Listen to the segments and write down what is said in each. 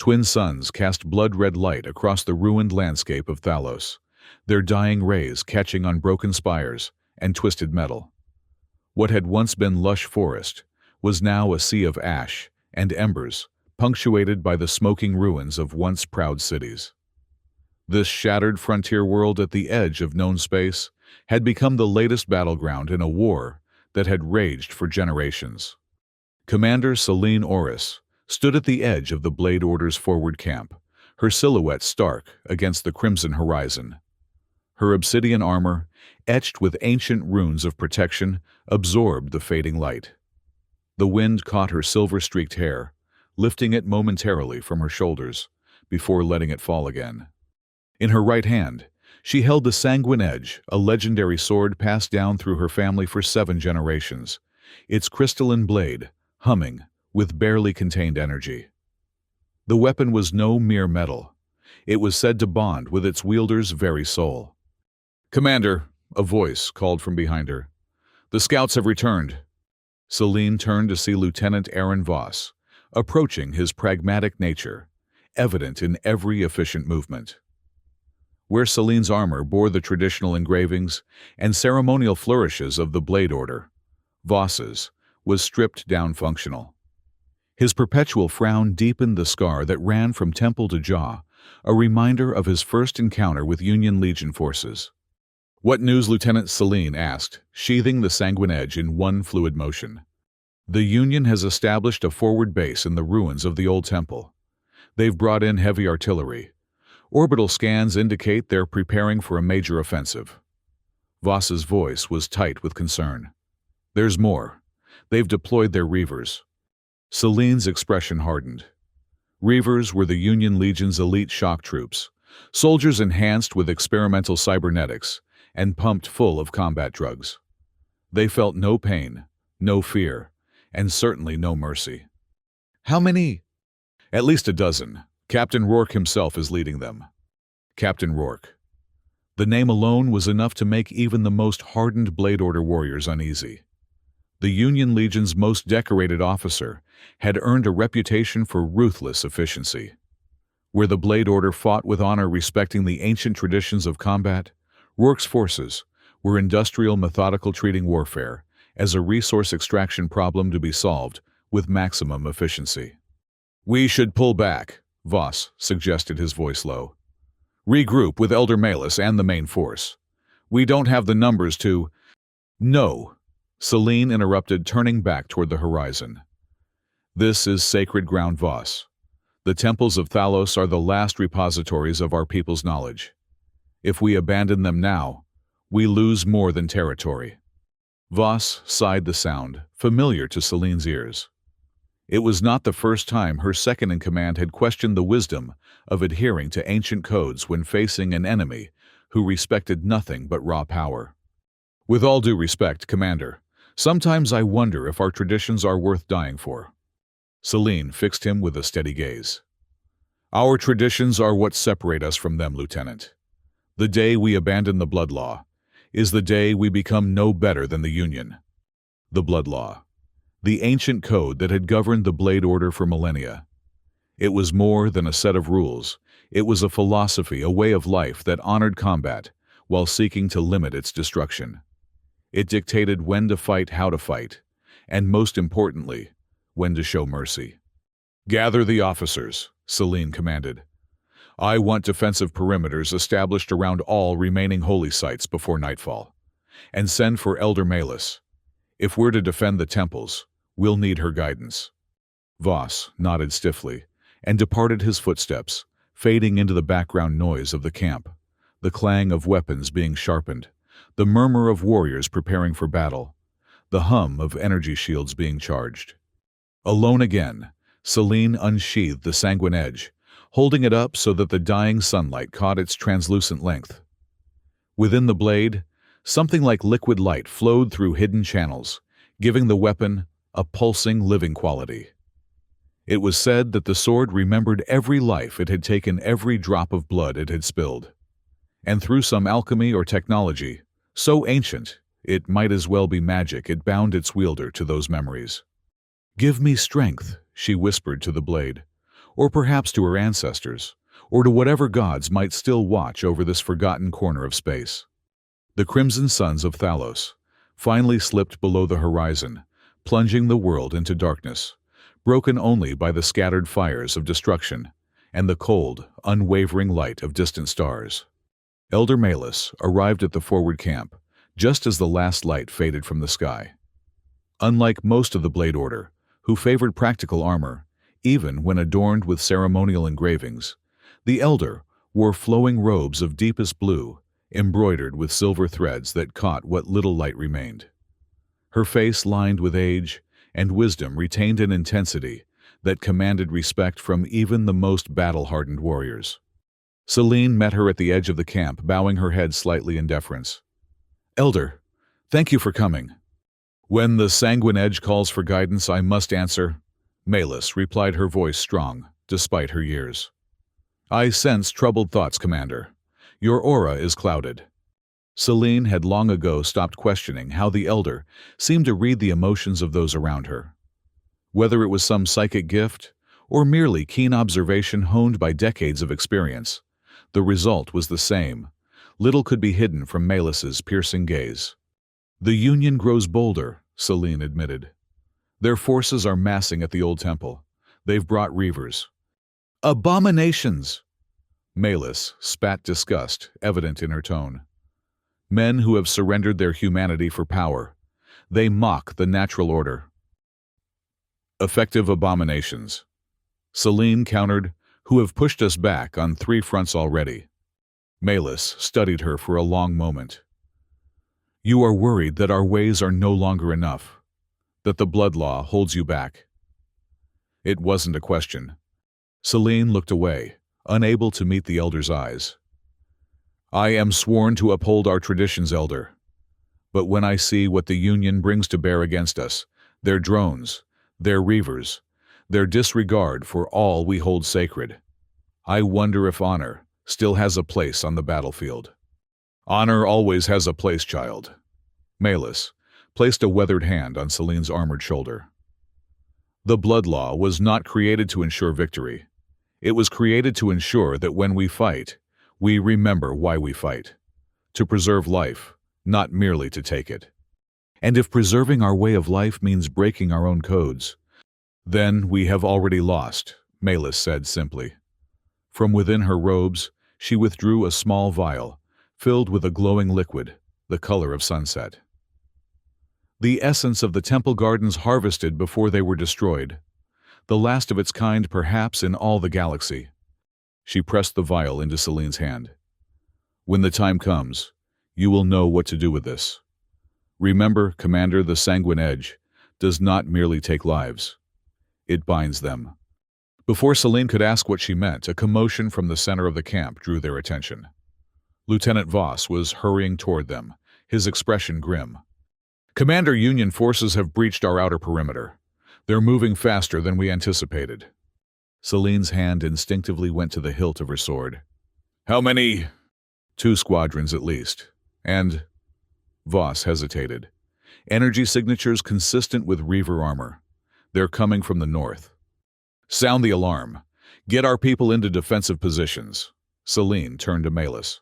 Twin suns cast blood-red light across the ruined landscape of Thalos, their dying rays catching on broken spires and twisted metal. What had once been lush forest was now a sea of ash and embers, punctuated by the smoking ruins of once proud cities. This shattered frontier world at the edge of known space had become the latest battleground in a war that had raged for generations. Commander Selene Oris stood at the edge of the Blade Order's forward camp, her silhouette stark against the crimson horizon. Her obsidian armor, etched with ancient runes of protection, absorbed the fading light. The wind caught her silver-streaked hair, lifting it momentarily from her shoulders before letting it fall again. In her right hand, she held the Sanguine Edge, a legendary sword passed down through her family for 7 generations, its crystalline blade humming with barely contained energy. The weapon was no mere metal. It was said to bond with its wielder's very soul. "Commander," a voice called from behind her. "The scouts have returned." Selene turned to see Lieutenant Aaron Voss, approaching, his pragmatic nature evident in every efficient movement. Where Selene's armor bore the traditional engravings and ceremonial flourishes of the Blade Order, Voss's was stripped down functional. His perpetual frown deepened the scar that ran from temple to jaw, a reminder of his first encounter with Union Legion forces. "What news?" Lieutenant Selene asked, sheathing the Sanguine Edge in one fluid motion. "The Union has established a forward base in the ruins of the old temple. They've brought in heavy artillery. Orbital scans indicate they're preparing for a major offensive." Voss's voice was tight with concern. "There's more. They've deployed their Reavers." Selene's expression hardened. Reavers were the Union Legion's elite shock troops, soldiers enhanced with experimental cybernetics and pumped full of combat drugs. They felt no pain, no fear, and certainly no mercy. "How many?" "At least a dozen. Captain Rourke himself is leading them." Captain Rourke. The name alone was enough to make even the most hardened Blade Order warriors uneasy. The Union Legion's most decorated officer had earned a reputation for ruthless efficiency. Where the Blade Order fought with honor, respecting the ancient traditions of combat, Rourke's forces were industrial, methodical, treating warfare as a resource extraction problem to be solved with maximum efficiency. "We should pull back," Voss suggested, his voice low. "Regroup with Elder Malus and the main force. We don't have the numbers to—" "No," Selene interrupted, turning back toward the horizon. "This is sacred ground, Voss. The temples of Thalos are the last repositories of our people's knowledge. If we abandon them now, we lose more than territory." Voss sighed, the sound familiar to Selene's ears. It was not the first time her second-in-command had questioned the wisdom of adhering to ancient codes when facing an enemy who respected nothing but raw power. "With all due respect, Commander, sometimes I wonder if our traditions are worth dying for." Selene fixed him with a steady gaze. "Our traditions are what separate us from them, Lieutenant. The day we abandon the Blood Law is the day we become no better than the Union." The Blood Law, the ancient code that had governed the Blade Order for millennia. It was more than a set of rules. It was a philosophy, a way of life that honored combat while seeking to limit its destruction. It dictated when to fight, how to fight, and most importantly, when to show mercy. "Gather the officers," Selene commanded. "I want defensive perimeters established around all remaining holy sites before nightfall. And send for Elder Malus. If we're to defend the temples, we'll need her guidance." Voss nodded stiffly and departed, his footsteps fading into the background noise of the camp, the clang of weapons being sharpened, the murmur of warriors preparing for battle, the hum of energy shields being charged. Alone again, Selene unsheathed the Sanguine Edge, holding it up so that the dying sunlight caught its translucent length. Within the blade, something like liquid light flowed through hidden channels, giving the weapon a pulsing, living quality. It was said that the sword remembered every life it had taken, every drop of blood it had spilled. And through some alchemy or technology, so ancient it might as well be magic, it bound its wielder to those memories. "Give me strength," she whispered to the blade, or perhaps to her ancestors, or to whatever gods might still watch over this forgotten corner of space. The crimson suns of Thalos finally slipped below the horizon, plunging the world into darkness, broken only by the scattered fires of destruction and the cold, unwavering light of distant stars. Elder Malus arrived at the forward camp just as the last light faded from the sky. Unlike most of the Blade Order, who favored practical armor, even when adorned with ceremonial engravings, the Elder wore flowing robes of deepest blue, embroidered with silver threads that caught what little light remained. Her face, lined with age and wisdom, retained an intensity that commanded respect from even the most battle-hardened warriors. Selene met her at the edge of the camp, bowing her head slightly in deference. "Elder, thank you for coming." "When the Sanguine Edge calls for guidance, I must answer," Malus replied, her voice strong, despite her years. "I sense troubled thoughts, Commander. Your aura is clouded." Selene had long ago stopped questioning how the Elder seemed to read the emotions of those around her. Whether it was some psychic gift, or merely keen observation honed by decades of experience, the result was the same. Little could be hidden from Malus's piercing gaze. "The Union grows bolder," Selene admitted. "Their forces are massing at the old temple. They've brought reavers." "Abominations!" Malus spat disgust, evident in her tone. "Men who have surrendered their humanity for power. They mock the natural order." "Effective abominations," Selene countered, "who have pushed us back on 3 fronts already." Malus studied her for a long moment. "You are worried that our ways are no longer enough, that the blood law holds you back." It wasn't a question. Selene looked away, unable to meet the Elder's eyes. "I am sworn to uphold our traditions, Elder. But when I see what the Union brings to bear against us, their drones, their reavers, their disregard for all we hold sacred, I wonder if honor still has a place on the battlefield." "Honor always has a place, child." Malus placed a weathered hand on Selene's armored shoulder. "The blood law was not created to ensure victory. It was created to ensure that when we fight, we remember why we fight. To preserve life, not merely to take it. And if preserving our way of life means breaking our own codes, then we have already lost," Malus said simply. From within her robes, she withdrew a small vial, filled with a glowing liquid, the color of sunset. "The essence of the temple gardens harvested before they were destroyed. The last of its kind perhaps in all the galaxy." She pressed the vial into Selene's hand. "When the time comes, you will know what to do with this. Remember, Commander, the Sanguine Edge does not merely take lives. It binds them." Before Selene could ask what she meant, a commotion from the center of the camp drew their attention. Lieutenant Voss was hurrying toward them, his expression grim. "Commander, Union forces have breached our outer perimeter. They're moving faster than we anticipated." Selene's hand instinctively went to the hilt of her sword. "How many?" "2 squadrons at least. And—" Voss hesitated. "Energy signatures consistent with Reaver armor. They're coming from the north." "Sound the alarm. Get our people into defensive positions." Selene turned to Malus.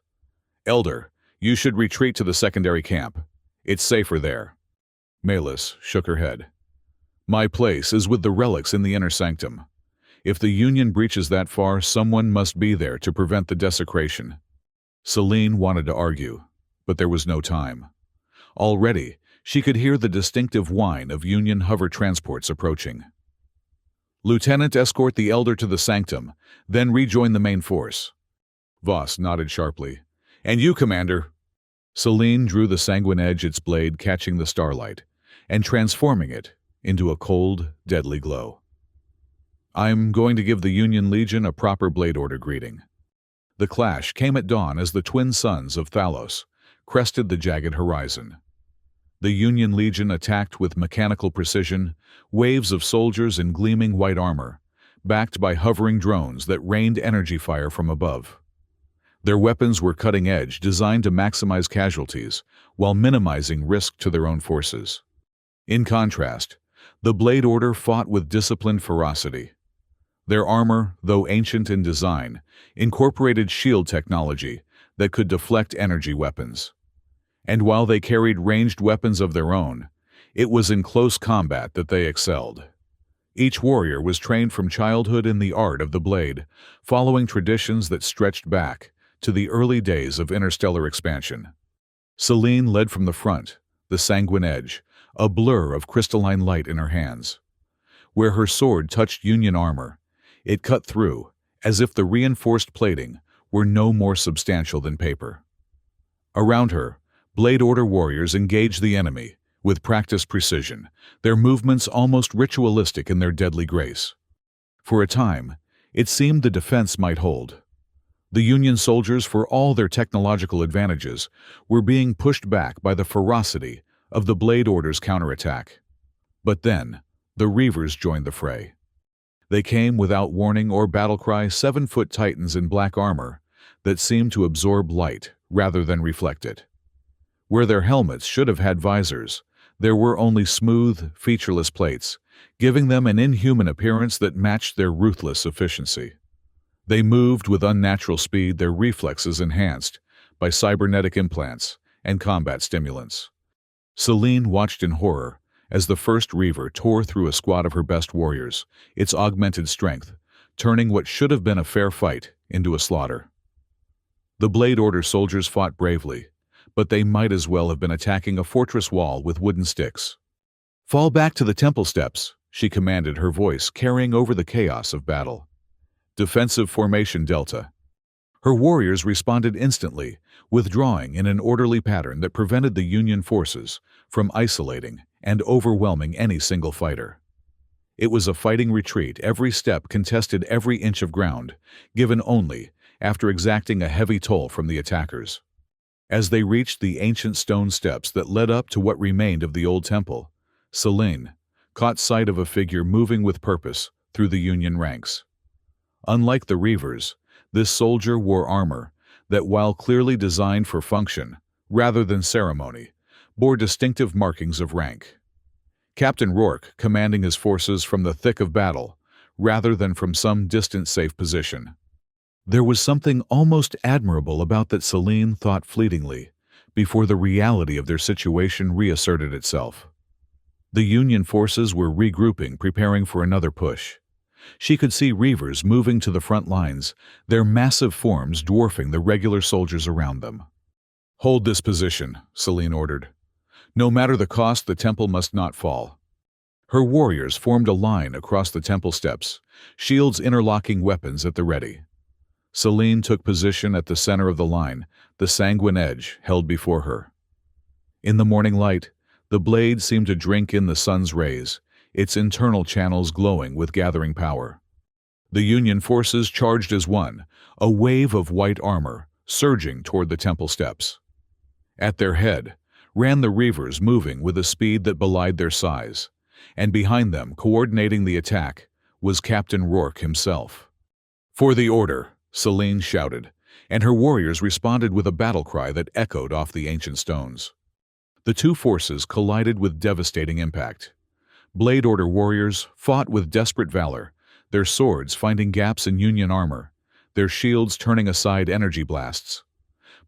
"Elder, you should retreat to the secondary camp. It's safer there." Malus shook her head. "My place is with the relics in the inner sanctum. If the Union breaches that far, someone must be there to prevent the desecration." Selene wanted to argue, but there was no time. Already, she could hear the distinctive whine of Union hover transports approaching. "Lieutenant, escort the Elder to the sanctum, then rejoin the main force." Voss nodded sharply. "And you, Commander." Selene drew the Sanguine Edge, its blade catching the starlight, and transforming it into a cold, deadly glow. "I'm going to give the Union Legion a proper Blade Order greeting." The clash came at dawn as the twin suns of Thalos crested the jagged horizon. The Union Legion attacked with mechanical precision, waves of soldiers in gleaming white armor, backed by hovering drones that rained energy fire from above. Their weapons were cutting-edge, designed to maximize casualties while minimizing risk to their own forces. In contrast, the Blade Order fought with disciplined ferocity. Their armor, though ancient in design, incorporated shield technology that could deflect energy weapons. And while they carried ranged weapons of their own, it was in close combat that they excelled. Each warrior was trained from childhood in the art of the blade, following traditions that stretched back to the early days of interstellar expansion. Selene led from the front, the sanguine edge, a blur of crystalline light in her hands. Where her sword touched Union armor, it cut through, as if the reinforced plating were no more substantial than paper. Around her, Blade Order warriors engaged the enemy with practiced precision, their movements almost ritualistic in their deadly grace. For a time, it seemed the defense might hold. The Union soldiers, for all their technological advantages, were being pushed back by the ferocity of the Blade Order's counterattack. But then, the Reavers joined the fray. They came without warning or battle cry, 7-foot titans in black armor that seemed to absorb light rather than reflect it. Where their helmets should have had visors, there were only smooth, featureless plates, giving them an inhuman appearance that matched their ruthless efficiency. They moved with unnatural speed, their reflexes enhanced by cybernetic implants and combat stimulants. Selene watched in horror as the first Reaver tore through a squad of her best warriors, its augmented strength turning what should have been a fair fight into a slaughter. The Blade Order soldiers fought bravely, but they might as well have been attacking a fortress wall with wooden sticks. "Fall back to the temple steps," she commanded, her voice carrying over the chaos of battle. "Defensive formation Delta." Her warriors responded instantly, withdrawing in an orderly pattern that prevented the Union forces from isolating and overwhelming any single fighter. It was a fighting retreat, every step contested, every inch of ground given only after exacting a heavy toll from the attackers. As they reached the ancient stone steps that led up to what remained of the old temple, Selene caught sight of a figure moving with purpose through the Union ranks. Unlike the Reavers, this soldier wore armor that, while clearly designed for function rather than ceremony, bore distinctive markings of rank. Captain Rourke commanding his forces from the thick of battle rather than from some distant safe position. There was something almost admirable about that, Selene thought fleetingly, before the reality of their situation reasserted itself. The Union forces were regrouping, preparing for another push. She could see Reavers moving to the front lines, their massive forms dwarfing the regular soldiers around them. "Hold this position," Selene ordered. "No matter the cost, the temple must not fall." Her warriors formed a line across the temple steps, shields interlocking, weapons at the ready. Selene took position at the center of the line, the sanguine edge held before her. In the morning light, the blade seemed to drink in the sun's rays, its internal channels glowing with gathering power. The Union forces charged as one, a wave of white armor surging toward the temple steps. At their head ran the Reavers, moving with a speed that belied their size, and behind them, coordinating the attack, was Captain Rourke himself. "For the order!" Selene shouted, and her warriors responded with a battle cry that echoed off the ancient stones. The two forces collided with devastating impact. Blade Order warriors fought with desperate valor, their swords finding gaps in Union armor, their shields turning aside energy blasts.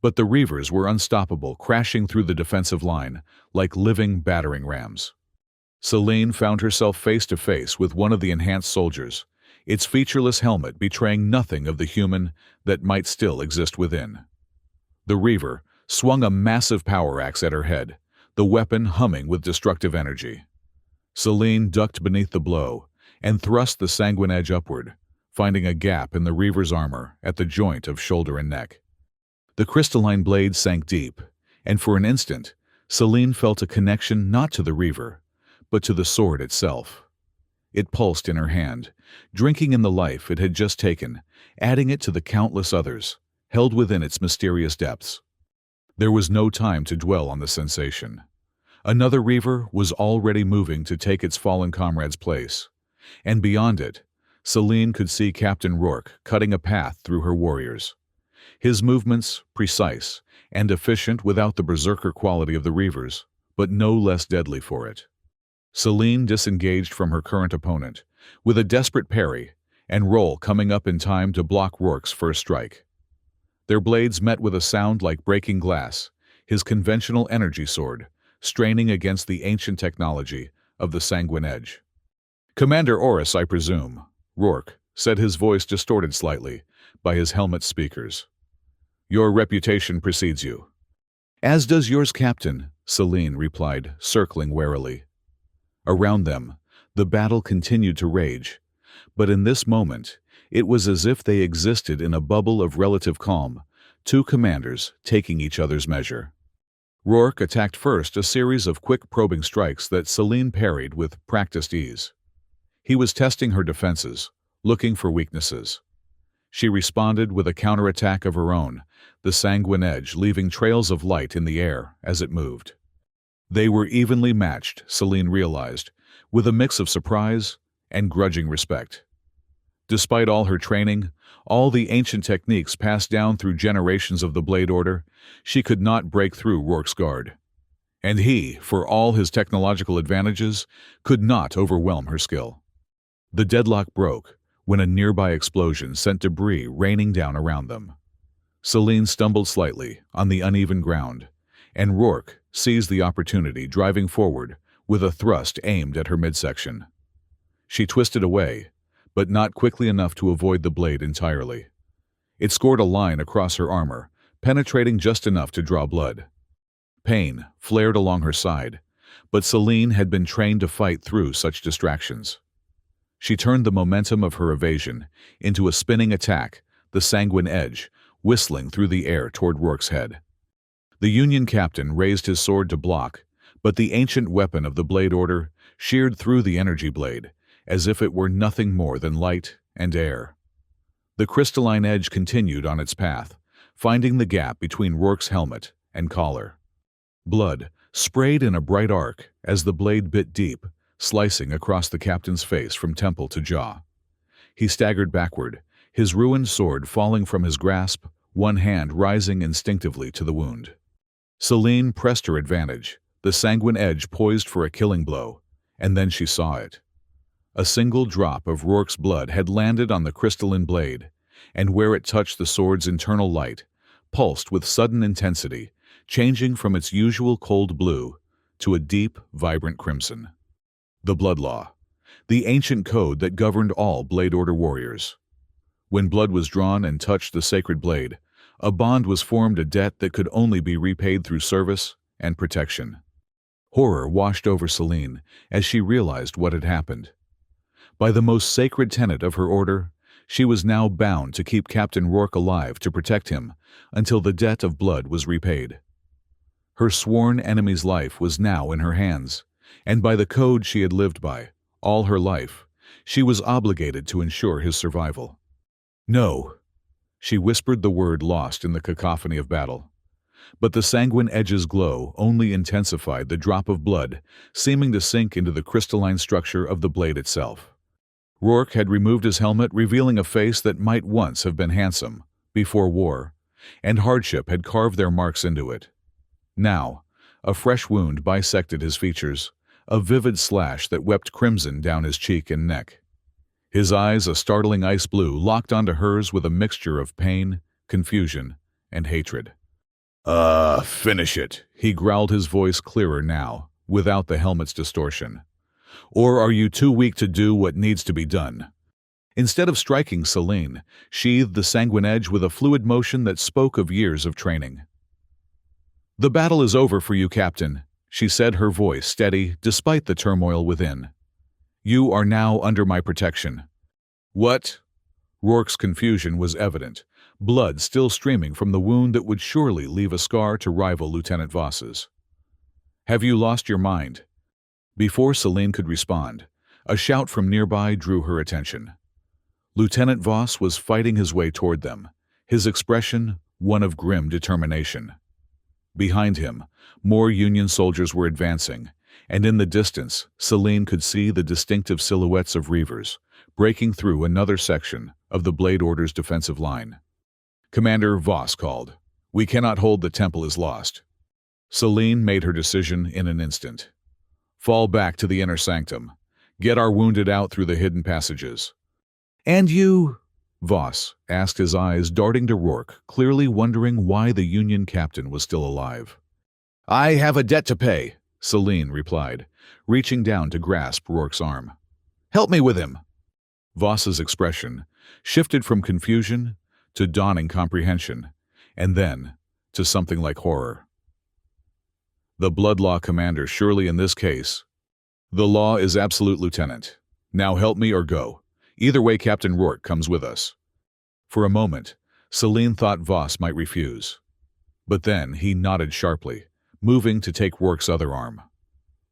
But the Reavers were unstoppable, crashing through the defensive line like living battering rams. Selene found herself face to face with one of the enhanced soldiers, its featureless helmet betraying nothing of the human that might still exist within. The Reaver swung a massive power axe at her head, the weapon humming with destructive energy. Selene ducked beneath the blow and thrust the sanguine edge upward, finding a gap in the Reaver's armor at the joint of shoulder and neck. The crystalline blade sank deep, and for an instant, Selene felt a connection not to the Reaver, but to the sword itself. It pulsed in her hand, drinking in the life it had just taken, adding it to the countless others, held within its mysterious depths. There was no time to dwell on the sensation. Another Reaver was already moving to take its fallen comrade's place, and beyond it, Selene could see Captain Rourke cutting a path through her warriors. His movements precise and efficient without the berserker quality of the Reavers, but no less deadly for it. Selene disengaged from her current opponent, with a desperate parry, and Roll coming up in time to block Rourke's first strike. Their blades met with a sound like breaking glass, his conventional energy sword, straining against the ancient technology of the Sanguine Edge. "Commander Oris, I presume," Rourke said, his voice distorted slightly by his helmet speakers. "Your reputation precedes you." "As does yours, Captain," Celine replied, circling warily. Around them, the battle continued to rage, but in this moment, it was as if they existed in a bubble of relative calm, two commanders taking each other's measure. Rourke attacked first, a series of quick probing strikes that Celine parried with practiced ease. He was testing her defenses, looking for weaknesses. She responded with a counterattack of her own, the Sanguine Edge leaving trails of light in the air as it moved. They were evenly matched, Celine realized, with a mix of surprise and grudging respect. Despite all her training, all the ancient techniques passed down through generations of the Blade Order, she could not break through Rourke's guard. And he, for all his technological advantages, could not overwhelm her skill. The deadlock broke when a nearby explosion sent debris raining down around them. Celine stumbled slightly on the uneven ground, and Rourke seized the opportunity, driving forward with a thrust aimed at her midsection. She twisted away, but not quickly enough to avoid the blade entirely. It scored a line across her armor, penetrating just enough to draw blood. Pain flared along her side, but Celine had been trained to fight through such distractions. She turned the momentum of her evasion into a spinning attack, the Sanguine Edge, whistling through the air toward Rourke's head. The Union captain raised his sword to block, but the ancient weapon of the Blade Order sheared through the energy blade, as if it were nothing more than light and air. The crystalline edge continued on its path, finding the gap between Rourke's helmet and collar. Blood sprayed in a bright arc as the blade bit deep, slicing across the captain's face from temple to jaw. He staggered backward, his ruined sword falling from his grasp, one hand rising instinctively to the wound. Celine pressed her advantage, the Sanguine Edge poised for a killing blow, and then she saw it. A single drop of Rourke's blood had landed on the crystalline blade, and where it touched the sword's internal light, pulsed with sudden intensity, changing from its usual cold blue to a deep, vibrant crimson. The Blood Law, the ancient code that governed all Blade Order warriors. When blood was drawn and touched the sacred blade, a bond was formed, a debt that could only be repaid through service and protection. Horror washed over Celine as she realized what had happened. By the most sacred tenet of her order, she was now bound to keep Captain Rourke alive, to protect him until the debt of blood was repaid. Her sworn enemy's life was now in her hands, and by the code she had lived by all her life, she was obligated to ensure his survival. "No," she whispered, the word lost in the cacophony of battle. But the Sanguine Edge's glow only intensified the drop of blood, seeming to sink into the crystalline structure of the blade itself. Rourke had removed his helmet, revealing a face that might once have been handsome, before war, and hardship had carved their marks into it. Now, a fresh wound bisected his features, a vivid slash that wept crimson down his cheek and neck. His eyes, a startling ice blue, locked onto hers with a mixture of pain, confusion, and hatred. Finish it," he growled, his voice clearer now, without the helmet's distortion. "Or are you too weak to do what needs to be done?" Instead of striking, Celine sheathed the Sanguine Edge with a fluid motion that spoke of years of training. "The battle is over for you, Captain," she said, her voice steady despite the turmoil within. "You are now under my protection." "What?" Rourke's confusion was evident, blood still streaming from the wound that would surely leave a scar to rival Lieutenant Voss's. "Have you lost your mind?" Before Celine could respond, a shout from nearby drew her attention. Lieutenant Voss was fighting his way toward them, his expression one of grim determination. Behind him, more Union soldiers were advancing, and in the distance, Celine could see the distinctive silhouettes of Reavers, breaking through another section of the Blade Order's defensive line. "Commander," Voss called, "we cannot hold. The temple is lost." Celine made her decision in an instant. "Fall back to the inner sanctum. Get our wounded out through the hidden passages." And you? Voss asked, his eyes darting to Rourke, clearly wondering why the Union captain was still alive. I have a debt to pay, Celine replied, reaching down to grasp Rourke's arm. Help me with him. Voss's expression shifted from confusion to dawning comprehension, and then to something like horror. The Blood Law commander, surely in this case. The law is absolute, Lieutenant. Now help me or go. Either way, Captain Rourke comes with us. For a moment, Celine thought Voss might refuse. But then he nodded sharply, moving to take Rourke's other arm.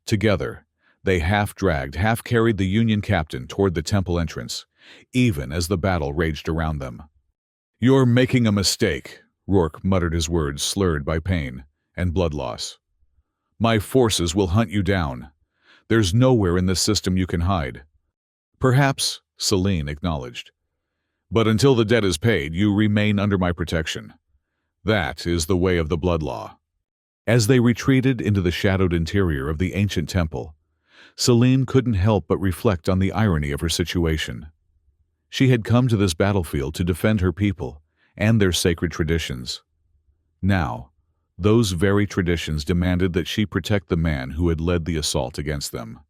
Together, they half-dragged, half-carried the Union captain toward the temple entrance, even as the battle raged around them. You're making a mistake, Rourke muttered, his words slurred by pain and blood loss. My forces will hunt you down. There's nowhere in this system you can hide. Perhaps, Celine acknowledged. But until the debt is paid, you remain under my protection. That is the way of the Blood Law. As they retreated into the shadowed interior of the ancient temple, Celine couldn't help but reflect on the irony of her situation. She had come to this battlefield to defend her people and their sacred traditions. Now, those very traditions demanded that she protect the man who had led the assault against them.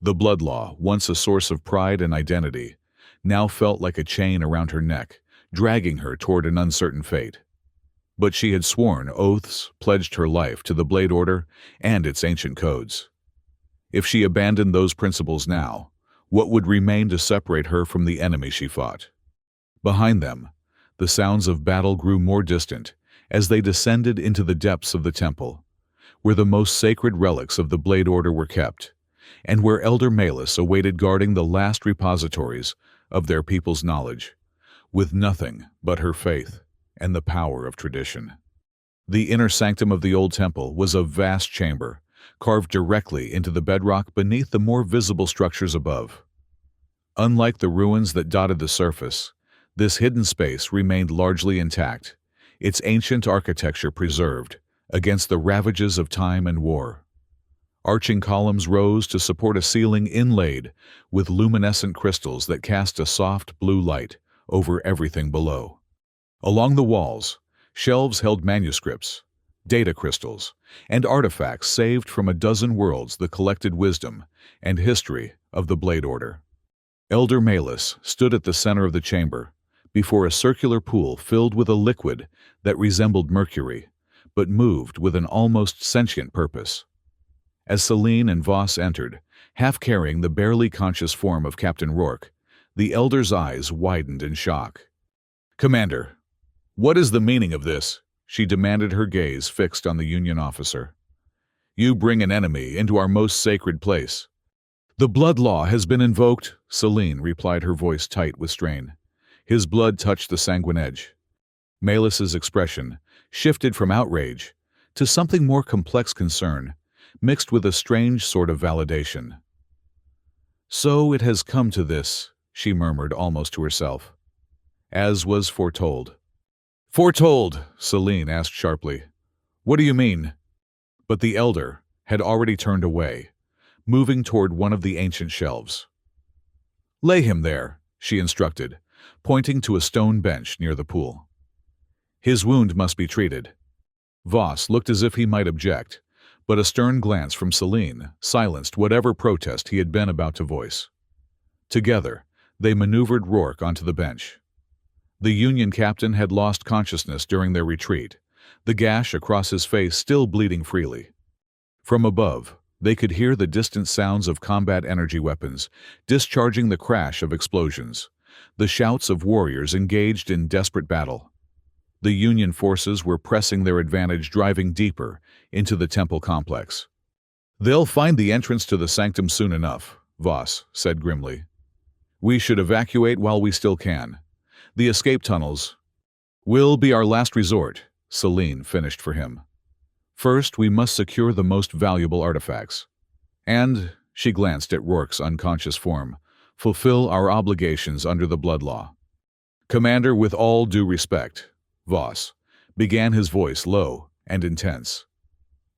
The Blood Law, once a source of pride and identity, now felt like a chain around her neck, dragging her toward an uncertain fate. But she had sworn oaths, pledged her life to the Blade Order and its ancient codes. If she abandoned those principles now, what would remain to separate her from the enemy she fought? Behind them, the sounds of battle grew more distant as they descended into the depths of the temple, where the most sacred relics of the Blade Order were kept, and where Elder Malus awaited, guarding the last repositories of their people's knowledge, with nothing but her faith and the power of tradition. The inner sanctum of the old temple was a vast chamber, carved directly into the bedrock beneath the more visible structures above. Unlike the ruins that dotted the surface, this hidden space remained largely intact, its ancient architecture preserved against the ravages of time and war. Arching columns rose to support a ceiling inlaid with luminescent crystals that cast a soft blue light over everything below. Along the walls, shelves held manuscripts, data crystals, and artifacts saved from a dozen worlds, the collected wisdom and history of the Blade Order. Elder Malus stood at the center of the chamber, before a circular pool filled with a liquid that resembled mercury, but moved with an almost sentient purpose. As Celine and Voss entered, half carrying the barely conscious form of Captain Rourke, the Elder's eyes widened in shock. Commander, what is the meaning of this? She demanded, her gaze fixed on the Union officer. You bring an enemy into our most sacred place. The Blood Law has been invoked, Celine replied, her voice tight with strain. His blood touched the sanguine edge. Malus's expression shifted from outrage to something more complex concern, mixed with a strange sort of validation. So it has come to this, she murmured almost to herself. As was foretold. Foretold, Celine asked sharply. What do you mean? But the Elder had already turned away, moving toward one of the ancient shelves. Lay him there, she instructed, pointing to a stone bench near the pool. His wound must be treated. Voss looked as if he might object, but a stern glance from Celine silenced whatever protest he had been about to voice. Together, they maneuvered Rourke onto the bench. The Union captain had lost consciousness during their retreat, the gash across his face still bleeding freely. From above, they could hear the distant sounds of combat energy weapons discharging, the crash of explosions, the shouts of warriors engaged in desperate battle. The Union forces were pressing their advantage, driving deeper into the temple complex. They'll find the entrance to the sanctum soon enough, Voss said grimly. We should evacuate while we still can. The escape tunnels will be our last resort, Celine finished for him. First, we must secure the most valuable artifacts. And, she glanced at Rourke's unconscious form, fulfill our obligations under the Blood Law. Commander, with all due respect, Voss began, his voice low and intense.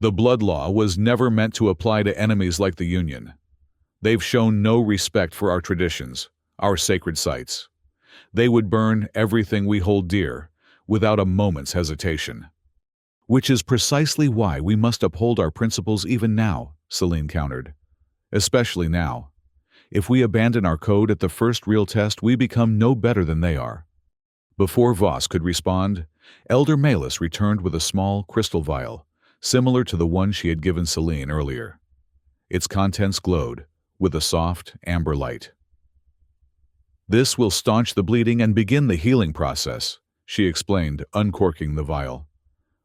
The Blood Law was never meant to apply to enemies like the Union. They've shown no respect for our traditions, our sacred sites. They would burn everything we hold dear, without a moment's hesitation. Which is precisely why we must uphold our principles even now, Celine countered. Especially now. If we abandon our code at the first real test, we become no better than they are. Before Voss could respond, Elder Malus returned with a small crystal vial, similar to the one she had given Celine earlier. Its contents glowed, with a soft, amber light. This will staunch the bleeding and begin the healing process, she explained, uncorking the vial.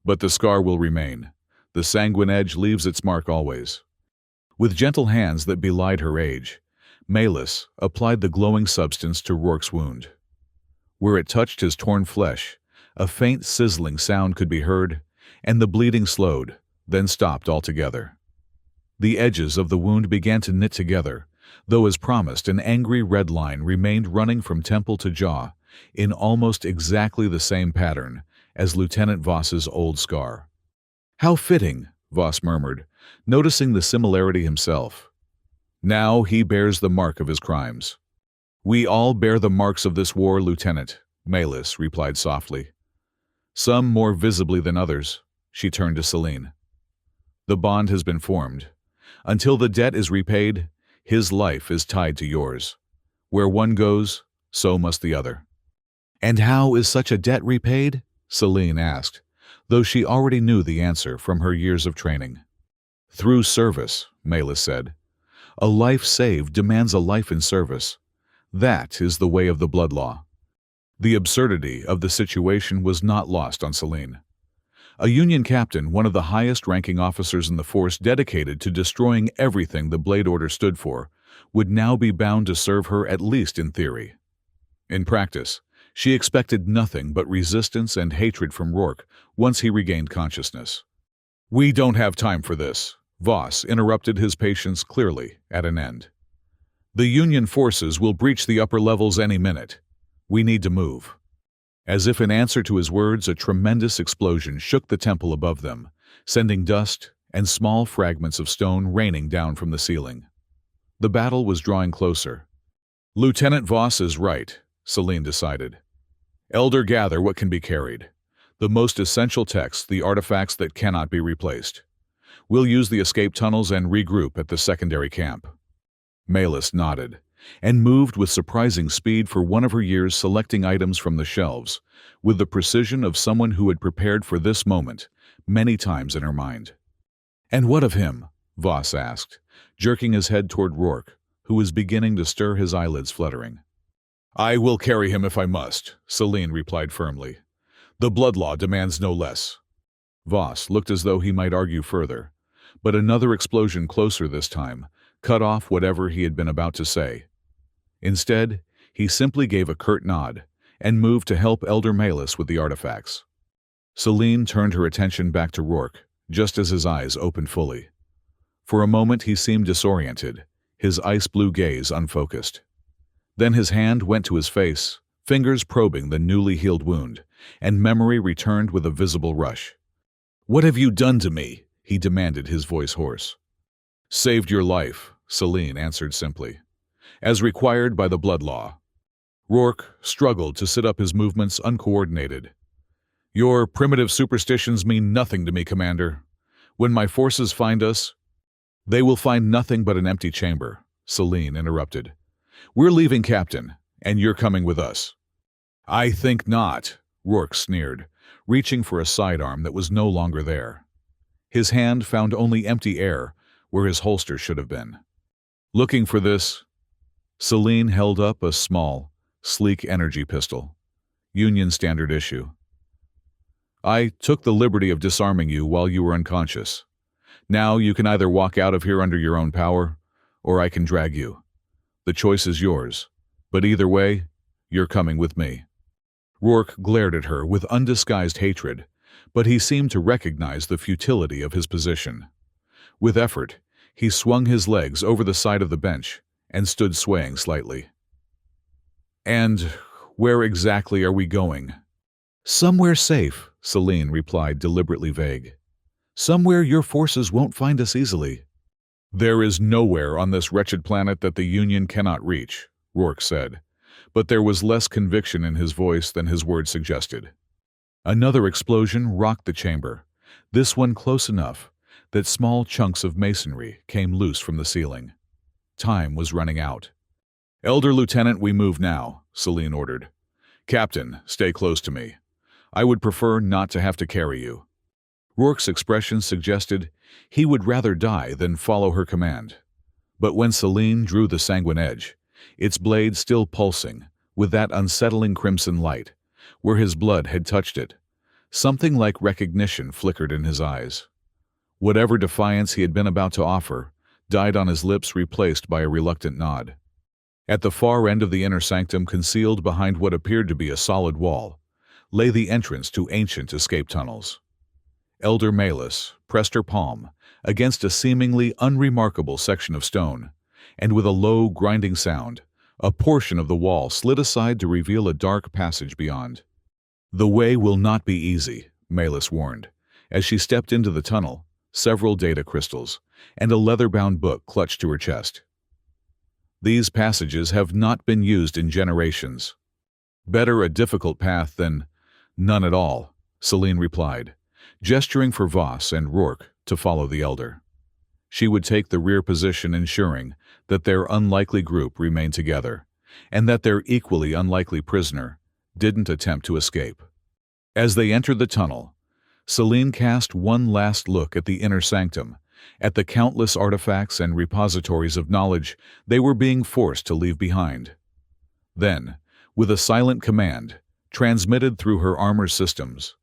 But the scar will remain. The sanguine edge leaves its mark always. With gentle hands that belied her age, Malus applied the glowing substance to Rourke's wound. Where it touched his torn flesh, a faint sizzling sound could be heard, and the bleeding slowed, then stopped altogether. The edges of the wound began to knit together, though as promised an angry red line remained running from temple to jaw, in almost exactly the same pattern as Lieutenant Voss's old scar. "How fitting," Voss murmured, noticing the similarity himself. "Now he bears the mark of his crimes." "We all bear the marks of this war, Lieutenant," Malus replied softly. "Some more visibly than others." She turned to Celine. "The bond has been formed. Until the debt is repaid, his life is tied to yours. Where one goes, so must the other." "And how is such a debt repaid?" Celine asked, though she already knew the answer from her years of training. "Through service," Malus said. "A life saved demands a life in service. That is the way of the blood law." The absurdity of the situation was not lost on Celine. A Union captain, one of the highest-ranking officers in the force dedicated to destroying everything the Blade Order stood for, would now be bound to serve her at least in theory. In practice, she expected nothing but resistance and hatred from Rourke once he regained consciousness. "We don't have time for this," Voss interrupted, his patience clearly at an end. "The Union forces will breach the upper levels any minute. We need to move." As if in answer to his words, a tremendous explosion shook the temple above them, sending dust and small fragments of stone raining down from the ceiling. The battle was drawing closer. "Lieutenant Voss is right," Celine decided. "Elder, gather what can be carried. The most essential texts, the artifacts that cannot be replaced. We'll use the escape tunnels and regroup at the secondary camp." Malus nodded, and moved with surprising speed for one of her years, selecting items from the shelves, with the precision of someone who had prepared for this moment many times in her mind. "And what of him?" Voss asked, jerking his head toward Rourke, who was beginning to stir, his eyelids fluttering. "I will carry him if I must," Celine replied firmly. "The blood law demands no less." Voss looked as though he might argue further, but another explosion closer this time cut off whatever he had been about to say. Instead, he simply gave a curt nod and moved to help Elder Malus with the artifacts. Celine turned her attention back to Rourke, just as his eyes opened fully. For a moment he seemed disoriented, his ice-blue gaze unfocused. Then his hand went to his face, fingers probing the newly healed wound, and memory returned with a visible rush. "What have you done to me?" he demanded, his voice hoarse. "Saved your life," Celine answered simply, "as required by the blood law." Rourke struggled to sit up, his movements uncoordinated. "Your primitive superstitions mean nothing to me, Commander. When my forces find us, they will find nothing but an empty chamber," Celine interrupted. "We're leaving, Captain, and you're coming with us." "I think not," Rourke sneered, reaching for a sidearm that was no longer there. His hand found only empty air where his holster should have been. "Looking for this?" Celine held up a small, sleek energy pistol, Union standard issue. "I took the liberty of disarming you while you were unconscious. Now you can either walk out of here under your own power, or I can drag you. The choice is yours, but either way, you're coming with me." Rourke glared at her with undisguised hatred, but he seemed to recognize the futility of his position. With effort, he swung his legs over the side of the bench and stood swaying slightly. "And where exactly are we going?" "Somewhere safe," Celine replied, deliberately vague. "Somewhere your forces won't find us easily." "There is nowhere on this wretched planet that the Union cannot reach," Rourke said, but there was less conviction in his voice than his words suggested. Another explosion rocked the chamber, this one close enough that small chunks of masonry came loose from the ceiling. Time was running out. "Elder Lieutenant, we move now," Celine ordered. "Captain, stay close to me. I would prefer not to have to carry you." Rourke's expression suggested he would rather die than follow her command. But when Celine drew the sanguine edge, its blade still pulsing, with that unsettling crimson light, where his blood had touched it, something like recognition flickered in his eyes. Whatever defiance he had been about to offer died on his lips, replaced by a reluctant nod. At the far end of the inner sanctum, concealed behind what appeared to be a solid wall, lay the entrance to ancient escape tunnels. Elder Malus pressed her palm against a seemingly unremarkable section of stone, and with a low, grinding sound, a portion of the wall slid aside to reveal a dark passage beyond. "The way will not be easy," Malus warned, as she stepped into the tunnel, several data crystals, and a leather-bound book clutched to her chest. "These passages have not been used in generations. Better a difficult path than none at all," Celine replied, gesturing for Voss and Rourke to follow the elder. She would take the rear position, ensuring that their unlikely group remained together, and that their equally unlikely prisoner didn't attempt to escape. As they entered the tunnel, Celine cast one last look at the inner sanctum, at the countless artifacts and repositories of knowledge they were being forced to leave behind. Then, with a silent command, transmitted through her armor systems,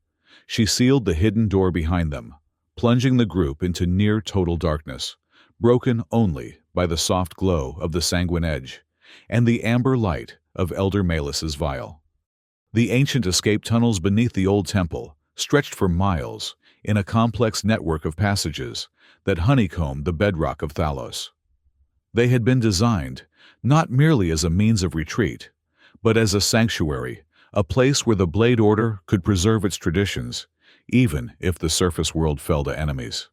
she sealed the hidden door behind them, plunging the group into near-total darkness, broken only by the soft glow of the sanguine edge and the amber light of Elder Malus's vial. The ancient escape tunnels beneath the old temple stretched for miles in a complex network of passages that honeycombed the bedrock of Thalos. They had been designed not merely as a means of retreat, but as a sanctuary, a place where the Blade Order could preserve its traditions, even if the surface world fell to enemies.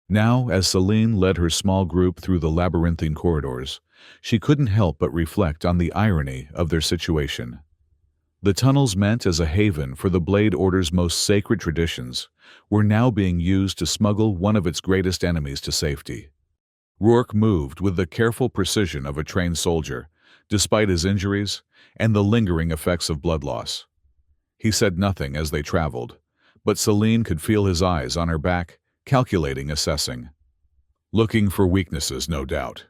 Now, as Celine led her small group through the labyrinthine corridors, she couldn't help but reflect on the irony of their situation. The tunnels, meant as a haven for the Blade Order's most sacred traditions, were now being used to smuggle one of its greatest enemies to safety. Rourke moved with the careful precision of a trained soldier, despite his injuries and the lingering effects of blood loss. He said nothing as they traveled, but Celine could feel his eyes on her back, calculating, assessing. Looking for weaknesses, no doubt.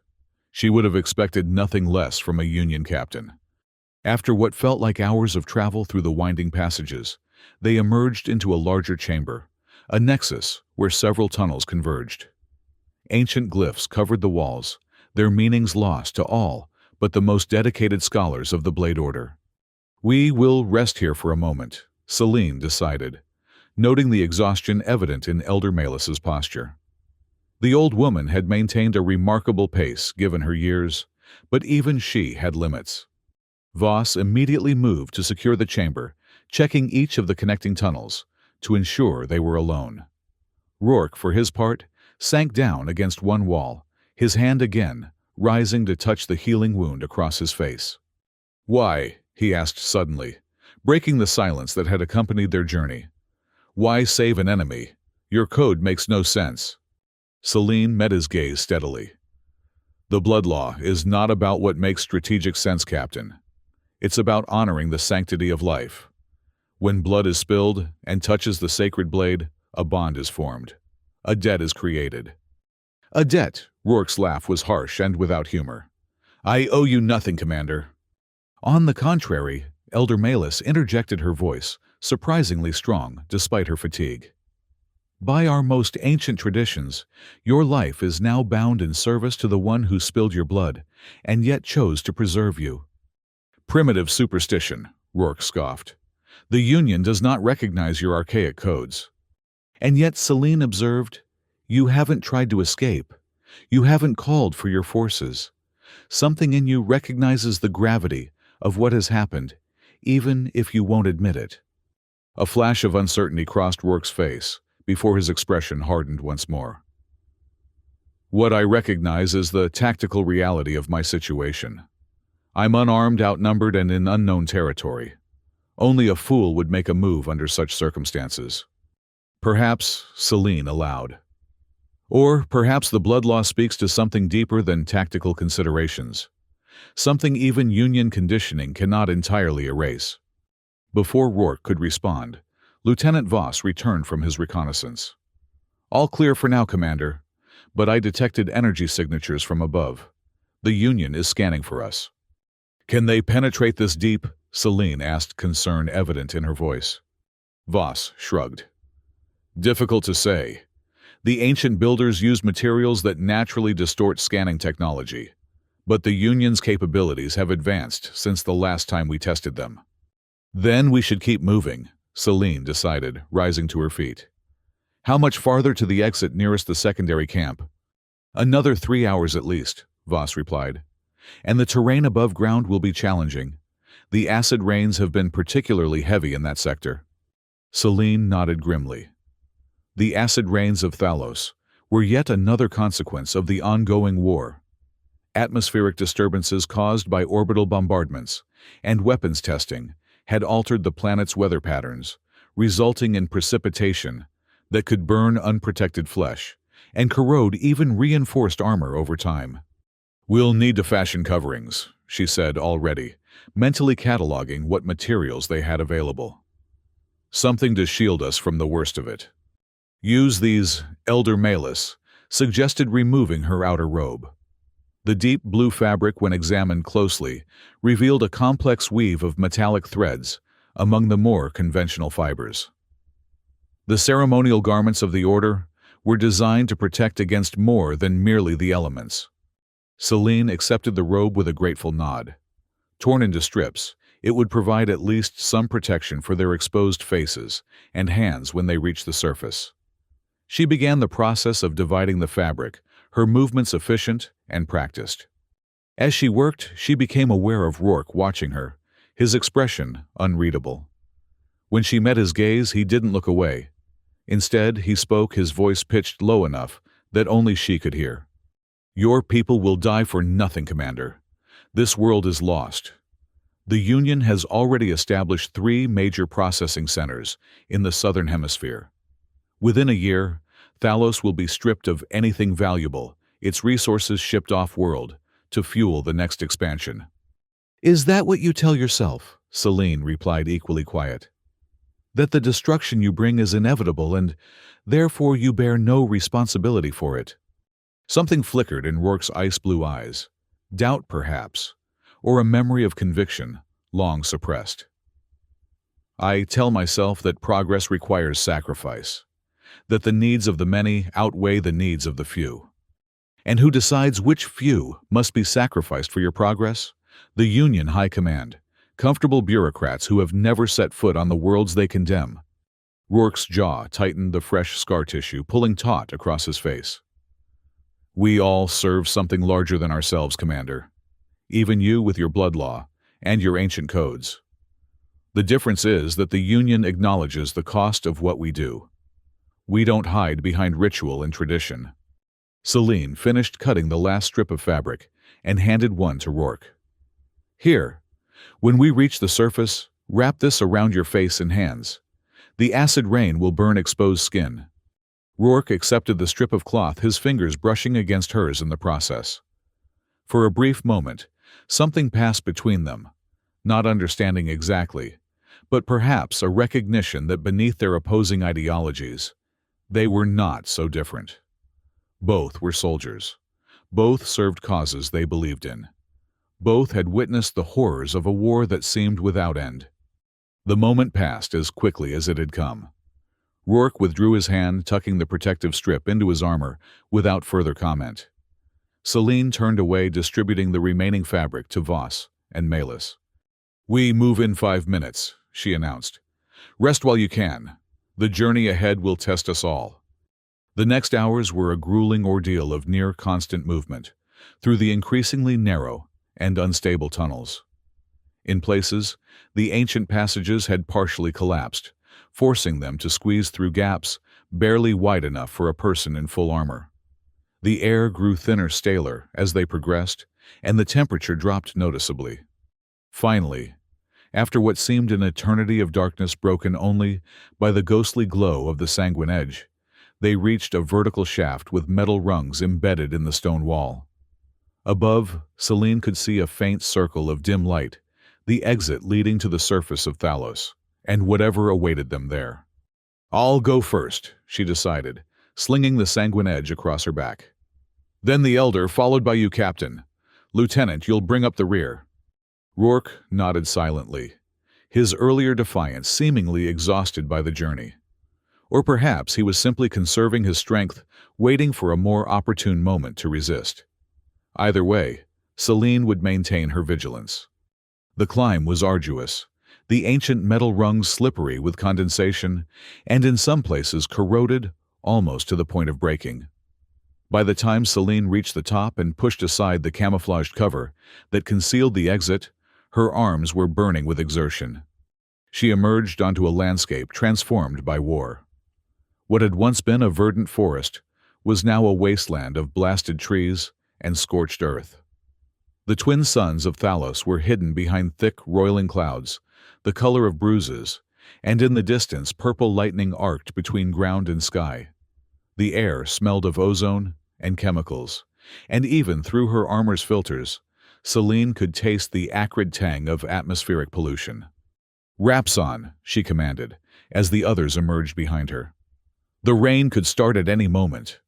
She would have expected nothing less from a Union captain. After what felt like hours of travel through the winding passages, they emerged into a larger chamber, a nexus where several tunnels converged. Ancient glyphs covered the walls, their meanings lost to all but the most dedicated scholars of the Blade Order. "We will rest here for a moment," Celine decided, noting the exhaustion evident in Elder Malus's posture. The old woman had maintained a remarkable pace given her years, but even she had limits. Voss immediately moved to secure the chamber, checking each of the connecting tunnels to ensure they were alone. Rourke, for his part, sank down against one wall, his hand again rising to touch the healing wound across his face. "Why?" he asked suddenly, breaking the silence that had accompanied their journey. "Why save an enemy? Your code makes no sense." Celine met his gaze steadily. "The blood law is not about what makes strategic sense, Captain. It's about honoring the sanctity of life. When blood is spilled and touches the sacred blade, a bond is formed. A debt is created." "A debt?" Rourke's laugh was harsh and without humor. "I owe you nothing, Commander." On the contrary, Elder Malus interjected, her voice surprisingly strong despite her fatigue. "By our most ancient traditions, your life is now bound in service to the one who spilled your blood and yet chose to preserve you." "Primitive superstition," Rourke scoffed. "The Union does not recognize your archaic codes." And yet, Celine observed, "You haven't tried to escape. You haven't called for your forces. Something in you recognizes the gravity of what has happened, even if you won't admit it." A flash of uncertainty crossed Rourke's face before his expression hardened once more. "What I recognize is the tactical reality of my situation. I'm unarmed, outnumbered, and in unknown territory. Only a fool would make a move under such circumstances. Perhaps, Celine aloud. Or perhaps the blood law speaks to something deeper than tactical considerations. Something even Union conditioning cannot entirely erase. Before Rourke could respond, Lieutenant Voss returned from his reconnaissance. All clear for now, Commander, but I detected energy signatures from above. The Union is scanning for us. Can they penetrate this deep? Celine asked, concern evident in her voice. Voss shrugged. Difficult to say. The ancient builders used materials that naturally distort scanning technology, but the Union's capabilities have advanced since the last time we tested them. Then we should keep moving, Celine decided, rising to her feet. How much farther to the exit nearest the secondary camp? Another 3 hours at least, Voss replied. And the terrain above ground will be challenging. The acid rains have been particularly heavy in that sector. Celine nodded grimly. The acid rains of Thalos were yet another consequence of the ongoing war. Atmospheric disturbances caused by orbital bombardments and weapons testing had altered the planet's weather patterns, resulting in precipitation that could burn unprotected flesh and corrode even reinforced armor over time. We'll need to fashion coverings, she said already, mentally cataloging what materials they had available. Something to shield us from the worst of it. Use these, Elder Malus suggested, removing her outer robe. The deep blue fabric, when examined closely, revealed a complex weave of metallic threads among the more conventional fibers. The ceremonial garments of the Order were designed to protect against more than merely the elements. Celine accepted the robe with a grateful nod. Torn into strips, it would provide at least some protection for their exposed faces and hands when they reached the surface. She began the process of dividing the fabric, her movements efficient and practiced. As she worked, she became aware of Rourke watching her, his expression unreadable. When she met his gaze, he didn't look away. Instead, he spoke, his voice pitched low enough that only she could hear. Your people will die for nothing, Commander. This world is lost. The Union has already established 3 major processing centers in the southern hemisphere. Within a year, Thalos will be stripped of anything valuable, its resources shipped off-world to fuel the next expansion. Is that what you tell yourself? Celine replied, equally quiet. That the destruction you bring is inevitable and, therefore, you bear no responsibility for it. Something flickered in Rourke's ice-blue eyes. Doubt, perhaps, or a memory of conviction, long suppressed. I tell myself that progress requires sacrifice, that the needs of the many outweigh the needs of the few. And who decides which few must be sacrificed for your progress? The Union High Command, comfortable bureaucrats who have never set foot on the worlds they condemn. Rourke's jaw tightened, the fresh scar tissue pulling taut across his face. We all serve something larger than ourselves, Commander. Even you with your blood law and your ancient codes. The difference is that the Union acknowledges the cost of what we do. We don't hide behind ritual and tradition. Celine finished cutting the last strip of fabric and handed one to Rourke. Here, when we reach the surface, wrap this around your face and hands. The acid rain will burn exposed skin. Rourke accepted the strip of cloth, his fingers brushing against hers in the process. For a brief moment, something passed between them, not understanding exactly, but perhaps a recognition that beneath their opposing ideologies, they were not so different. Both were soldiers. Both served causes they believed in. Both had witnessed the horrors of a war that seemed without end. The moment passed as quickly as it had come. Rourke withdrew his hand, tucking the protective strip into his armor without further comment. Celine turned away, distributing the remaining fabric to Voss and Malus. We move in 5 minutes, she announced. Rest while you can. The journey ahead will test us all. The next hours were a grueling ordeal of near-constant movement through the increasingly narrow and unstable tunnels. In places, the ancient passages had partially collapsed, forcing them to squeeze through gaps barely wide enough for a person in full armor. The air grew thinner, staler as they progressed, and the temperature dropped noticeably. Finally, after what seemed an eternity of darkness broken only by the ghostly glow of the sanguine edge, they reached a vertical shaft with metal rungs embedded in the stone wall. Above, Celine could see a faint circle of dim light, the exit leading to the surface of Thalos, and whatever awaited them there. "I'll go first," she decided, slinging the sanguine edge across her back. "Then the Elder, followed by you, Captain. Lieutenant, you'll bring up the rear." Rourke nodded silently, his earlier defiance seemingly exhausted by the journey. Or perhaps he was simply conserving his strength, waiting for a more opportune moment to resist. Either way, Celine would maintain her vigilance. The climb was arduous, the ancient metal rungs slippery with condensation, and in some places corroded almost to the point of breaking. By the time Celine reached the top and pushed aside the camouflaged cover that concealed the exit, her arms were burning with exertion. She emerged onto a landscape transformed by war. What had once been a verdant forest was now a wasteland of blasted trees and scorched earth. The twin suns of Thalos were hidden behind thick, roiling clouds, the color of bruises, and in the distance purple lightning arced between ground and sky. The air smelled of ozone and chemicals, and even through her armor's filters, Celine could taste the acrid tang of atmospheric pollution. "Wraps on," she commanded, as the others emerged behind her. The rain could start at any moment.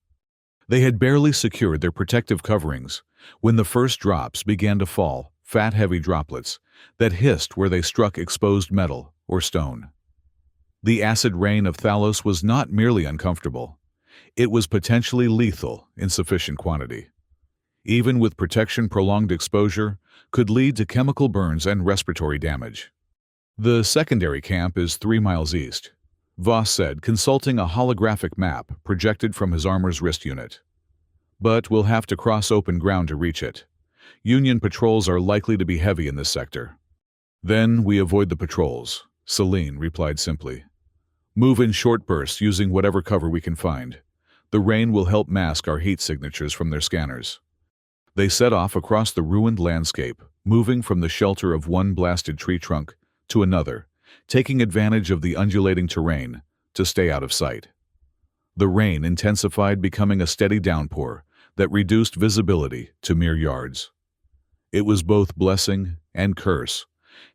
They had barely secured their protective coverings when the first drops began to fall, fat, heavy droplets that hissed where they struck exposed metal or stone. The acid rain of Thalos was not merely uncomfortable. It was potentially lethal in sufficient quantity. Even with protection, prolonged exposure could lead to chemical burns and respiratory damage. "The secondary camp is 3 miles east," Voss said, consulting a holographic map projected from his armor's wrist unit. "But we'll have to cross open ground to reach it. Union patrols are likely to be heavy in this sector." "Then we avoid the patrols," Celine replied simply. "Move in short bursts using whatever cover we can find. The rain will help mask our heat signatures from their scanners." They set off across the ruined landscape, moving from the shelter of one blasted tree trunk to another, taking advantage of the undulating terrain to stay out of sight. The rain intensified, becoming a steady downpour that reduced visibility to mere yards. It was both blessing and curse,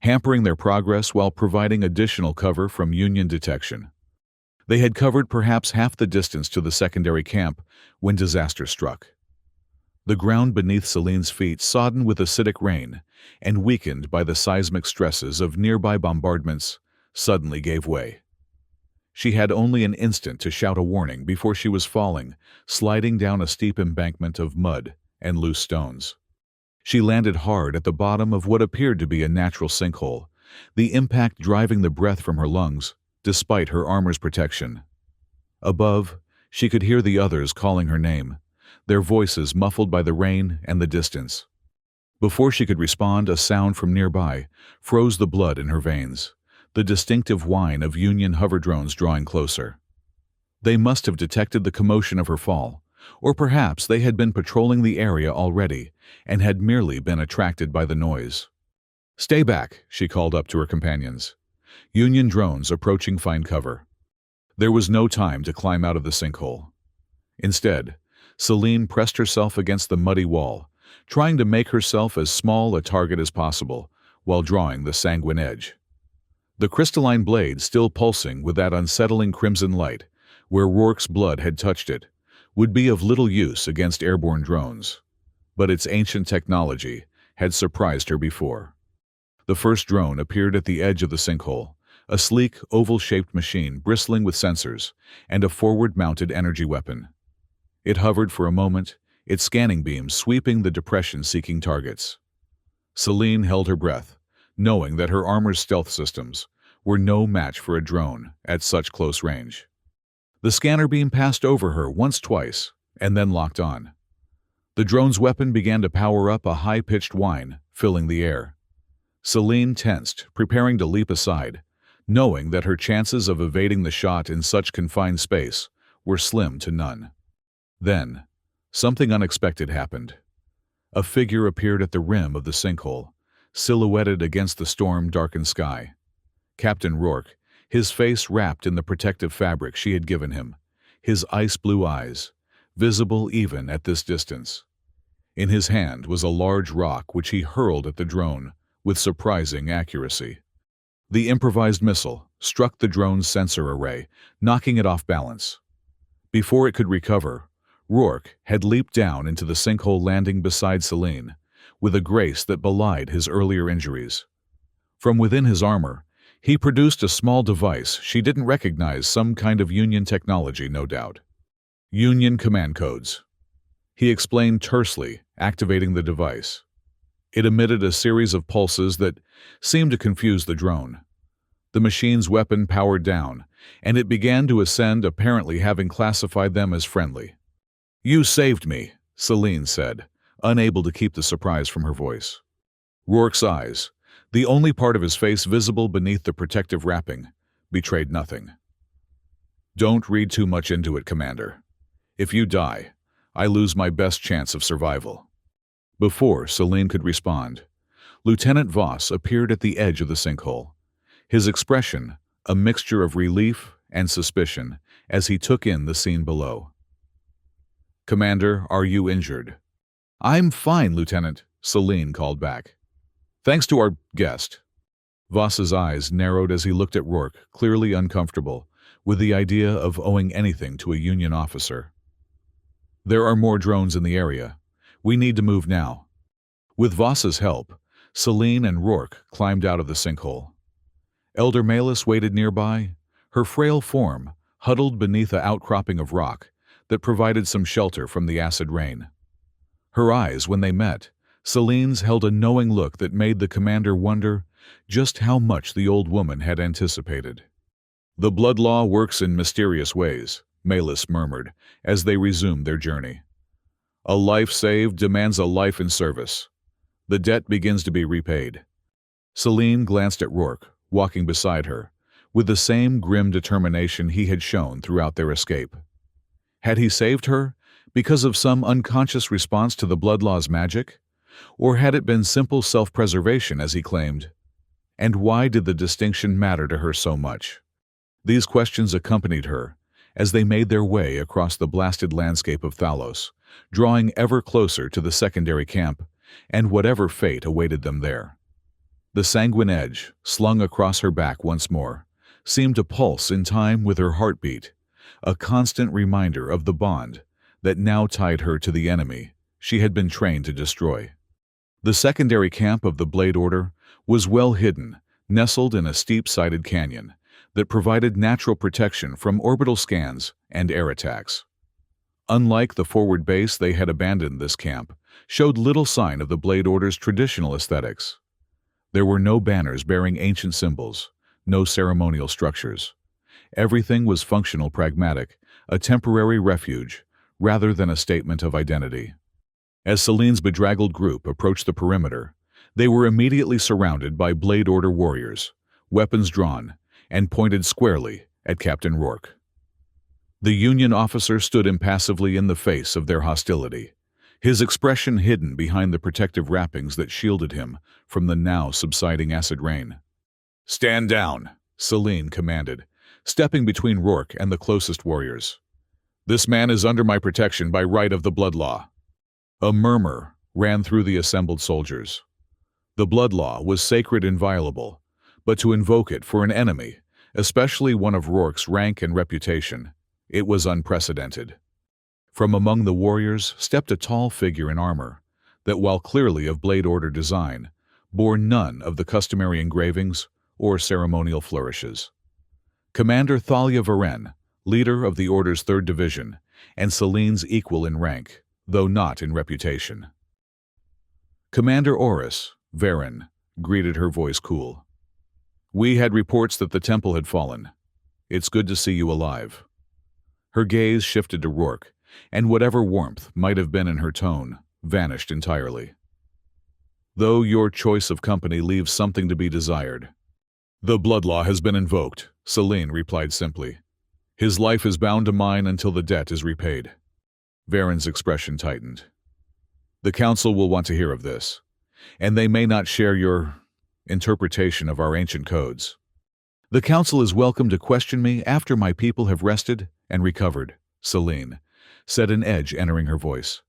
hampering their progress while providing additional cover from Union detection. They had covered perhaps half the distance to the secondary camp when disaster struck. The ground beneath Celine's feet, sodden with acidic rain and weakened by the seismic stresses of nearby bombardments, suddenly gave way. She had only an instant to shout a warning before she was falling, sliding down a steep embankment of mud and loose stones. She landed hard at the bottom of what appeared to be a natural sinkhole, the impact driving the breath from her lungs, despite her armor's protection. Above, she could hear the others calling her name, their voices muffled by the rain and the distance. Before she could respond, a sound from nearby froze the blood in her veins, the distinctive whine of Union hover drones drawing closer. They must have detected the commotion of her fall, or perhaps they had been patrolling the area already and had merely been attracted by the noise. "Stay back," she called up to her companions. Union drones approaching, find cover. There was no time to climb out of the sinkhole. Instead, Celine pressed herself against the muddy wall, trying to make herself as small a target as possible while drawing the sanguine edge. The crystalline blade, still pulsing with that unsettling crimson light where Rourke's blood had touched it, would be of little use against airborne drones. But its ancient technology had surprised her before. The first drone appeared at the edge of the sinkhole, a sleek, oval-shaped machine bristling with sensors and a forward-mounted energy weapon. It hovered for a moment, its scanning beams sweeping the depression-seeking targets. Celine held her breath, knowing that her armor's stealth systems were no match for a drone at such close range. The scanner beam passed over her once-twice, and then locked on. The drone's weapon began to power up, a high-pitched whine filling the air. Celine tensed, preparing to leap aside, knowing that her chances of evading the shot in such confined space were slim to none. Then, something unexpected happened. A figure appeared at the rim of the sinkhole, silhouetted against the storm-darkened sky. Captain Rourke, his face wrapped in the protective fabric she had given him, his ice-blue eyes, visible even at this distance. In his hand was a large rock which he hurled at the drone with surprising accuracy. The improvised missile struck the drone's sensor array, knocking it off balance. Before it could recover, Rourke had leaped down into the sinkhole, landing beside Celine, with a grace that belied his earlier injuries. From within his armor, he produced a small device she didn't recognize, some kind of Union technology, no doubt. Union command codes. He explained tersely, activating the device. It emitted a series of pulses that seemed to confuse the drone. The machine's weapon powered down, and it began to ascend, apparently having classified them as friendly. "You saved me," Celine said, unable to keep the surprise from her voice. Rourke's eyes, the only part of his face visible beneath the protective wrapping, betrayed nothing. "Don't read too much into it, Commander. If you die, I lose my best chance of survival." Before Celine could respond, Lieutenant Voss appeared at the edge of the sinkhole, his expression a mixture of relief and suspicion as he took in the scene below. "Commander, are you injured?" "I'm fine, Lieutenant," Celine called back. "Thanks to our guest." Voss's eyes narrowed as he looked at Rourke, clearly uncomfortable with the idea of owing anything to a Union officer. "There are more drones in the area. We need to move now." With Voss's help, Celine and Rourke climbed out of the sinkhole. Elder Malus waited nearby, her frail form huddled beneath an outcropping of rock that provided some shelter from the acid rain. Her eyes, when they met, Celine's held a knowing look that made the commander wonder just how much the old woman had anticipated. "The blood law works in mysterious ways," Malus murmured as they resumed their journey. "A life saved demands a life in service. The debt begins to be repaid." Celine glanced at Rourke, walking beside her, with the same grim determination he had shown throughout their escape. Had he saved her because of some unconscious response to the blood law's magic? Or had it been simple self-preservation, as he claimed? And why did the distinction matter to her so much? These questions accompanied her as they made their way across the blasted landscape of Thalos, drawing ever closer to the secondary camp and whatever fate awaited them there. The sanguine edge, slung across her back once more, seemed to pulse in time with her heartbeat, a constant reminder of the bond that now tied her to the enemy she had been trained to destroy. The secondary camp of the Blade Order was well hidden, nestled in a steep-sided canyon that provided natural protection from orbital scans and air attacks. Unlike the forward base they had abandoned, this camp showed little sign of the Blade Order's traditional aesthetics. There were no banners bearing ancient symbols, no ceremonial structures. Everything was functional, pragmatic, a temporary refuge, rather than a statement of identity. As Celine's bedraggled group approached the perimeter, they were immediately surrounded by Blade Order warriors, weapons drawn, and pointed squarely at Captain Rourke. The Union officer stood impassively in the face of their hostility, his expression hidden behind the protective wrappings that shielded him from the now subsiding acid rain. "Stand down," Celine commanded, stepping between Rourke and the closest warriors. "This man is under my protection by right of the blood law." A murmur ran through the assembled soldiers. The blood law was sacred, inviolable, but to invoke it for an enemy, especially one of Rourke's rank and reputation, it was unprecedented. From among the warriors stepped a tall figure in armor that, while clearly of Blade Order design, bore none of the customary engravings or ceremonial flourishes. Commander Thalia Varen, leader of the Order's 3rd Division, and Celine's equal in rank, though not in reputation. "Commander Oris," Varen greeted, her voice cool. "We had reports that the temple had fallen. It's good to see you alive." Her gaze shifted to Rourke, and whatever warmth might have been in her tone vanished entirely. "Though your choice of company leaves something to be desired." "The blood law has been invoked," Celine replied simply. "His life is bound to mine until the debt is repaid." Varen's expression tightened. The council will want to hear of this, and they may not share your interpretation of our ancient codes. The council is welcome to question me after my people have rested and recovered, Celine said, an edge entering her voice.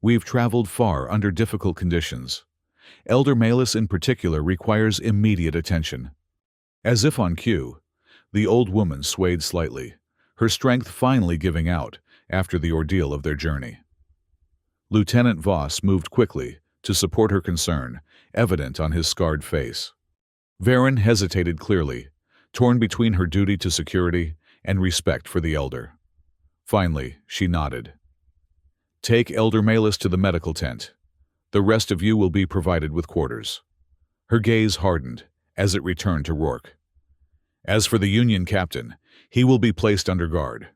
We've traveled far under difficult conditions. Elder Malus in particular requires immediate attention. As if on cue, the old woman swayed slightly, her strength finally giving out after the ordeal of their journey. Lieutenant Voss moved quickly to support her concern, evident on his scarred face. Varen hesitated clearly, torn between her duty to security and respect for the elder. Finally, she nodded. Take Elder Malus to the medical tent. The rest of you will be provided with quarters. Her gaze hardened as it returned to Rourke. As for the Union captain, he will be placed under guard.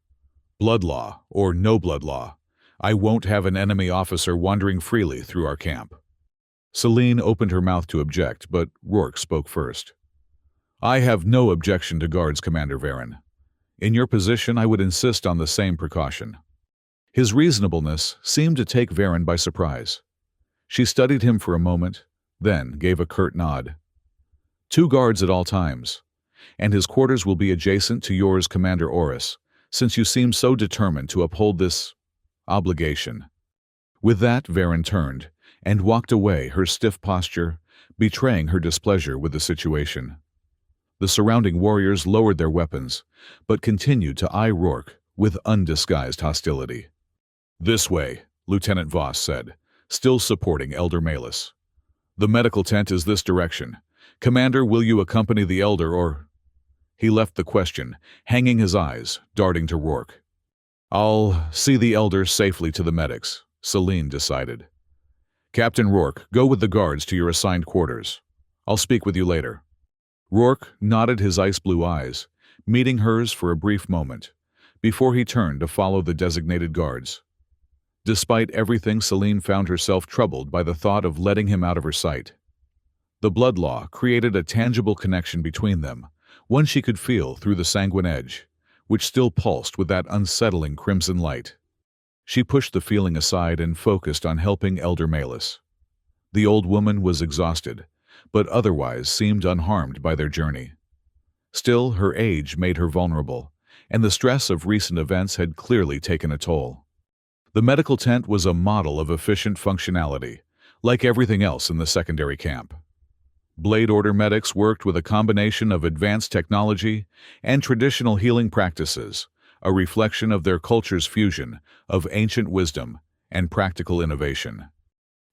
Blood law or no blood law, I won't have an enemy officer wandering freely through our camp. Celine opened her mouth to object, but Rourke spoke first. I have no objection to guards, Commander Varen. In your position, I would insist on the same precaution. His reasonableness seemed to take Varen by surprise. She studied him for a moment, then gave a curt nod. 2 guards at all times, and his quarters will be adjacent to yours, Commander Oris, since you seem so determined to uphold this obligation. With that, Varen turned and walked away, her stiff posture betraying her displeasure with the situation. The surrounding warriors lowered their weapons, but continued to eye Rourke with undisguised hostility. This way, Lieutenant Voss said, still supporting Elder Malus. The medical tent is this direction. Commander, will you accompany the elder or... He left the question, hanging his eyes, darting to Rourke. I'll see the elder safely to the medics, Celine decided. Captain Rourke, go with the guards to your assigned quarters. I'll speak with you later. Rourke nodded, his ice-blue eyes, meeting hers for a brief moment, before he turned to follow the designated guards. Despite everything, Celine found herself troubled by the thought of letting him out of her sight. The blood law created a tangible connection between them, one she could feel through the sanguine edge, which still pulsed with that unsettling crimson light. She pushed the feeling aside and focused on helping Elder Malus. The old woman was exhausted, but otherwise seemed unharmed by their journey. Still, her age made her vulnerable, and the stress of recent events had clearly taken a toll. The medical tent was a model of efficient functionality, like everything else in the secondary camp. Blade Order medics worked with a combination of advanced technology and traditional healing practices, a reflection of their culture's fusion of ancient wisdom and practical innovation.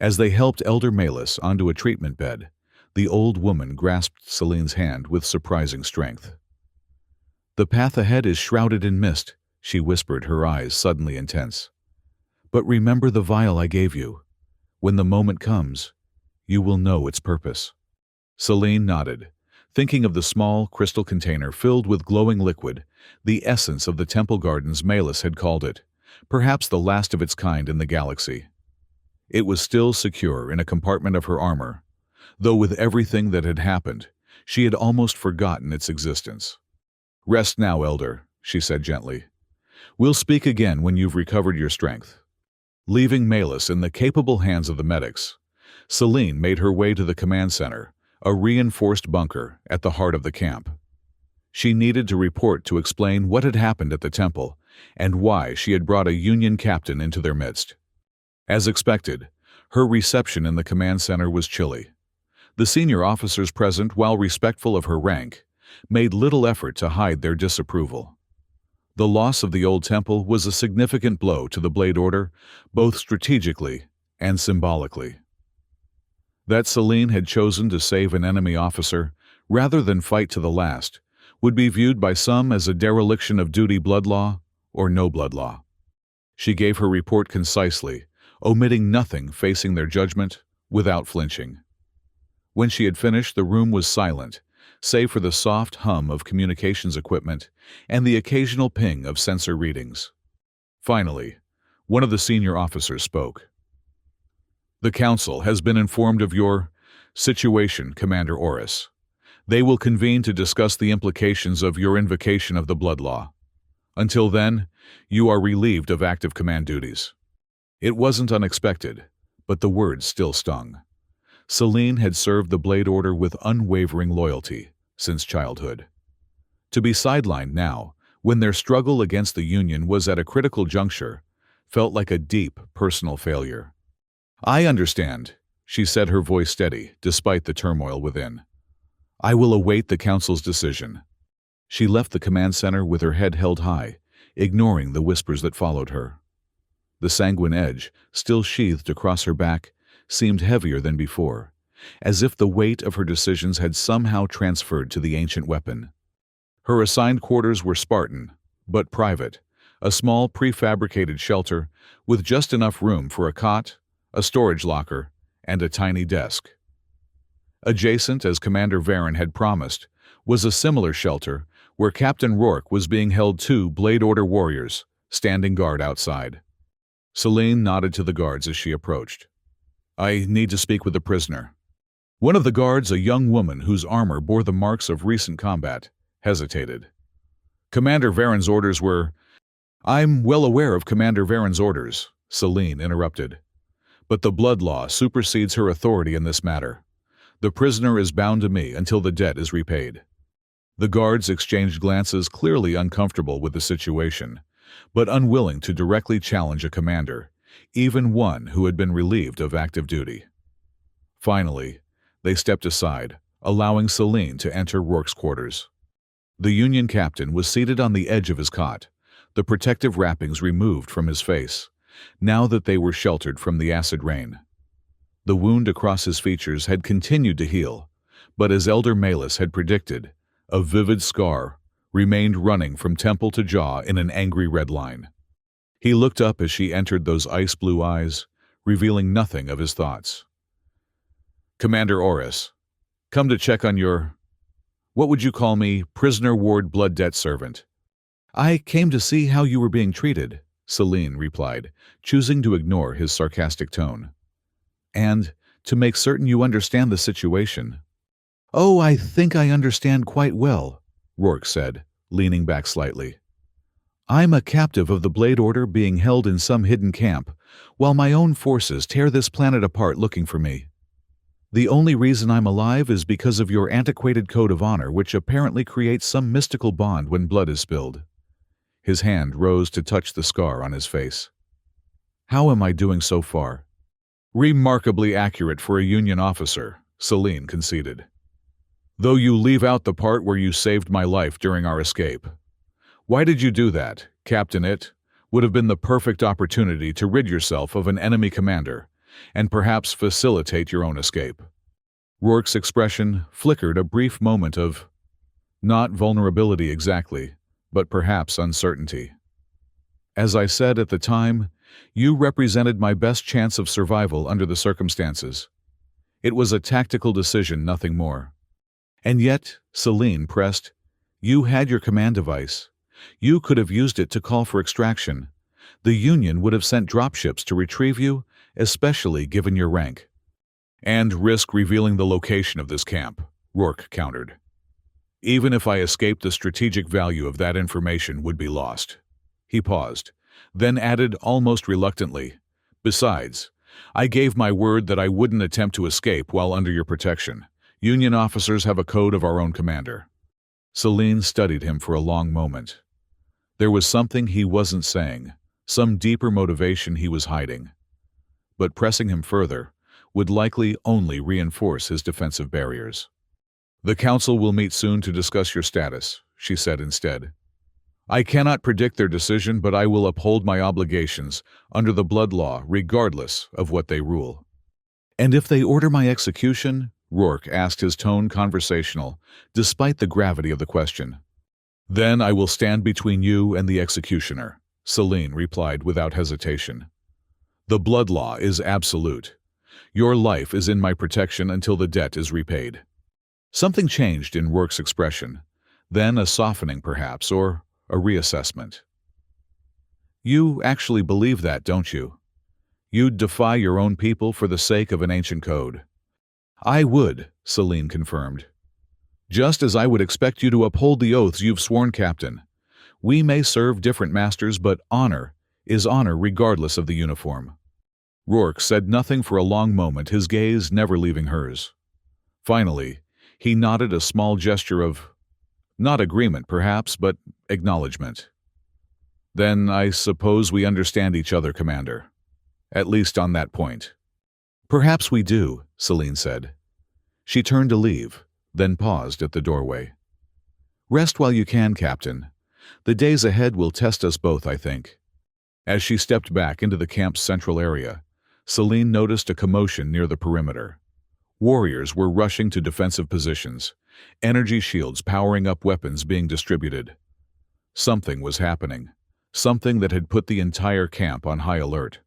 As they helped Elder Malus onto a treatment bed, the old woman grasped Celine's hand with surprising strength. The path ahead is shrouded in mist, she whispered, her eyes suddenly intense. But remember the vial I gave you. When the moment comes, you will know its purpose. Celine nodded, thinking of the small crystal container filled with glowing liquid, the essence of the temple gardens Malus had called it, perhaps the last of its kind in the galaxy. It was still secure in a compartment of her armor, though with everything that had happened, she had almost forgotten its existence. Rest now, Elder, she said gently. We'll speak again when you've recovered your strength. Leaving Malus in the capable hands of the medics, Celine made her way to the command center, a reinforced bunker at the heart of the camp. She needed to report to explain what had happened at the temple and why she had brought a Union captain into their midst. As expected, her reception in the command center was chilly. The senior officers present, while respectful of her rank, made little effort to hide their disapproval. The loss of the old temple was a significant blow to the Blade Order, both strategically and symbolically. That Celine had chosen to save an enemy officer, rather than fight to the last, would be viewed by some as a dereliction of duty, blood law or no blood law. She gave her report concisely, omitting nothing, facing their judgment without flinching. When she had finished, the room was silent, save for the soft hum of communications equipment and the occasional ping of sensor readings. Finally, one of the senior officers spoke. The Council has been informed of your situation, Commander Oris. They will convene to discuss the implications of your invocation of the blood law. Until then, you are relieved of active command duties. It wasn't unexpected, but the words still stung. Celine had served the Blade Order with unwavering loyalty since childhood. To be sidelined now, when their struggle against the Union was at a critical juncture, felt like a deep personal failure. "I understand," she said, her voice steady, despite the turmoil within. "I will await the Council's decision." She left the command center with her head held high, ignoring the whispers that followed her. The sanguine edge, still sheathed across her back, seemed heavier than before, as if the weight of her decisions had somehow transferred to the ancient weapon. Her assigned quarters were Spartan, but private, a small prefabricated shelter with just enough room for a cot, a storage locker, and a tiny desk. Adjacent, as Commander Varen had promised, was a similar shelter where Captain Rourke was being held 2 Blade Order warriors, standing guard outside. Celine nodded to the guards as she approached. "I need to speak with the prisoner." One of the guards, a young woman whose armor bore the marks of recent combat, hesitated. "Commander Varen's orders were—" "I'm well aware of Commander Varen's orders," Celine interrupted. "But the blood law supersedes her authority in this matter. The prisoner is bound to me until the debt is repaid." The guards exchanged glances, clearly uncomfortable with the situation, but unwilling to directly challenge a commander, even one who had been relieved of active duty. Finally, they stepped aside, allowing Celine to enter Rourke's quarters. The Union captain was seated on the edge of his cot, the protective wrappings removed from his face, now that they were sheltered from the acid rain. The wound across his features had continued to heal, but as Elder Malus had predicted, a vivid scar remained running from temple to jaw in an angry red line. He looked up as she entered those ice-blue eyes, revealing nothing of his thoughts. "Commander Oris, come to check on your, what would you call me, prisoner ward blood debt servant." "I came to see how you were being treated," Celine replied, choosing to ignore his sarcastic tone. "And to make certain you understand the situation." "Oh, I think I understand quite well," Rourke said, leaning back slightly. "I'm a captive of the Blade Order being held in some hidden camp, while my own forces tear this planet apart looking for me. The only reason I'm alive is because of your antiquated code of honor, which apparently creates some mystical bond when blood is spilled." His hand rose to touch the scar on his face. "How am I doing so far?" "Remarkably accurate for a Union officer," Celine conceded. "Though you leave out the part where you saved my life during our escape. Why did you do that, Captain? It would have been the perfect opportunity to rid yourself of an enemy commander, and perhaps facilitate your own escape." Rourke's expression flickered a brief moment of, not vulnerability exactly, but perhaps uncertainty. "As I said at the time, you represented my best chance of survival under the circumstances. It was a tactical decision, nothing more." "And yet," Celine pressed, "you had your command device. You could have used it to call for extraction. The Union would have sent dropships to retrieve you, especially given your rank." "And risk revealing the location of this camp," Rourke countered. "Even if I escaped, the strategic value of that information would be lost." He paused, then added almost reluctantly, "Besides, I gave my word that I wouldn't attempt to escape while under your protection. Union officers have a code of our own, Commander." Celine studied him for a long moment. There was something he wasn't saying, some deeper motivation he was hiding. But pressing him further would likely only reinforce his defensive barriers. "The Council will meet soon to discuss your status," she said instead. "I cannot predict their decision, but I will uphold my obligations under the blood law regardless of what they rule." "And if they order my execution?" Rourke asked, his tone conversational, despite the gravity of the question. "Then I will stand between you and the executioner," Celine replied without hesitation. "The blood law is absolute. Your life is in my protection until the debt is repaid." Something changed in Rourke's expression, then a softening perhaps, or a reassessment. "You actually believe that, don't you? You'd defy your own people for the sake of an ancient code?" "I would," Celine confirmed. "Just as I would expect you to uphold the oaths you've sworn, Captain. We may serve different masters, but honor is honor regardless of the uniform." Rourke said nothing for a long moment, his gaze never leaving hers. Finally, he nodded, a small gesture of, not agreement perhaps, but acknowledgement. "Then I suppose we understand each other, Commander. At least on that point." "Perhaps we do," Celine said. She turned to leave, then paused at the doorway. "Rest while you can, Captain. The days ahead will test us both, I think." As she stepped back into the camp's central area, Celine noticed a commotion near the perimeter. Warriors were rushing to defensive positions, energy shields powering up, weapons being distributed. Something was happening, something that had put the entire camp on high alert.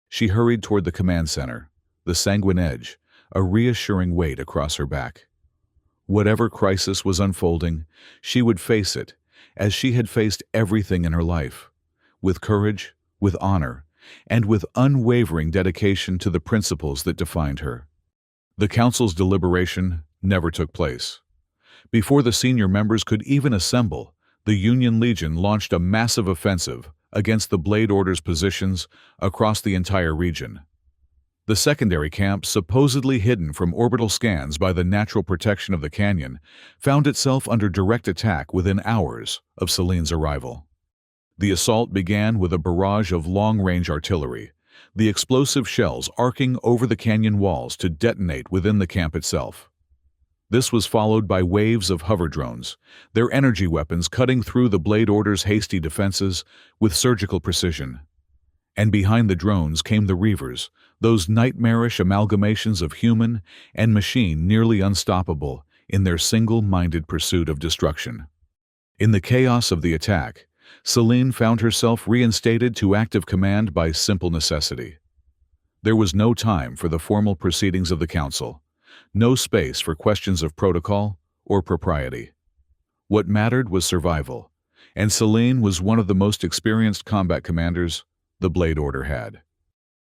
She hurried toward the command center, the sanguine edge, a reassuring weight across her back. Whatever crisis was unfolding, she would face it, as she had faced everything in her life, with courage, with honor, and with unwavering dedication to the principles that defined her. The council's deliberation never took place. Before the senior members could even assemble, the Union Legion launched a massive offensive against the Blade Order's positions across the entire region. The secondary camp, supposedly hidden from orbital scans by the natural protection of the canyon, found itself under direct attack within hours of Celine's arrival. The assault began with a barrage of long-range artillery, the explosive shells arcing over the canyon walls to detonate within the camp itself. This was followed by waves of hover drones, their energy weapons cutting through the Blade Order's hasty defenses with surgical precision. And behind the drones came the Reavers, those nightmarish amalgamations of human and machine, nearly unstoppable in their single-minded pursuit of destruction. In the chaos of the attack, Celine found herself reinstated to active command by simple necessity. There was no time for the formal proceedings of the council, no space for questions of protocol or propriety. What mattered was survival, and Celine was one of the most experienced combat commanders the Blade Order had.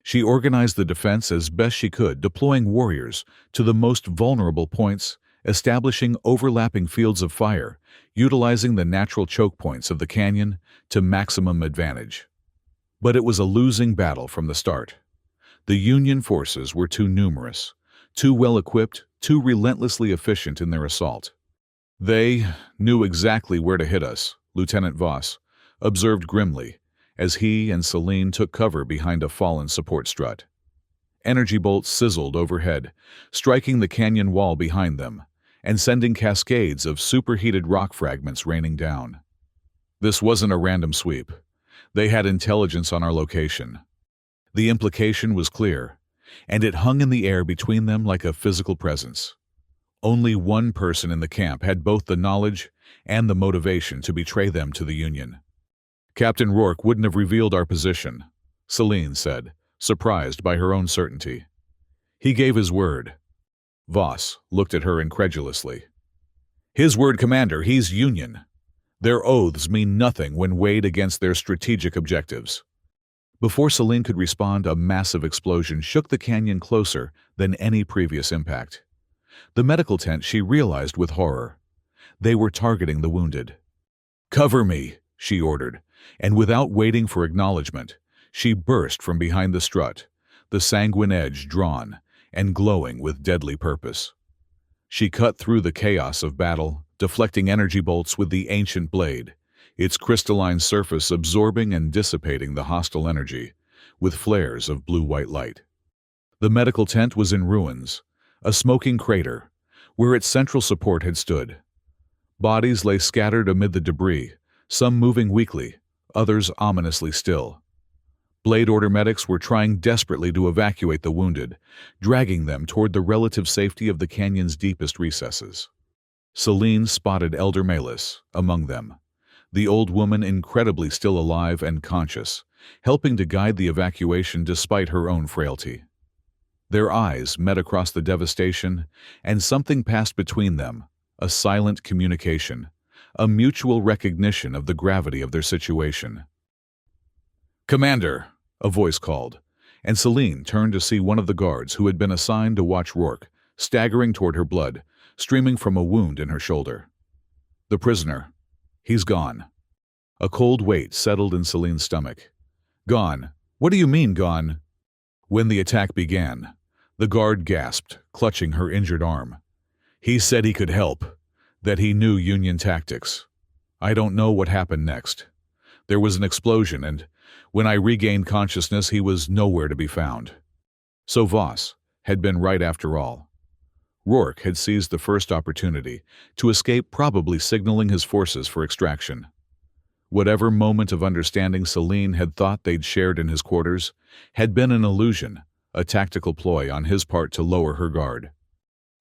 She organized the defense as best she could, deploying warriors to the most vulnerable points, establishing overlapping fields of fire, utilizing the natural choke points of the canyon to maximum advantage. But it was a losing battle from the start. The Union forces were too numerous, too well-equipped, too relentlessly efficient in their assault. "They knew exactly where to hit us," Lieutenant Voss observed grimly, as he and Celine took cover behind a fallen support strut. Energy bolts sizzled overhead, striking the canyon wall behind them, and sending cascades of superheated rock fragments raining down. "This wasn't a random sweep. They had intelligence on our location." The implication was clear, and it hung in the air between them like a physical presence. Only one person in the camp had both the knowledge and the motivation to betray them to the Union. "Captain Rourke wouldn't have revealed our position," Celine said, surprised by her own certainty. "He gave his word." Voss looked at her incredulously. "His word, Commander, he's Union. Their oaths mean nothing when weighed against their strategic objectives." Before Celine could respond, a massive explosion shook the canyon closer than any previous impact. The medical tent, she realized with horror. They were targeting the wounded. "Cover me," she ordered, and without waiting for acknowledgement, she burst from behind the strut, the sanguine edge drawn and glowing with deadly purpose. She cut through the chaos of battle, deflecting energy bolts with the ancient blade, its crystalline surface absorbing and dissipating the hostile energy with flares of blue-white light. The medical tent was in ruins, a smoking crater, where its central support had stood. Bodies lay scattered amid the debris, some moving weakly, others ominously still. Blade Order medics were trying desperately to evacuate the wounded, dragging them toward the relative safety of the canyon's deepest recesses. Celine spotted Elder Melis among them, the old woman incredibly still alive and conscious, helping to guide the evacuation despite her own frailty. Their eyes met across the devastation, and something passed between them, a silent communication, a mutual recognition of the gravity of their situation. "Commander," a voice called, and Celine turned to see one of the guards who had been assigned to watch Rourke, staggering toward her, blood streaming from a wound in her shoulder. "The prisoner. He's gone." A cold weight settled in Celine's stomach. "Gone? What do you mean, gone?" When the attack began, the guard gasped, clutching her injured arm. He said he could help, that he knew Union tactics. I don't know what happened next. There was an explosion, and when I regained consciousness, he was nowhere to be found. So Voss had been right after all. Rourke had seized the first opportunity to escape, probably signaling his forces for extraction. Whatever moment of understanding Celine had thought they'd shared in his quarters had been an illusion, a tactical ploy on his part to lower her guard.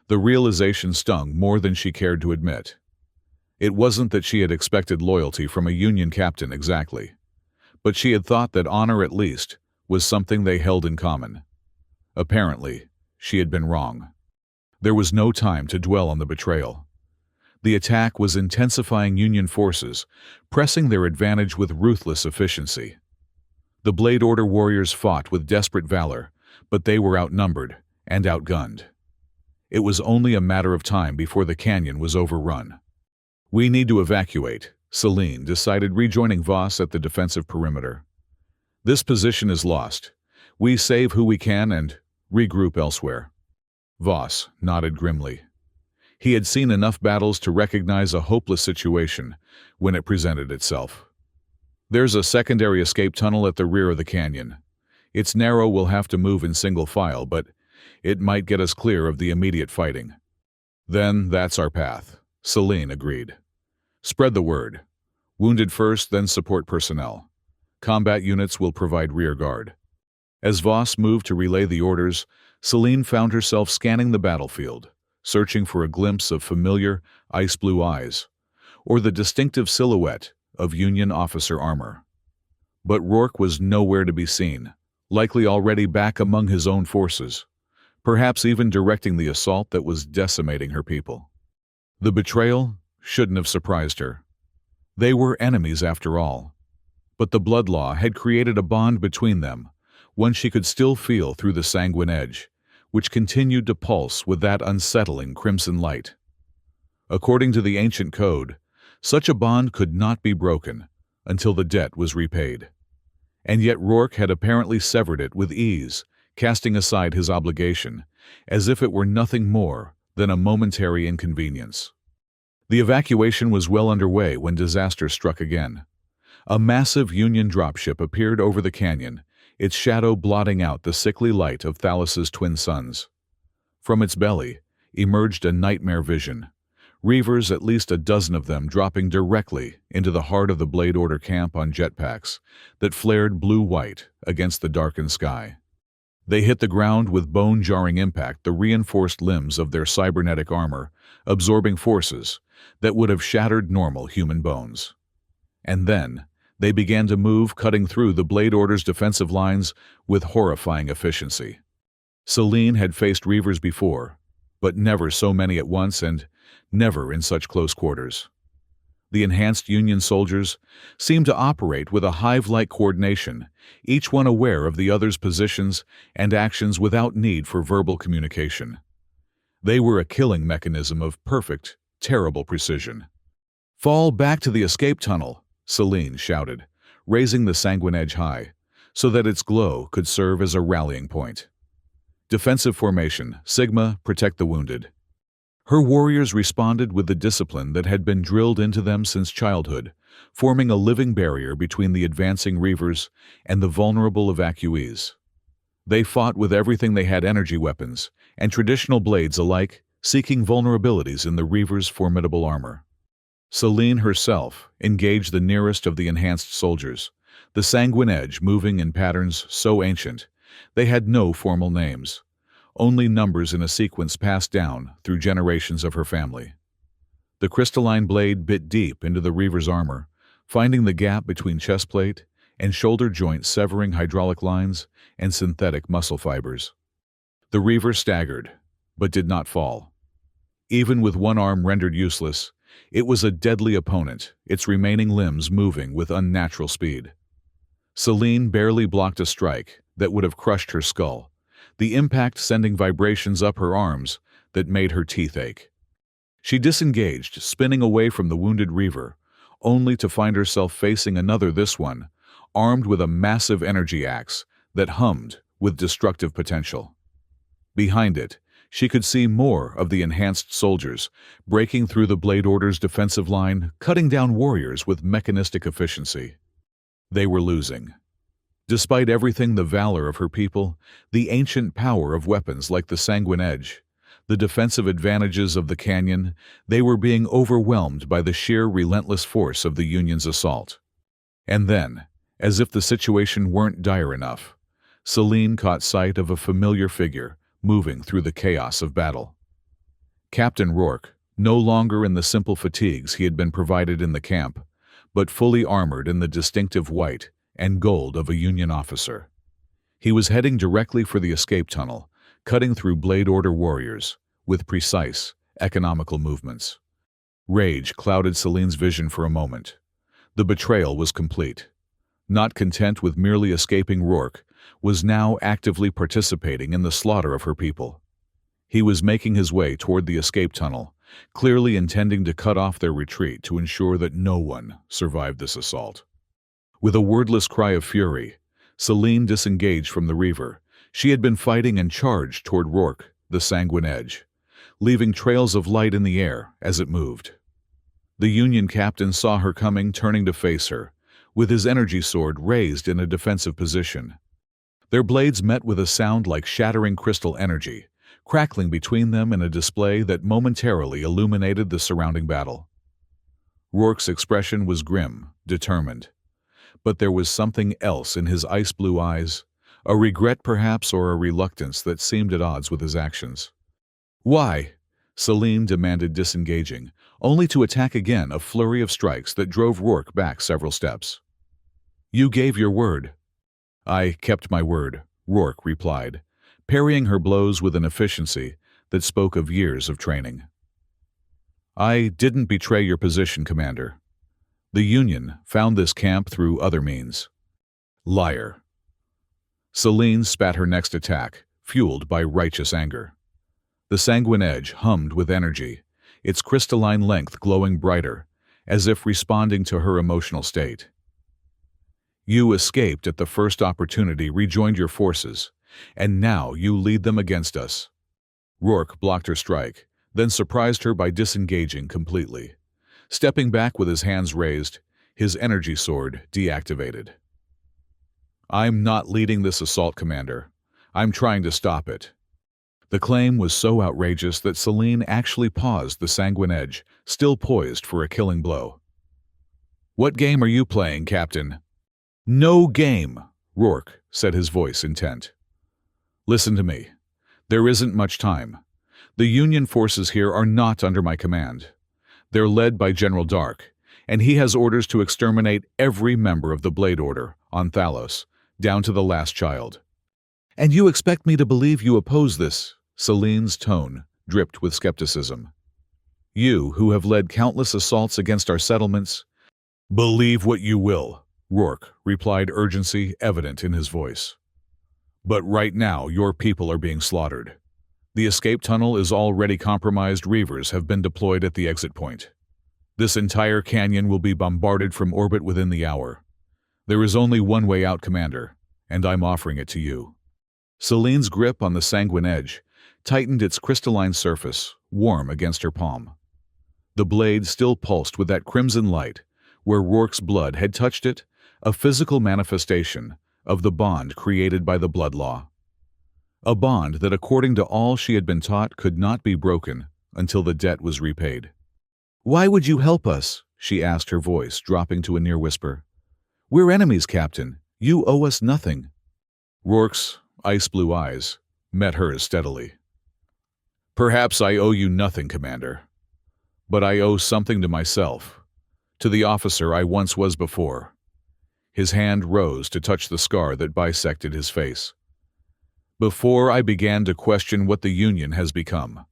The realization stung more than she cared to admit. It wasn't that she had expected loyalty from a Union captain exactly, but she had thought that honor at least was something they held in common. Apparently, she had been wrong. There was no time to dwell on the betrayal. The attack was intensifying Union forces, pressing their advantage with ruthless efficiency. The Blade Order warriors fought with desperate valor, but they were outnumbered and outgunned. It was only a matter of time before the canyon was overrun. We need to evacuate, Celine decided, rejoining Voss at the defensive perimeter. This position is lost. We save who we can and regroup elsewhere. Voss nodded grimly. He had seen enough battles to recognize a hopeless situation when it presented itself. There's a secondary escape tunnel at the rear of the canyon. It's narrow, we'll have to move in single file, but it might get us clear of the immediate fighting. Then that's our path, Celine agreed. Spread the word. Wounded first, then support personnel. Combat units will provide rear guard. As Voss moved to relay the orders, Celine found herself scanning the battlefield, searching for a glimpse of familiar, ice-blue eyes, or the distinctive silhouette of Union officer armor. But Rourke was nowhere to be seen, likely already back among his own forces, perhaps even directing the assault that was decimating her people. The betrayal shouldn't have surprised her. They were enemies after all. But the blood law had created a bond between them, one she could still feel through the sanguine edge, which continued to pulse with that unsettling crimson light. According to the ancient code, such a bond could not be broken until the debt was repaid. And yet Rourke had apparently severed it with ease, casting aside his obligation, as if it were nothing more than a momentary inconvenience. The evacuation was well underway when disaster struck again. A massive Union dropship appeared over the canyon, its shadow blotting out the sickly light of Thalus's twin suns. From its belly emerged a nightmare vision, reavers, at least a dozen of them, dropping directly into the heart of the Blade Order camp on jetpacks that flared blue-white against the darkened sky. They hit the ground with bone-jarring impact, the reinforced limbs of their cybernetic armor absorbing forces that would have shattered normal human bones. And then they began to move, cutting through the Blade Order's defensive lines with horrifying efficiency. Celine had faced reavers before, but never so many at once and never in such close quarters. The enhanced Union soldiers seemed to operate with a hive-like coordination, each one aware of the other's positions and actions without need for verbal communication. They were a killing mechanism of perfect, terrible precision. "Fall back to the escape tunnel," Celine shouted, raising the sanguine edge high, so that its glow could serve as a rallying point. Defensive formation, Sigma, protect the wounded. Her warriors responded with the discipline that had been drilled into them since childhood, forming a living barrier between the advancing reavers and the vulnerable evacuees. They fought with everything they had, energy weapons and traditional blades alike, seeking vulnerabilities in the reavers' formidable armor. Celine herself engaged the nearest of the enhanced soldiers, the sanguine edge moving in patterns so ancient they had no formal names, only numbers in a sequence passed down through generations of her family. The crystalline blade bit deep into the reaver's armor, finding the gap between chestplate and shoulder joint, severing hydraulic lines and synthetic muscle fibers. The reaver staggered, but did not fall. Even with one arm rendered useless, it was a deadly opponent, its remaining limbs moving with unnatural speed. Celine barely blocked a strike that would have crushed her skull, the impact sending vibrations up her arms that made her teeth ache. She disengaged, spinning away from the wounded reaver, only to find herself facing another, this one armed with a massive energy axe that hummed with destructive potential. Behind it, she could see more of the enhanced soldiers, breaking through the Blade Order's defensive line, cutting down warriors with mechanistic efficiency. They were losing. Despite everything, the valor of her people, the ancient power of weapons like the Sanguine Edge, the defensive advantages of the canyon, they were being overwhelmed by the sheer relentless force of the Union's assault. And then, as if the situation weren't dire enough, Celine caught sight of a familiar figure moving through the chaos of battle. Captain Rourke, no longer in the simple fatigues he had been provided in the camp, but fully armored in the distinctive white and gold of a Union officer. He was heading directly for the escape tunnel, cutting through Blade Order warriors, with precise, economical movements. Rage clouded Celine's vision for a moment. The betrayal was complete. Not content with merely escaping, Rourke was now actively participating in the slaughter of her people. He was making his way toward the escape tunnel, clearly intending to cut off their retreat to ensure that no one survived this assault. With a wordless cry of fury, Celine disengaged from the Reaver. She had been fighting and charged toward Rourke, the Sanguine Edge, leaving trails of light in the air as it moved. The Union captain saw her coming, turning to face her, with his energy sword raised in a defensive position. Their blades met with a sound like shattering crystal energy, crackling between them in a display that momentarily illuminated the surrounding battle. Rourke's expression was grim, determined. But there was something else in his ice-blue eyes, a regret perhaps or a reluctance that seemed at odds with his actions. "Why?" Celine demanded, disengaging, only to attack again, a flurry of strikes that drove Rourke back several steps. "You gave your word." "I kept my word," Rourke replied, parrying her blows with an efficiency that spoke of years of training. "I didn't betray your position, Commander. The Union found this camp through other means." "Liar." Celine spat her next attack, fueled by righteous anger. The Sanguine Edge hummed with energy, its crystalline length glowing brighter, as if responding to her emotional state. "You escaped at the first opportunity, rejoined your forces, and now you lead them against us." Rourke blocked her strike, then surprised her by disengaging completely. Stepping back with his hands raised, his energy sword deactivated. "I'm not leading this assault, Commander. I'm trying to stop it." The claim was so outrageous that Celine actually paused, the Sanguine Edge, still poised for a killing blow. "What game are you playing, Captain?" "No game," Rourke said, his voice intent. "Listen to me. There isn't much time. The Union forces here are not under my command. They're led by General Dark, and he has orders to exterminate every member of the Blade Order on Thalos, down to the last child." "And you expect me to believe you oppose this?" Celine's tone dripped with skepticism. "You, who have led countless assaults against our settlements—" "Believe what you will," Rourke replied, urgency evident in his voice. "But right now, your people are being slaughtered. The escape tunnel is already compromised. Reavers have been deployed at the exit point. This entire canyon will be bombarded from orbit within the hour. There is only one way out, Commander, and I'm offering it to you." Celine's grip on the Sanguine Edge tightened, its crystalline surface warm against her palm. The blade still pulsed with that crimson light, where Rourke's blood had touched it, a physical manifestation of the bond created by the blood law. A bond that, according to all she had been taught, could not be broken until the debt was repaid. "Why would you help us?" she asked, her voice dropping to a near whisper. "We're enemies, Captain. You owe us nothing." Rourke's ice-blue eyes met hers steadily. "Perhaps I owe you nothing, Commander. But I owe something to myself, to the officer I once was before." His hand rose to touch the scar that bisected his face. "Before I began to question what the Union has become."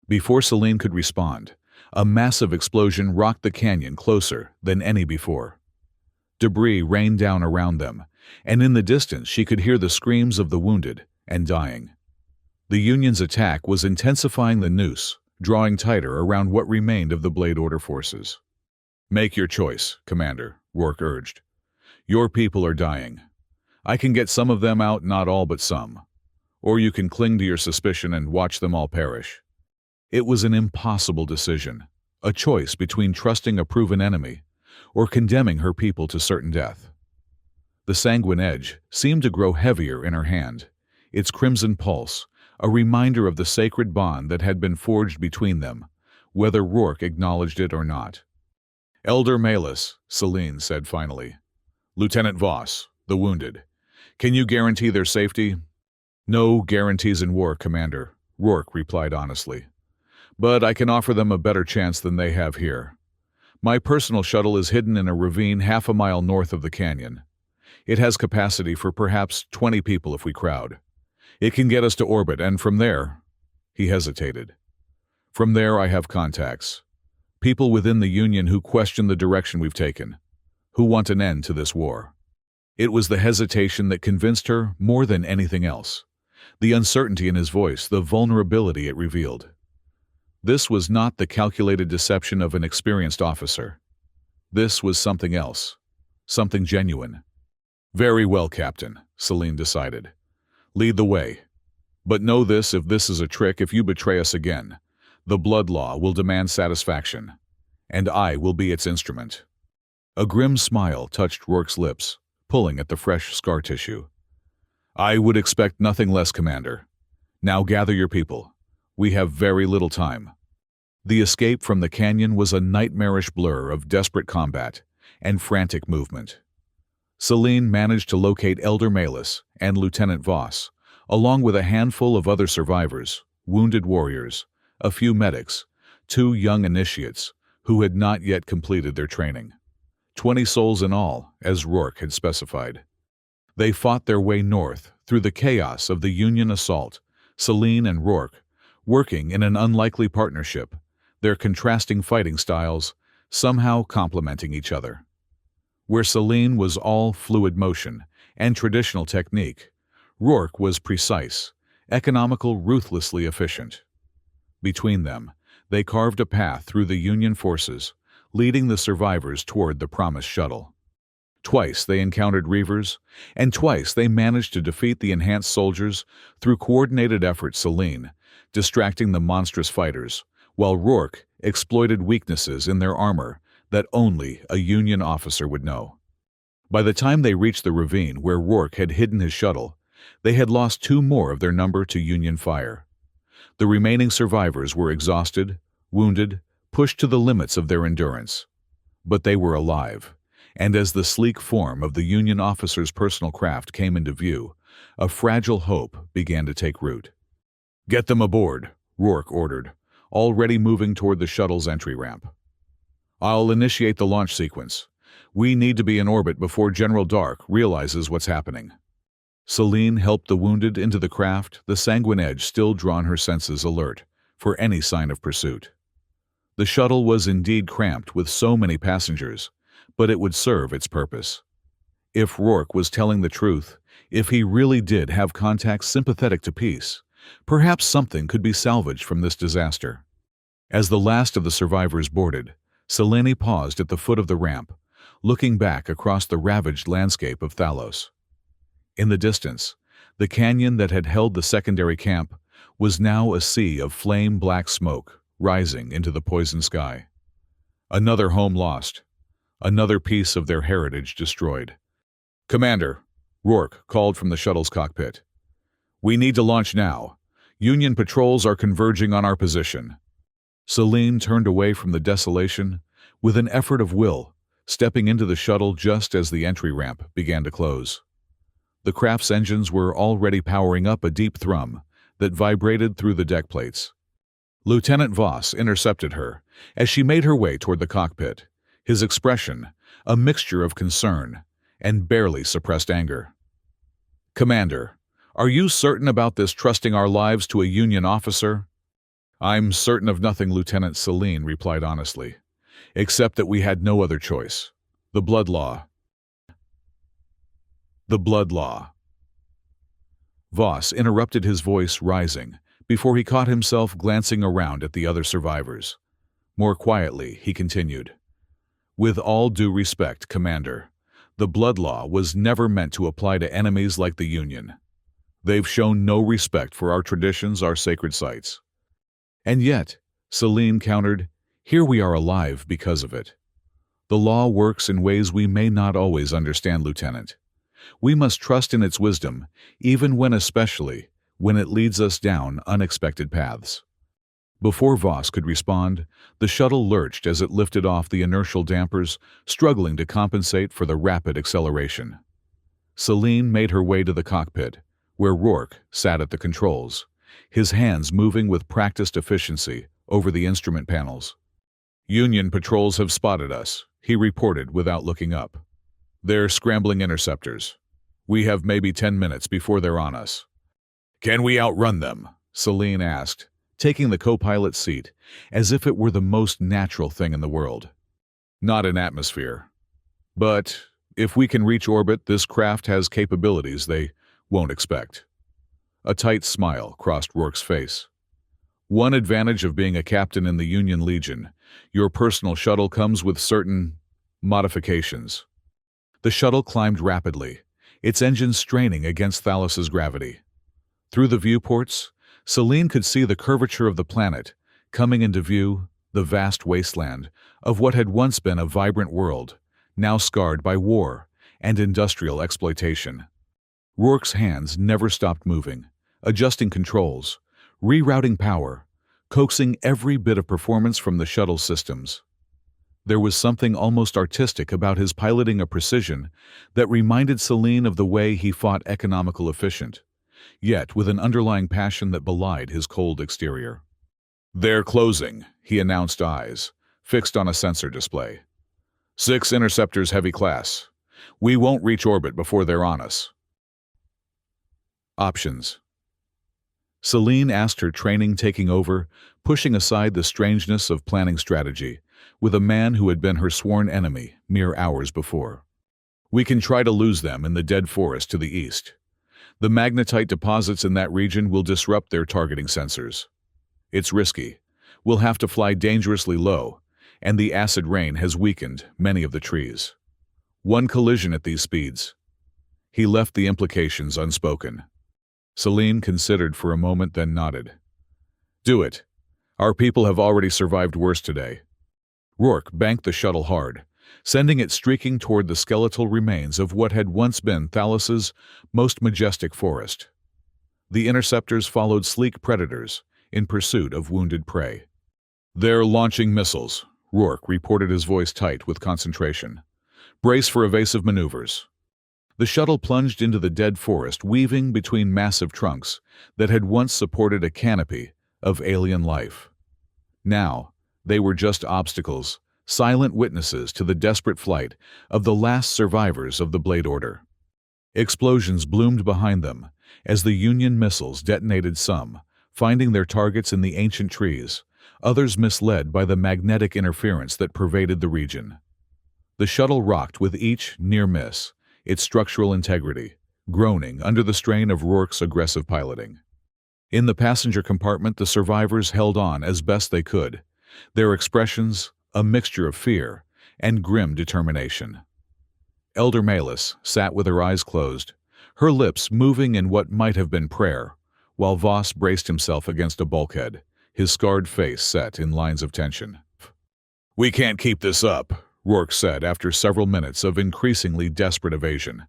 Before Celine could respond, a massive explosion rocked the canyon closer than any before. Debris rained down around them, and in the distance she could hear the screams of the wounded and dying. The Union's attack was intensifying, the noose drawing tighter around what remained of the Blade Order forces. "Make your choice, Commander," Rourke urged. "Your people are dying. I can get some of them out, not all but some. Or you can cling to your suspicion and watch them all perish. It was an impossible decision, a choice between trusting a proven enemy or condemning her people to certain death. The sanguine edge seemed to grow heavier in her hand, its crimson pulse, a reminder of the sacred bond that had been forged between them, whether Rourke acknowledged it or not. "Elder Malus," Celine said finally. "Lieutenant Voss, the wounded. Can you guarantee their safety?" "No guarantees in war, Commander," Rourke replied honestly. "But I can offer them a better chance than they have here. My personal shuttle is hidden in a ravine half a mile north of the canyon. It has capacity for perhaps 20 people if we crowd. It can get us to orbit, and from there—" He hesitated. "From there I have contacts. People within the Union who question the direction we've taken, who want an end to this war." It was the hesitation that convinced her more than anything else. The uncertainty in his voice, the vulnerability it revealed. This was not the calculated deception of an experienced officer. This was something else, something genuine. "Very well, Captain," Celine decided. "Lead the way. But know this, if this is a trick, if you betray us again, the blood law will demand satisfaction, and I will be its instrument." A grim smile touched Rourke's lips, pulling at the fresh scar tissue. "I would expect nothing less, Commander. Now gather your people. We have very little time." The escape from the canyon was a nightmarish blur of desperate combat and frantic movement. Celine managed to locate Elder Malus and Lieutenant Voss, along with a handful of other survivors, wounded warriors, a few medics, 2 young initiates who had not yet completed their training. 20 souls in all, as Rourke had specified. They fought their way north through the chaos of the Union assault, Celine and Rourke, working in an unlikely partnership, their contrasting fighting styles somehow complementing each other. Where Celine was all fluid motion and traditional technique, Rourke was precise, economical, ruthlessly efficient. Between them, they carved a path through the Union forces, leading the survivors toward the promised shuttle. Twice they encountered Reavers, and twice they managed to defeat the enhanced soldiers through coordinated efforts. Celine, distracting the monstrous fighters, while Rourke exploited weaknesses in their armor that only a Union officer would know. By the time they reached the ravine where Rourke had hidden his shuttle, they had lost 2 more of their number to Union fire. The remaining survivors were exhausted, wounded, pushed to the limits of their endurance. But they were alive, and as the sleek form of the Union officer's personal craft came into view, a fragile hope began to take root. "Get them aboard," Rourke ordered, already moving toward the shuttle's entry ramp. "I'll initiate the launch sequence. We need to be in orbit before General Dark realizes what's happening." Celine helped the wounded into the craft, the sanguine edge still drawn her senses alert for any sign of pursuit. The shuttle was indeed cramped with so many passengers, but it would serve its purpose. If Rourke was telling the truth, if he really did have contacts sympathetic to peace, perhaps something could be salvaged from this disaster. As the last of the survivors boarded, Celine paused at the foot of the ramp, looking back across the ravaged landscape of Thalos. In the distance, the canyon that had held the secondary camp was now a sea of flame-black smoke rising into the poisoned sky. Another home lost, another piece of their heritage destroyed. "Commander," Rourke called from the shuttle's cockpit. "We need to launch now. Union patrols are converging on our position." Celine turned away from the desolation with an effort of will, stepping into the shuttle just as the entry ramp began to close. The craft's engines were already powering up a deep thrum that vibrated through the deck plates. Lieutenant Voss intercepted her as she made her way toward the cockpit, his expression a mixture of concern and barely suppressed anger. "Commander, are you certain about this, trusting our lives to a Union officer?" "I'm certain of nothing," Lieutenant Celine replied honestly, "except that we had no other choice. The blood law." "The blood law." Voss interrupted, his voice rising, before he caught himself glancing around at the other survivors. More quietly, he continued, "With all due respect, Commander, The blood law was never meant to apply to enemies like the Union. They've shown no respect for our traditions, our sacred sites. And yet, Celine countered, here we are alive because of it. The law works in ways we may not always understand, Lieutenant. We must trust in its wisdom, especially when it leads us down unexpected paths. Before Voss could respond, the shuttle lurched as it lifted off the inertial dampers, struggling to compensate for the rapid acceleration. Celine made her way to the cockpit, where Rourke sat at the controls, his hands moving with practiced efficiency over the instrument panels. Union patrols have spotted us, he reported without looking up. They're scrambling interceptors. We have maybe 10 minutes before they're on us. Can we outrun them? Celine asked, taking the co-pilot's seat as if it were the most natural thing in the world. Not in atmosphere. But if we can reach orbit, this craft has capabilities they won't expect. A tight smile crossed Rourke's face. One advantage of being a captain in the Union Legion, your personal shuttle comes with certain modifications. The shuttle climbed rapidly, its engines straining against Thalos's gravity. Through the viewports, Celine could see the curvature of the planet, coming into view, the vast wasteland of what had once been a vibrant world, now scarred by war and industrial exploitation. Rourke's hands never stopped moving, adjusting controls, rerouting power, coaxing every bit of performance from the shuttle systems. There was something almost artistic about his piloting, a precision that reminded Celine of the way he fought economical efficient, yet with an underlying passion that belied his cold exterior. They're closing, he announced, eyes fixed on a sensor display. 6 interceptors heavy class. We won't reach orbit before they're on us. Options. Celine asked, her training taking over, pushing aside the strangeness of planning strategy, with a man who had been her sworn enemy mere hours before. We can try to lose them in the dead forest to the east. The magnetite deposits in that region will disrupt their targeting sensors. It's risky. We'll have to fly dangerously low, and the acid rain has weakened many of the trees. One collision at these speeds. He left the implications unspoken. Celine considered for a moment, then nodded. Do it. Our people have already survived worse today. Rourke banked the shuttle hard, sending it streaking toward the skeletal remains of what had once been Thalos's most majestic forest. The interceptors followed sleek predators in pursuit of wounded prey. They're launching missiles, Rourke reported, his voice tight with concentration. Brace for evasive maneuvers. The shuttle plunged into the dead forest, weaving between massive trunks that had once supported a canopy of alien life. Now, they were just obstacles, silent witnesses to the desperate flight of the last survivors of the Blade Order. Explosions bloomed behind them as the Union missiles detonated, some finding their targets in the ancient trees, others misled by the magnetic interference that pervaded the region. The shuttle rocked with each near miss, its structural integrity groaning under the strain of Rourke's aggressive piloting. In the passenger compartment, the survivors held on as best they could, their expressions a mixture of fear and grim determination. Elder Malus sat with her eyes closed, her lips moving in what might have been prayer, while Voss braced himself against a bulkhead, his scarred face set in lines of tension. We can't keep this up, Rourke said after several minutes of increasingly desperate evasion.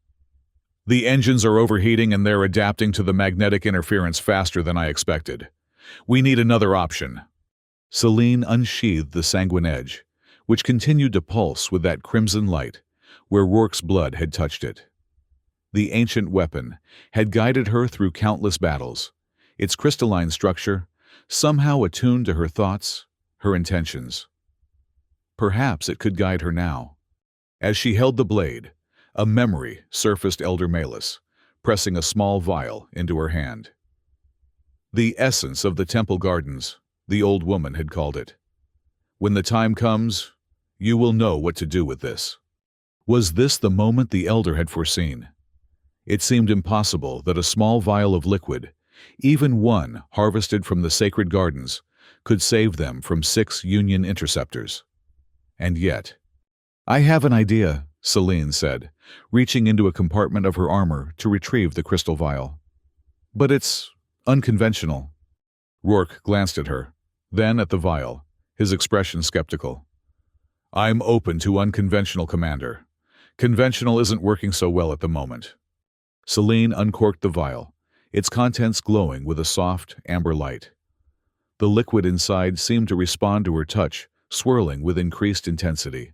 The engines are overheating and they're adapting to the magnetic interference faster than I expected. We need another option. Celine unsheathed the sanguine edge, which continued to pulse with that crimson light where Rourke's blood had touched it. The ancient weapon had guided her through countless battles, its crystalline structure somehow attuned to her thoughts, her intentions. Perhaps it could guide her now. As she held the blade, a memory surfaced, Elder Malus, pressing a small vial into her hand. The essence of the temple gardens, the old woman had called it. When the time comes, you will know what to do with this. Was this the moment the elder had foreseen? It seemed impossible that a small vial of liquid, even one harvested from the sacred gardens, could save them from 6 Union interceptors. And yet, I have an idea, Celine said, reaching into a compartment of her armor to retrieve the crystal vial. But it's unconventional. Rourke glanced at her, then at the vial, his expression skeptical. I'm open to unconventional, Commander. Conventional isn't working so well at the moment. Celine uncorked the vial, its contents glowing with a soft, amber light. The liquid inside seemed to respond to her touch, swirling with increased intensity.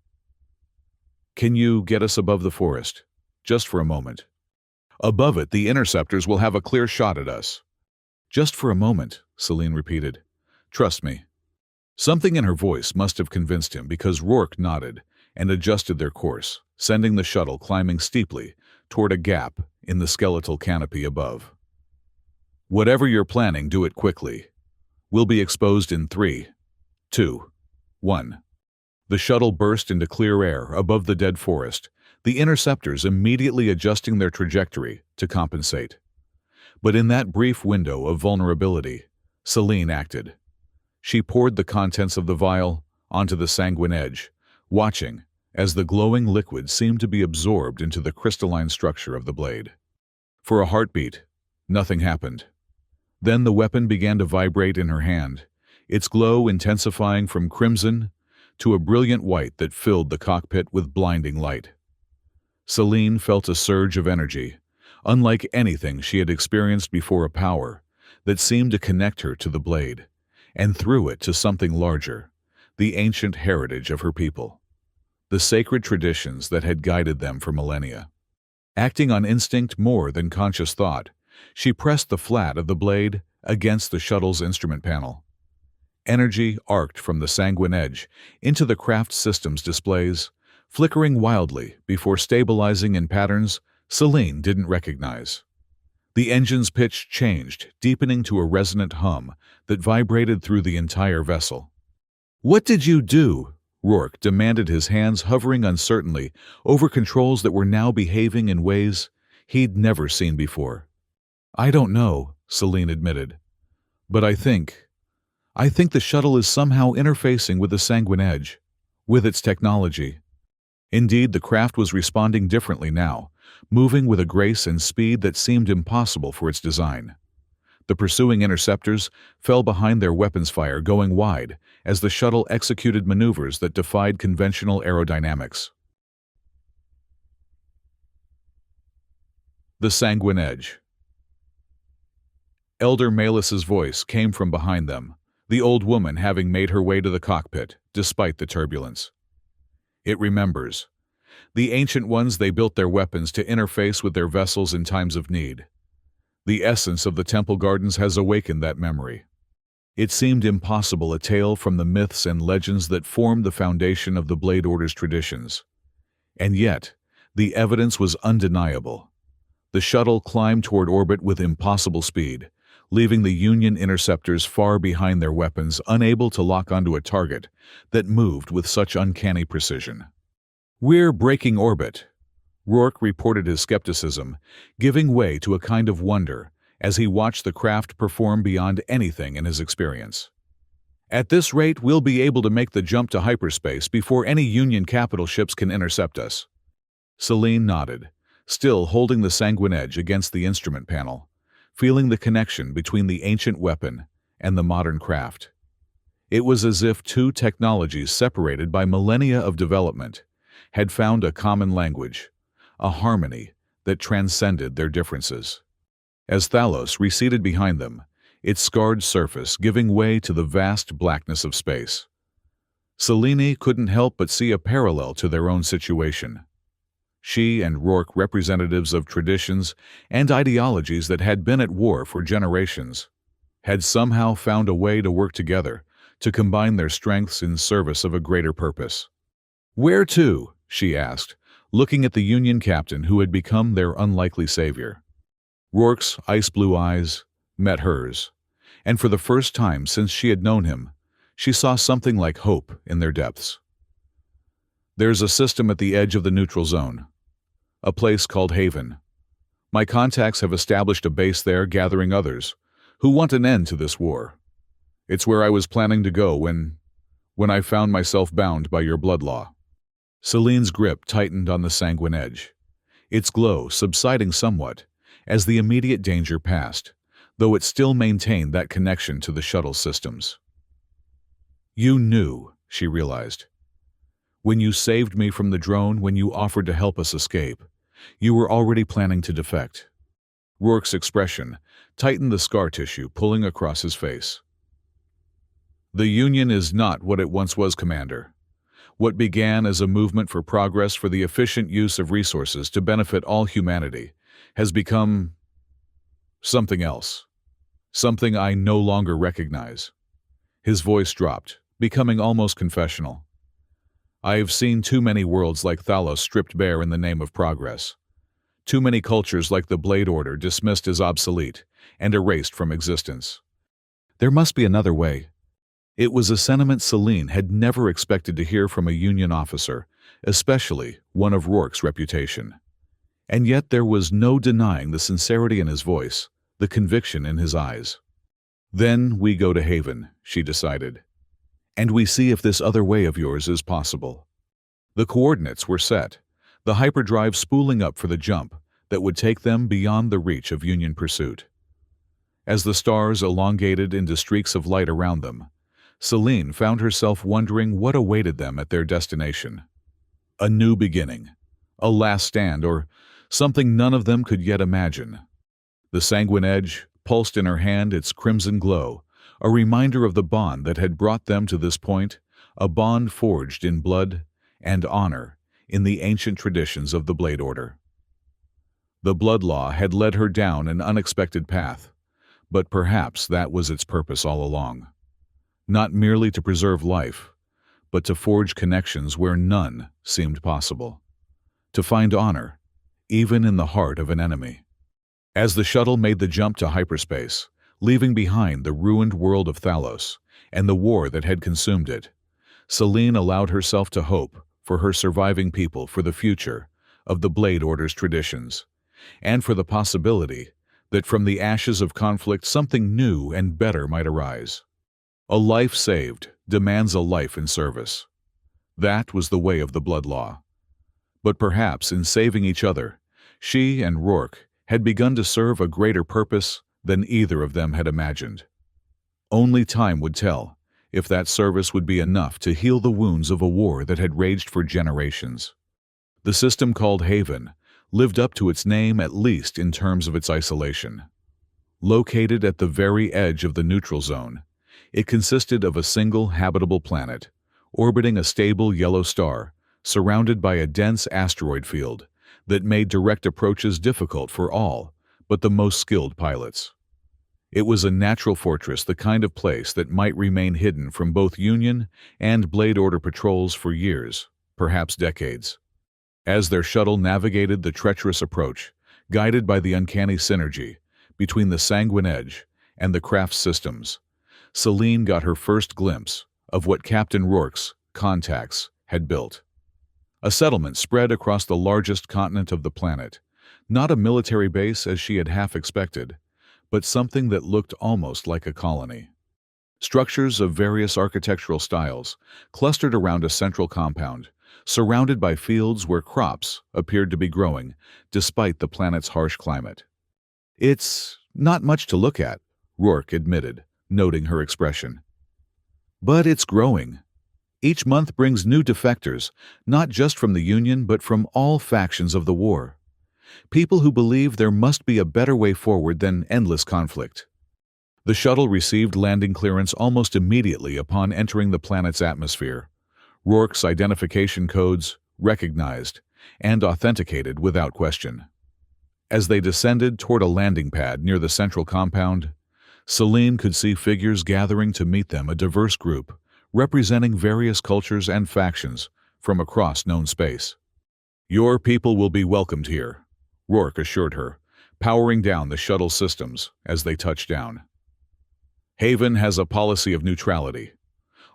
Can you get us above the forest? Just for a moment. Above it, the interceptors will have a clear shot at us. Just for a moment, Celine repeated. Trust me. Something in her voice must have convinced him because Rourke nodded and adjusted their course, sending the shuttle climbing steeply toward a gap in the skeletal canopy above. Whatever you're planning, do it quickly. We'll be exposed in 3, 2, 1. The shuttle burst into clear air above the dead forest, the interceptors immediately adjusting their trajectory to compensate. But in that brief window of vulnerability, Celine acted. She poured the contents of the vial onto the sanguine edge, watching as the glowing liquid seemed to be absorbed into the crystalline structure of the blade. For a heartbeat, nothing happened. Then the weapon began to vibrate in her hand, its glow intensifying from crimson to a brilliant white that filled the cockpit with blinding light. Celine felt a surge of energy, unlike anything she had experienced before, a power that seemed to connect her to the blade, and through it to something larger, the ancient heritage of her people, the sacred traditions that had guided them for millennia. Acting on instinct more than conscious thought, she pressed the flat of the blade against the shuttle's instrument panel. Energy arced from the sanguine edge into the craft system's displays, flickering wildly before stabilizing in patterns Celine didn't recognize. The engine's pitch changed, deepening to a resonant hum that vibrated through the entire vessel. "What did you do?" Rourke demanded, his hands hovering uncertainly over controls that were now behaving in ways he'd never seen before. "I don't know," Celine admitted. "But I think the shuttle is somehow interfacing with the sanguine edge, with its technology." Indeed, the craft was responding differently now, moving with a grace and speed that seemed impossible for its design. The pursuing interceptors fell behind their weapons fire, going wide as the shuttle executed maneuvers that defied conventional aerodynamics. The sanguine edge. Elder Melis's voice came from behind them, the old woman having made her way to the cockpit, despite the turbulence. "It remembers. The ancient ones, they built their weapons to interface with their vessels in times of need. The essence of the temple gardens has awakened that memory." It seemed impossible, a tale from the myths and legends that formed the foundation of the Blade Order's traditions. And yet, the evidence was undeniable. The shuttle climbed toward orbit with impossible speed, leaving the Union interceptors far behind their weapons, unable to lock onto a target that moved with such uncanny precision. "We're breaking orbit." Rourke reported his skepticism, giving way to a kind of wonder as he watched the craft perform beyond anything in his experience. "At this rate, we'll be able to make the jump to hyperspace before any Union capital ships can intercept us." Celine nodded, still holding the sanguine edge against the instrument panel, feeling the connection between the ancient weapon and the modern craft. It was as if two technologies separated by millennia of development had found a common language, a harmony that transcended their differences. As Thalos receded behind them, its scarred surface giving way to the vast blackness of space, Celine couldn't help but see a parallel to their own situation. She and Rourke, representatives of traditions and ideologies that had been at war for generations, had somehow found a way to work together, to combine their strengths in service of a greater purpose. "Where to?" she asked, looking at the Union captain who had become their unlikely savior. Rourke's ice-blue eyes met hers, and for the first time since she had known him, she saw something like hope in their depths. "There's a system at the edge of the neutral zone, a place called Haven. My contacts have established a base there, gathering others who want an end to this war. It's where I was planning to go when I found myself bound by your blood law." Celine's grip tightened on the sanguine edge, its glow subsiding somewhat as the immediate danger passed, though it still maintained that connection to the shuttle systems. "You knew," she realized. "When you saved me from the drone, when you offered to help us escape, you were already planning to defect." Rourke's expression tightened the scar tissue pulling across his face. "The Union is not what it once was, Commander. What began as a movement for progress for the efficient use of resources to benefit all humanity has become something else. Something I no longer recognize." His voice dropped, becoming almost confessional. "I have seen too many worlds like Thalos stripped bare in the name of progress. Too many cultures like the Blade Order dismissed as obsolete and erased from existence. There must be another way." It was a sentiment Celine had never expected to hear from a Union officer, especially one of Rourke's reputation. And yet there was no denying the sincerity in his voice, the conviction in his eyes. "Then we go to Haven," she decided. "And we see if this other way of yours is possible." The coordinates were set, the hyperdrive spooling up for the jump that would take them beyond the reach of Union pursuit. As the stars elongated into streaks of light around them, Celine found herself wondering what awaited them at their destination. A new beginning, a last stand, or something none of them could yet imagine. The sanguine edge pulsed in her hand, its crimson glow, a reminder of the bond that had brought them to this point, a bond forged in blood and honor in the ancient traditions of the Blade Order. The Blood Law had led her down an unexpected path, but perhaps that was its purpose all along. Not merely to preserve life, but to forge connections where none seemed possible. To find honor, even in the heart of an enemy. As the shuttle made the jump to hyperspace, leaving behind the ruined world of Thalos and the war that had consumed it, Celine allowed herself to hope for her surviving people, for the future of the Blade Order's traditions, and for the possibility that from the ashes of conflict something new and better might arise. A life saved demands a life in service. That was the way of the Blood Law. But perhaps in saving each other, she and Rourke had begun to serve a greater purpose than either of them had imagined. Only time would tell if that service would be enough to heal the wounds of a war that had raged for generations. The system called Haven lived up to its name, at least in terms of its isolation. Located at the very edge of the neutral zone, it consisted of a single habitable planet, orbiting a stable yellow star, surrounded by a dense asteroid field that made direct approaches difficult for all but the most skilled pilots. It was a natural fortress, the kind of place that might remain hidden from both Union and Blade Order patrols for years, perhaps decades. As their shuttle navigated the treacherous approach, guided by the uncanny synergy between the sanguine edge and the craft's systems, Celine got her first glimpse of what Captain Rourke's contacts had built. A settlement spread across the largest continent of the planet, not a military base as she had half expected, but something that looked almost like a colony. Structures of various architectural styles clustered around a central compound, surrounded by fields where crops appeared to be growing despite the planet's harsh climate. "It's not much to look at," Rourke admitted, noting her expression. "But it's growing. Each month brings new defectors, not just from the Union but from all factions of the war. People who believe there must be a better way forward than endless conflict." The shuttle received landing clearance almost immediately upon entering the planet's atmosphere. Rourke's identification codes recognized and authenticated without question. As they descended toward a landing pad near the central compound, Celine could see figures gathering to meet them, a diverse group representing various cultures and factions from across known space. "Your people will be welcomed here," Rourke assured her, powering down the shuttle systems as they touched down. "Haven has a policy of neutrality.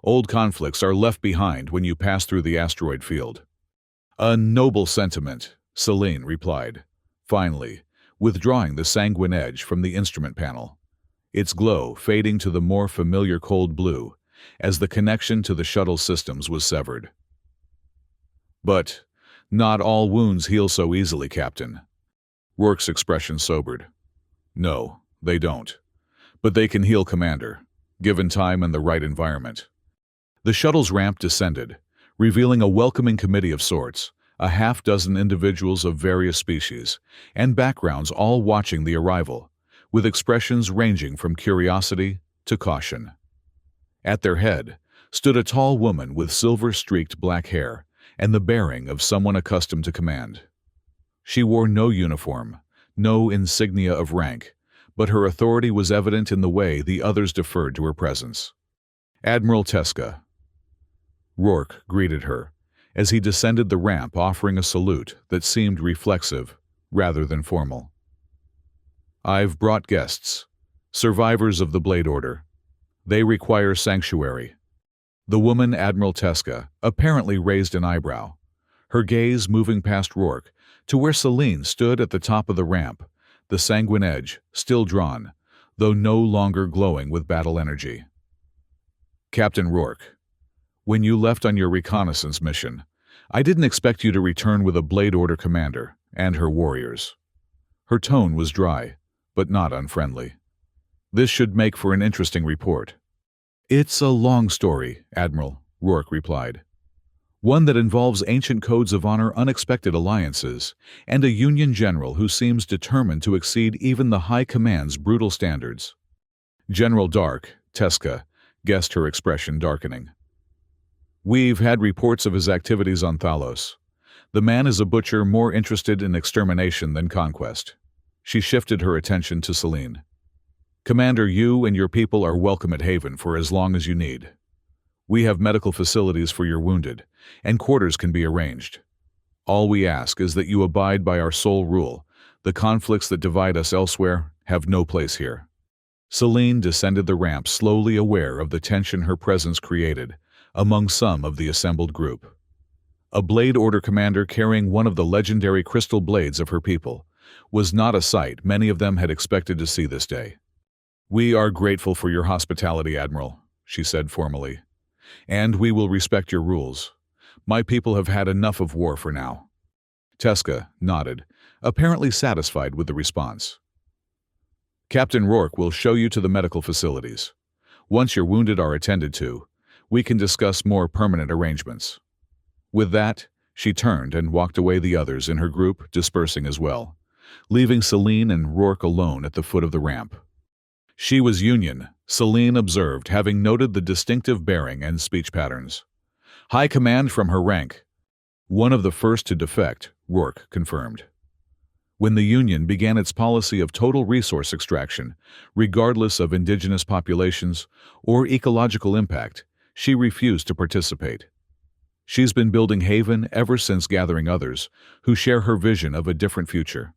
Old conflicts are left behind when you pass through the asteroid field." "A noble sentiment," Celine replied, finally, withdrawing the sanguine edge from the instrument panel, its glow fading to the more familiar cold blue as the connection to the shuttle systems was severed. But not all wounds heal so easily, Captain. Rourke's expression sobered. No, they don't. But they can heal, Commander, given time and the right environment. The shuttle's ramp descended, revealing a welcoming committee of sorts, a half-dozen individuals of various species, and backgrounds all watching the arrival, with expressions ranging from curiosity to caution. At their head stood a tall woman with silver-streaked black hair and the bearing of someone accustomed to command. She wore no uniform, no insignia of rank, but her authority was evident in the way the others deferred to her presence. Admiral Teska. Rourke greeted her as he descended the ramp, offering a salute that seemed reflexive rather than formal. I've brought guests, survivors of the Blade Order. They require sanctuary. The woman, Admiral Teska, apparently raised an eyebrow, her gaze moving past Rourke to where Celine stood at the top of the ramp, the sanguine edge still drawn, though no longer glowing with battle energy. Captain Rourke, when you left on your reconnaissance mission, I didn't expect you to return with a Blade Order commander and her warriors. Her tone was dry, but not unfriendly. This should make for an interesting report. It's a long story, Admiral, Rourke replied. One that involves ancient codes of honor, unexpected alliances, and a Union general who seems determined to exceed even the High Command's brutal standards. General Dark, Teska, guessed her expression darkening. We've had reports of his activities on Thalos. The man is a butcher more interested in extermination than conquest. She shifted her attention to Celine. Commander, you and your people are welcome at Haven for as long as you need. We have medical facilities for your wounded, and quarters can be arranged. All we ask is that you abide by our sole rule. The conflicts that divide us elsewhere have no place here. Celine descended the ramp, slowly aware of the tension her presence created among some of the assembled group. A Blade Order commander carrying one of the legendary crystal blades of her people was not a sight many of them had expected to see this day. We are grateful for your hospitality, Admiral, she said formally, and we will respect your rules. My people have had enough of war for now. Teska nodded, apparently satisfied with the response. Captain Rourke will show you to the medical facilities. Once your wounded are attended to, we can discuss more permanent arrangements. With that, she turned and walked away, the others in her group dispersing as well, leaving Celine and Rourke alone at the foot of the ramp. She was Union, Celine observed, having noted the distinctive bearing and speech patterns. High command from her rank. One of the first to defect, Rourke confirmed. When the Union began its policy of total resource extraction, regardless of indigenous populations or ecological impact, she refused to participate. She's been building Haven ever since, gathering others who share her vision of a different future.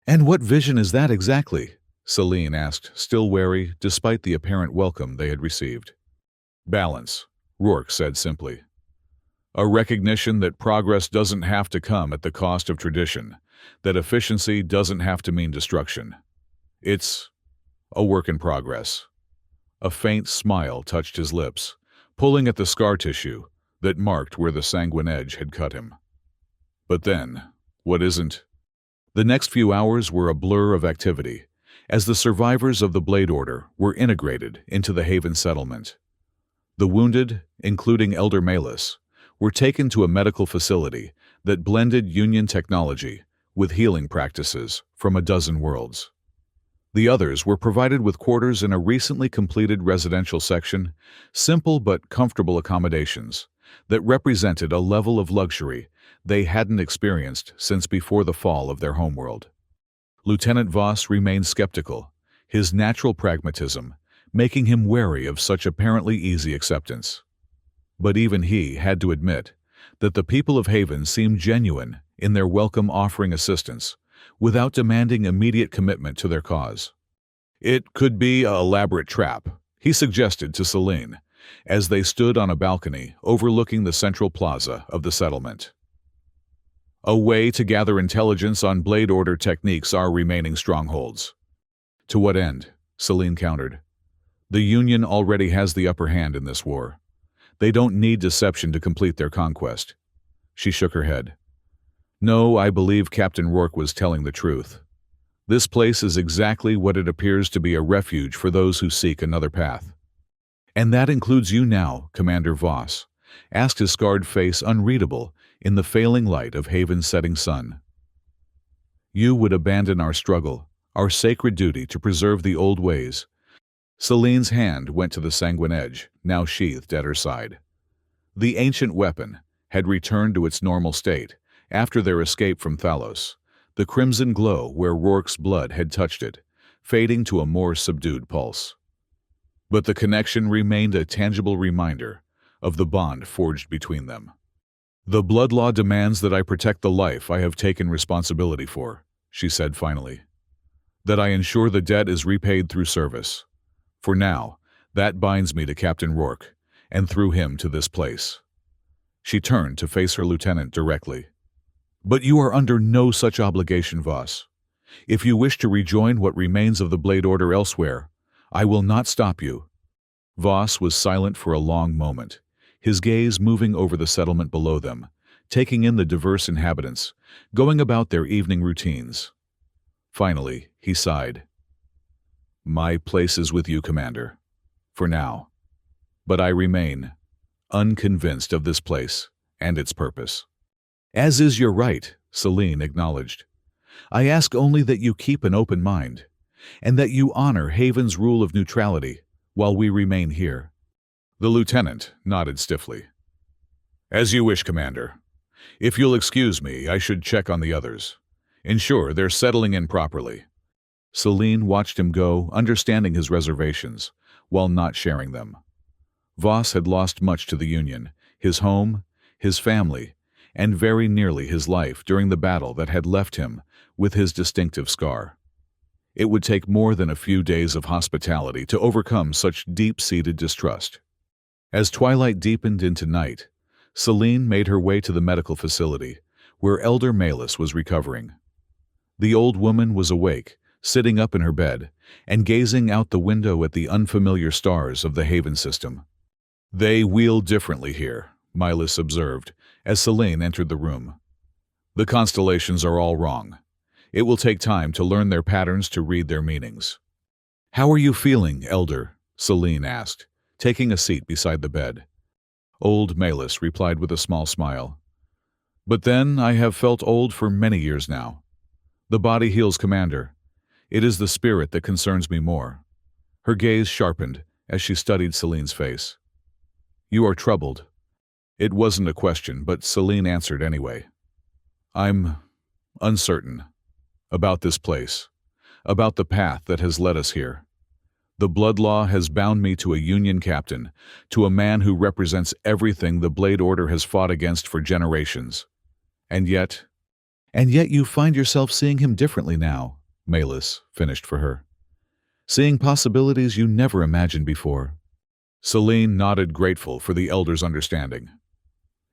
And what vision is that exactly? Celine asked, still wary despite the apparent welcome they had received. Balance, Rourke said simply. A recognition that progress doesn't have to come at the cost of tradition, that efficiency doesn't have to mean destruction. It's a work in progress. A faint smile touched his lips, pulling at the scar tissue that marked where the sanguine edge had cut him. But then, what isn't? The next few hours were a blur of activity, as the survivors of the Blade Order were integrated into the Haven settlement. The wounded, including Elder Malus, were taken to a medical facility that blended Union technology with healing practices from a dozen worlds. The others were provided with quarters in a recently completed residential section, simple but comfortable accommodations that represented a level of luxury they hadn't experienced since before the fall of their homeworld. Lieutenant Voss remained skeptical, his natural pragmatism making him wary of such apparently easy acceptance. But even he had to admit that the people of Haven seemed genuine in their welcome, offering assistance without demanding immediate commitment to their cause. It could be an elaborate trap, he suggested to Celine, as they stood on a balcony overlooking the central plaza of the settlement. A way to gather intelligence on Blade Order techniques, our remaining strongholds. To what end? Celine countered. The Union already has the upper hand in this war. They don't need deception to complete their conquest. She shook her head. No, I believe Captain Rourke was telling the truth. This place is exactly what it appears to be, a refuge for those who seek another path. And that includes you now, Commander Voss, asked, his scarred face unreadable in the failing light of Haven's setting sun. You would abandon our struggle, our sacred duty to preserve the old ways. Celine's hand went to the sanguine edge, now sheathed at her side. The ancient weapon had returned to its normal state after their escape from Thalos, the crimson glow where Rourke's blood had touched it, fading to a more subdued pulse. But the connection remained a tangible reminder of the bond forged between them. The blood law demands that I protect the life I have taken responsibility for, she said finally. That I ensure the debt is repaid through service. For now, that binds me to Captain Rourke, and through him to this place. She turned to face her lieutenant directly. But you are under no such obligation, Voss. If you wish to rejoin what remains of the Blade Order elsewhere, I will not stop you. Voss was silent for a long moment, his gaze moving over the settlement below them, taking in the diverse inhabitants, going about their evening routines. Finally, he sighed. My place is with you, Commander. For now. But I remain unconvinced of this place and its purpose. As is your right, Celine acknowledged. I ask only that you keep an open mind, and that you honor Haven's rule of neutrality while we remain here. The lieutenant nodded stiffly. As you wish, Commander. If you'll excuse me, I should check on the others. Ensure they're settling in properly. Celine watched him go, understanding his reservations, while not sharing them. Voss had lost much to the Union, his home, his family, and very nearly his life during the battle that had left him with his distinctive scar. It would take more than a few days of hospitality to overcome such deep-seated distrust. As twilight deepened into night, Celine made her way to the medical facility, where Elder Malus was recovering. The old woman was awake, sitting up in her bed, and gazing out the window at the unfamiliar stars of the Haven system. They wheel differently here, Malus observed, as Celine entered the room. The constellations are all wrong. It will take time to learn their patterns, to read their meanings. How are you feeling, Elder? Celine asked, taking a seat beside the bed. Old Malus replied with a small smile. But then I have felt old for many years now. The body heals, Commander. It is the spirit that concerns me more. Her gaze sharpened as she studied Celine's face. You are troubled. It wasn't a question, but Celine answered anyway. I'm uncertain. About this place. About the path that has led us here. The blood law has bound me to a Union captain, to a man who represents everything the Blade Order has fought against for generations. And yet you find yourself seeing him differently now, Malus finished for her. Seeing possibilities you never imagined before. Celine nodded, grateful for the Elder's understanding.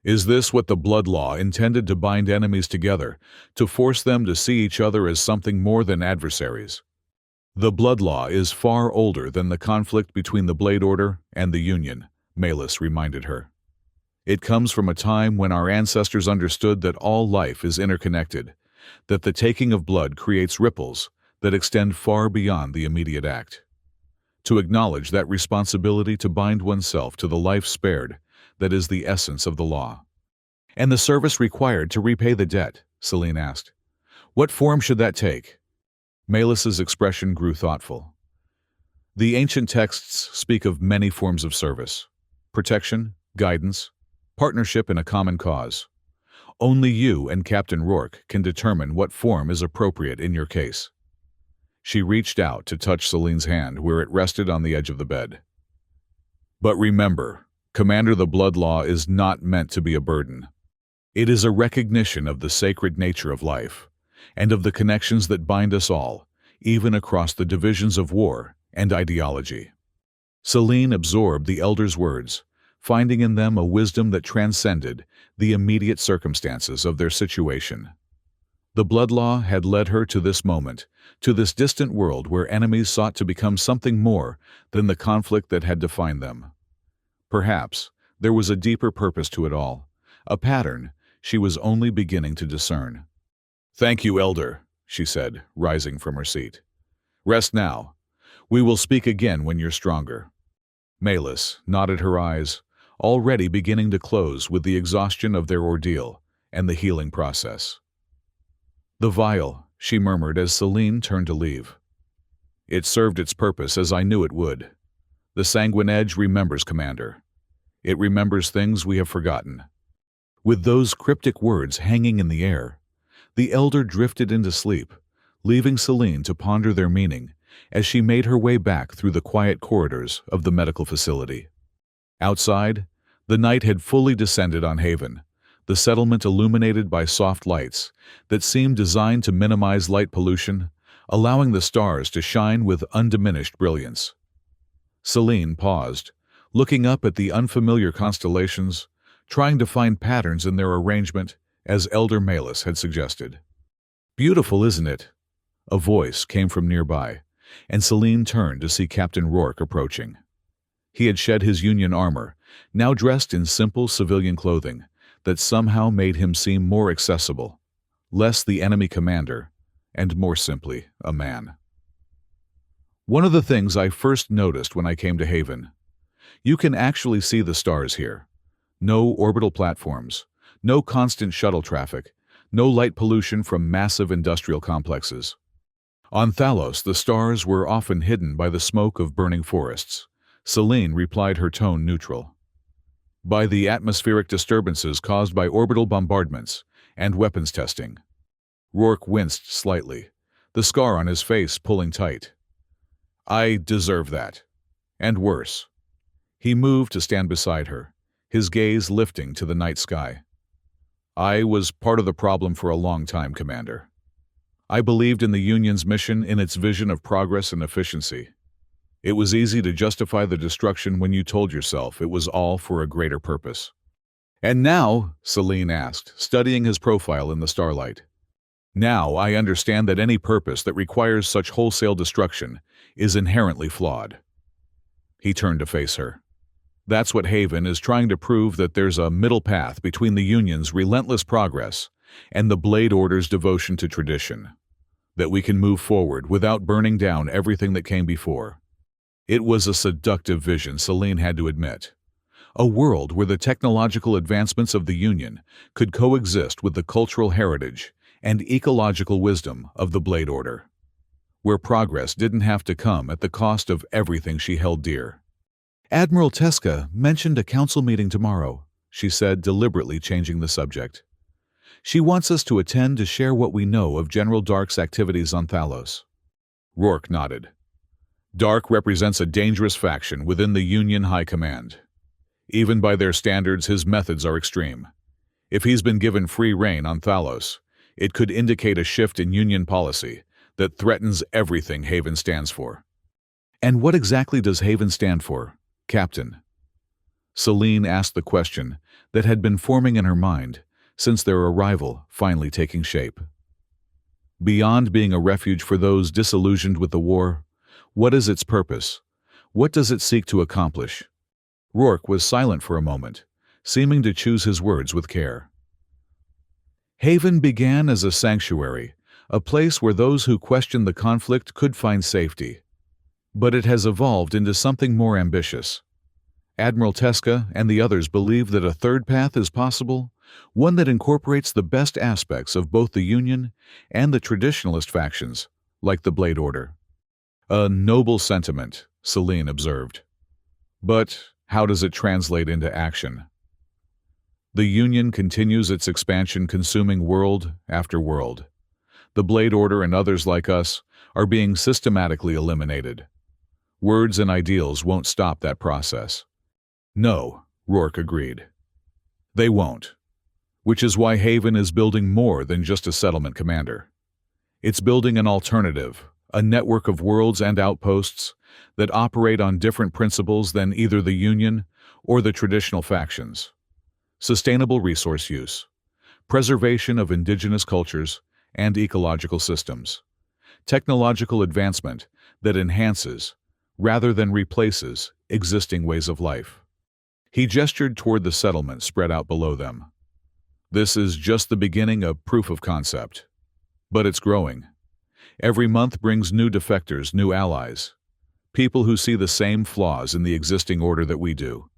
Is this what the blood law intended, to bind enemies together, to force them to see each other as something more than adversaries? The blood law is far older than the conflict between the Blade Order and the Union, Malus reminded her. It comes from a time when our ancestors understood that all life is interconnected, that the taking of blood creates ripples that extend far beyond the immediate act. To acknowledge that responsibility to bind oneself to the life spared, that is the essence of the law. And the service required to repay the debt, Celine asked. What form should that take? Malus's expression grew thoughtful. The ancient texts speak of many forms of service: protection, guidance, partnership in a common cause. Only you and Captain Rourke can determine what form is appropriate in your case. She reached out to touch Celine's hand where it rested on the edge of the bed. But remember, Commander, the blood law is not meant to be a burden. It is a recognition of the sacred nature of life, and of the connections that bind us all, even across the divisions of war and ideology. Celine absorbed the Elder's words, finding in them a wisdom that transcended the immediate circumstances of their situation. The blood law had led her to this moment, to this distant world where enemies sought to become something more than the conflict that had defined them. Perhaps there was a deeper purpose to it all, a pattern she was only beginning to discern. "Thank you, Elder," she said, rising from her seat. "Rest now. We will speak again when you're stronger." Malus nodded, her eyes already beginning to close with the exhaustion of their ordeal and the healing process. "The vial," she murmured as Celine turned to leave. "It served its purpose as I knew it would. The Sanguine Edge remembers, Commander. It remembers things we have forgotten." With those cryptic words hanging in the air, the Elder drifted into sleep, leaving Celine to ponder their meaning as she made her way back through the quiet corridors of the medical facility. Outside, the night had fully descended on Haven, the settlement illuminated by soft lights that seemed designed to minimize light pollution, allowing the stars to shine with undiminished brilliance. Celine paused, looking up at the unfamiliar constellations, trying to find patterns in their arrangement, as Elder Malus had suggested. "Beautiful, isn't it?" A voice came from nearby, and Celine turned to see Captain Rourke approaching. He had shed his Union armor, now dressed in simple civilian clothing that somehow made him seem more accessible, less the enemy commander, and more simply a man. "One of the things I first noticed when I came to Haven, you can actually see the stars here. No orbital platforms, no constant shuttle traffic, no light pollution from massive industrial complexes. On Thalos, the stars were often hidden by the smoke of burning forests." Celine replied, her tone neutral. "By the atmospheric disturbances caused by orbital bombardments and weapons testing." Rourke winced slightly, the scar on his face pulling tight. "I deserve that. And worse." He moved to stand beside her, his gaze lifting to the night sky. "I was part of the problem for a long time, Commander. I believed in the Union's mission, in its vision of progress and efficiency. It was easy to justify the destruction when you told yourself it was all for a greater purpose." "And now," Celine asked, studying his profile in the starlight, "now I understand that any purpose that requires such wholesale destruction is inherently flawed." He turned to face her. "That's what Haven is trying to prove, that there's a middle path between the Union's relentless progress and the Blade Order's devotion to tradition. That we can move forward without burning down everything that came before." It was a seductive vision, Celine had to admit. A world where the technological advancements of the Union could coexist with the cultural heritage and ecological wisdom of the Blade Order. Where progress didn't have to come at the cost of everything she held dear. "Admiral Teska mentioned a council meeting tomorrow," she said, deliberately changing the subject. "She wants us to attend to share what we know of General Dark's activities on Thalos." Rourke nodded. "Dark represents a dangerous faction within the Union High Command. Even by their standards, his methods are extreme. If he's been given free rein on Thalos, it could indicate a shift in Union policy that threatens everything Haven stands for." "And what exactly does Haven stand for, Captain?" Celine asked the question that had been forming in her mind since their arrival finally taking shape. "Beyond being a refuge for those disillusioned with the war, what is its purpose? What does it seek to accomplish?" Rourke was silent for a moment, seeming to choose his words with care. "Haven began as a sanctuary, a place where those who questioned the conflict could find safety. But it has evolved into something more ambitious. Admiral Teska and the others believe that a third path is possible, one that incorporates the best aspects of both the Union and the traditionalist factions, like the Blade Order." "A noble sentiment," Celine observed. "But how does it translate into action?" "The Union continues its expansion, consuming world after world. The Blade Order and others like us are being systematically eliminated. Words and ideals won't stop that process." "No," Rourke agreed. "They won't. Which is why Haven is building more than just a settlement, Commander. It's building an alternative, a network of worlds and outposts that operate on different principles than either the Union or the traditional factions. Sustainable resource use, preservation of indigenous cultures and ecological systems, technological advancement that enhances, rather than replaces, existing ways of life." He gestured toward the settlement spread out below them. This is just the beginning of proof of concept. But it's growing. Every month brings new defectors, new allies. People who see the same flaws in the existing order that we do.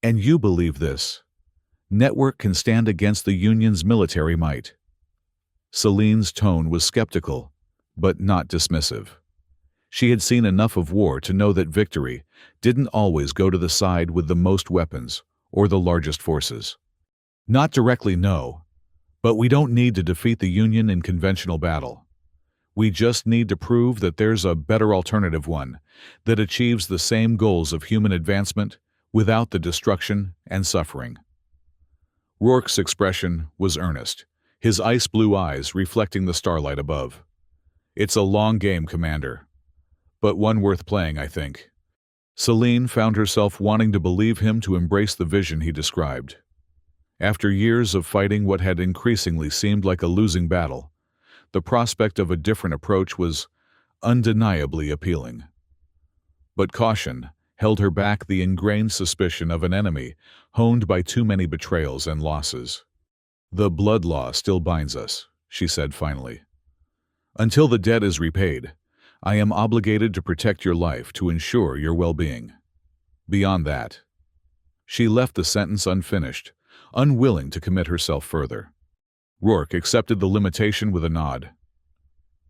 And you believe this. Network can stand against the Union's military might. Celine's tone was skeptical, but not dismissive. She had seen enough of war to know that victory didn't always go to the side with the most weapons or the largest forces. Not directly, no, but we don't need to defeat the Union in conventional battle. We just need to prove that there's a better alternative one that achieves the same goals of human advancement without the destruction and suffering. Rourke's expression was earnest, his ice-blue eyes reflecting the starlight above. It's a long game, Commander, but one worth playing, I think. Celine found herself wanting to believe him, to embrace the vision he described. After years of fighting what had increasingly seemed like a losing battle, the prospect of a different approach was undeniably appealing. But caution held her back, the ingrained suspicion of an enemy honed by too many betrayals and losses. "The blood law still binds us," she said finally. "Until the debt is repaid, I am obligated to protect your life, to ensure your well-being. Beyond that..." She left the sentence unfinished, unwilling to commit herself further. Rourke accepted the limitation with a nod.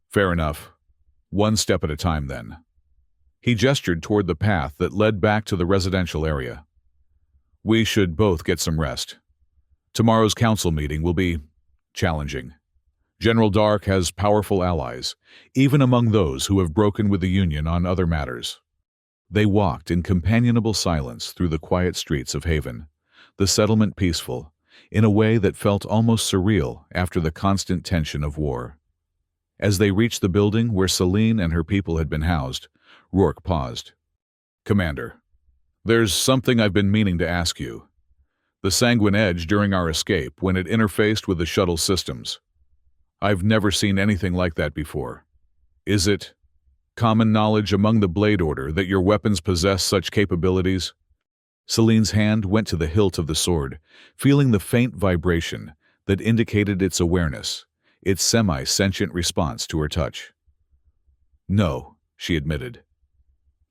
"Fair enough. One step at a time, then." He gestured toward the path that led back to the residential area. "We should both get some rest. Tomorrow's council meeting will be challenging. General Dark has powerful allies, even among those who have broken with the Union on other matters." They walked in companionable silence through the quiet streets of Haven, the settlement peaceful, in a way that felt almost surreal after the constant tension of war. As they reached the building where Celine and her people had been housed, Rourke paused. "Commander, there's something I've been meaning to ask you. The Sanguine Edge during our escape, when it interfaced with the shuttle systems. I've never seen anything like that before. Is it common knowledge among the Blade Order that your weapons possess such capabilities?" Celine's hand went to the hilt of the sword, feeling the faint vibration that indicated its awareness, its semi-sentient response to her touch. "No," she admitted.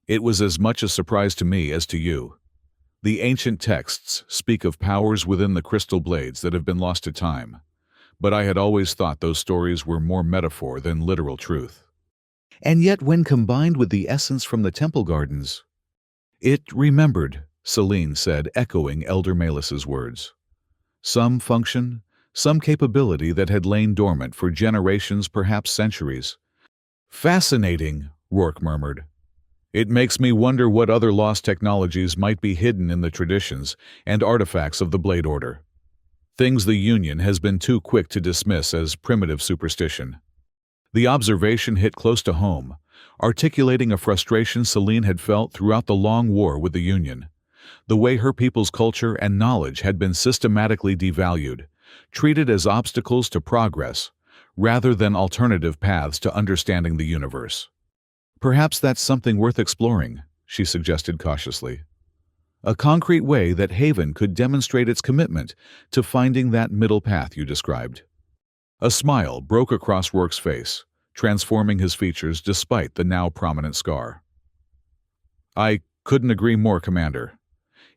"It was as much a surprise to me as to you. The ancient texts speak of powers within the crystal blades that have been lost to time, but I had always thought those stories were more metaphor than literal truth. And yet, when combined with the essence from the temple gardens..." "It remembered," Celine said, echoing Elder Melis's words. "Some function, some capability that had lain dormant for generations, perhaps centuries." "Fascinating," Rourke murmured. "It makes me wonder what other lost technologies might be hidden in the traditions and artifacts of the Blade Order. Things the Union has been too quick to dismiss as primitive superstition." The observation hit close to home, articulating a frustration Celine had felt throughout the long war with the Union. The way her people's culture and knowledge had been systematically devalued, treated as obstacles to progress, rather than alternative paths to understanding the universe. "Perhaps that's something worth exploring," she suggested cautiously. "A concrete way that Haven could demonstrate its commitment to finding that middle path you described." A smile broke across Rourke's face, transforming his features despite the now prominent scar. "I couldn't agree more, Commander.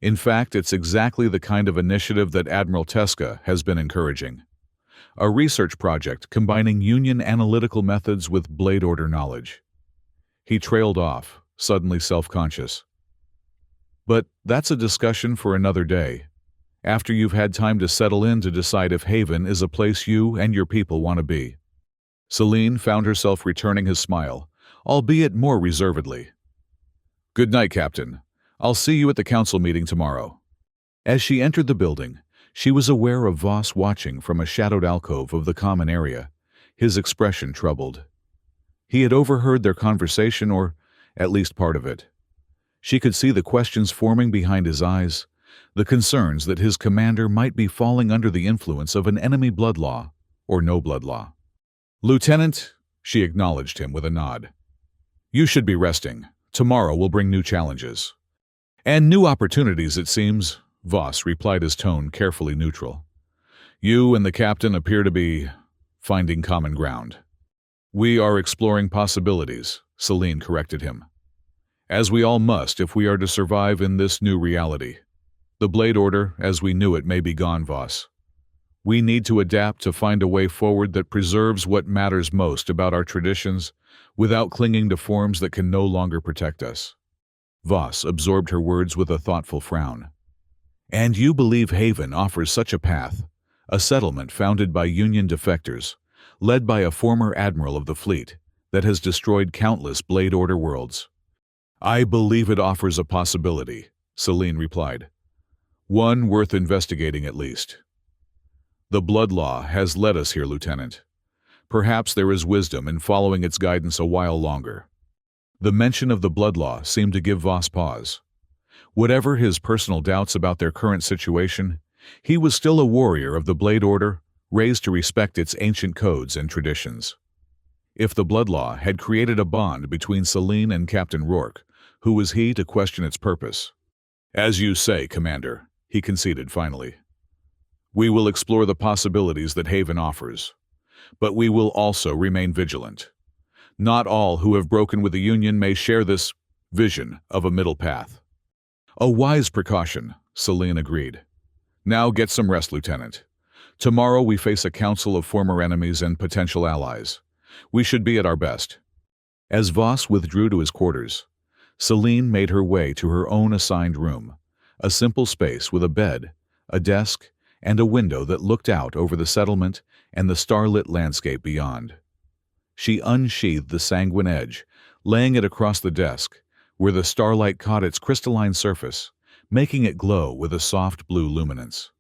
In fact, it's exactly the kind of initiative that Admiral Teska has been encouraging. A research project combining Union analytical methods with Blade Order knowledge." He trailed off, suddenly self-conscious. "But that's a discussion for another day, after you've had time to settle in to decide if Haven is a place you and your people want to be." Celine found herself returning his smile, albeit more reservedly. "Good night, Captain. I'll see you at the council meeting tomorrow." As she entered the building, she was aware of Voss watching from a shadowed alcove of the common area, his expression troubled. He had overheard their conversation, or at least part of it. She could see the questions forming behind his eyes, the concerns that his commander might be falling under the influence of an enemy blood law, or no blood law. "Lieutenant," she acknowledged him with a nod. "You should be resting. Tomorrow will bring new challenges." "And new opportunities, it seems," Voss replied, his tone carefully neutral. You and the captain appear to be finding common ground. We are exploring possibilities, Celine corrected him. As we all must if we are to survive in this new reality. The Blade Order, as we knew it, may be gone, Voss. We need to adapt to find a way forward that preserves what matters most about our traditions without clinging to forms that can no longer protect us. Voss absorbed her words with a thoughtful frown. And you believe Haven offers such a path, a settlement founded by Union defectors, led by a former admiral of the fleet, that has destroyed countless Blade Order worlds. I believe it offers a possibility, Celine replied. One worth investigating at least. The Blood Law has led us here, Lieutenant. Perhaps there is wisdom in following its guidance a while longer. The mention of the Blood Law seemed to give Voss pause. Whatever his personal doubts about their current situation, he was still a warrior of the Blade Order, raised to respect its ancient codes and traditions. If the Blood Law had created a bond between Celine and Captain Rourke, who was he to question its purpose? As you say, Commander, he conceded finally. We will explore the possibilities that Haven offers, but we will also remain vigilant. Not all who have broken with the Union may share this vision of a middle path. A wise precaution, Celine agreed. Now get some rest, Lieutenant. Tomorrow we face a council of former enemies and potential allies. We should be at our best. As Voss withdrew to his quarters, Celine made her way to her own assigned room, a simple space with a bed, a desk, and a window that looked out over the settlement and the starlit landscape beyond. She unsheathed the sanguine edge, laying it across the desk, where the starlight caught its crystalline surface, making it glow with a soft blue luminance.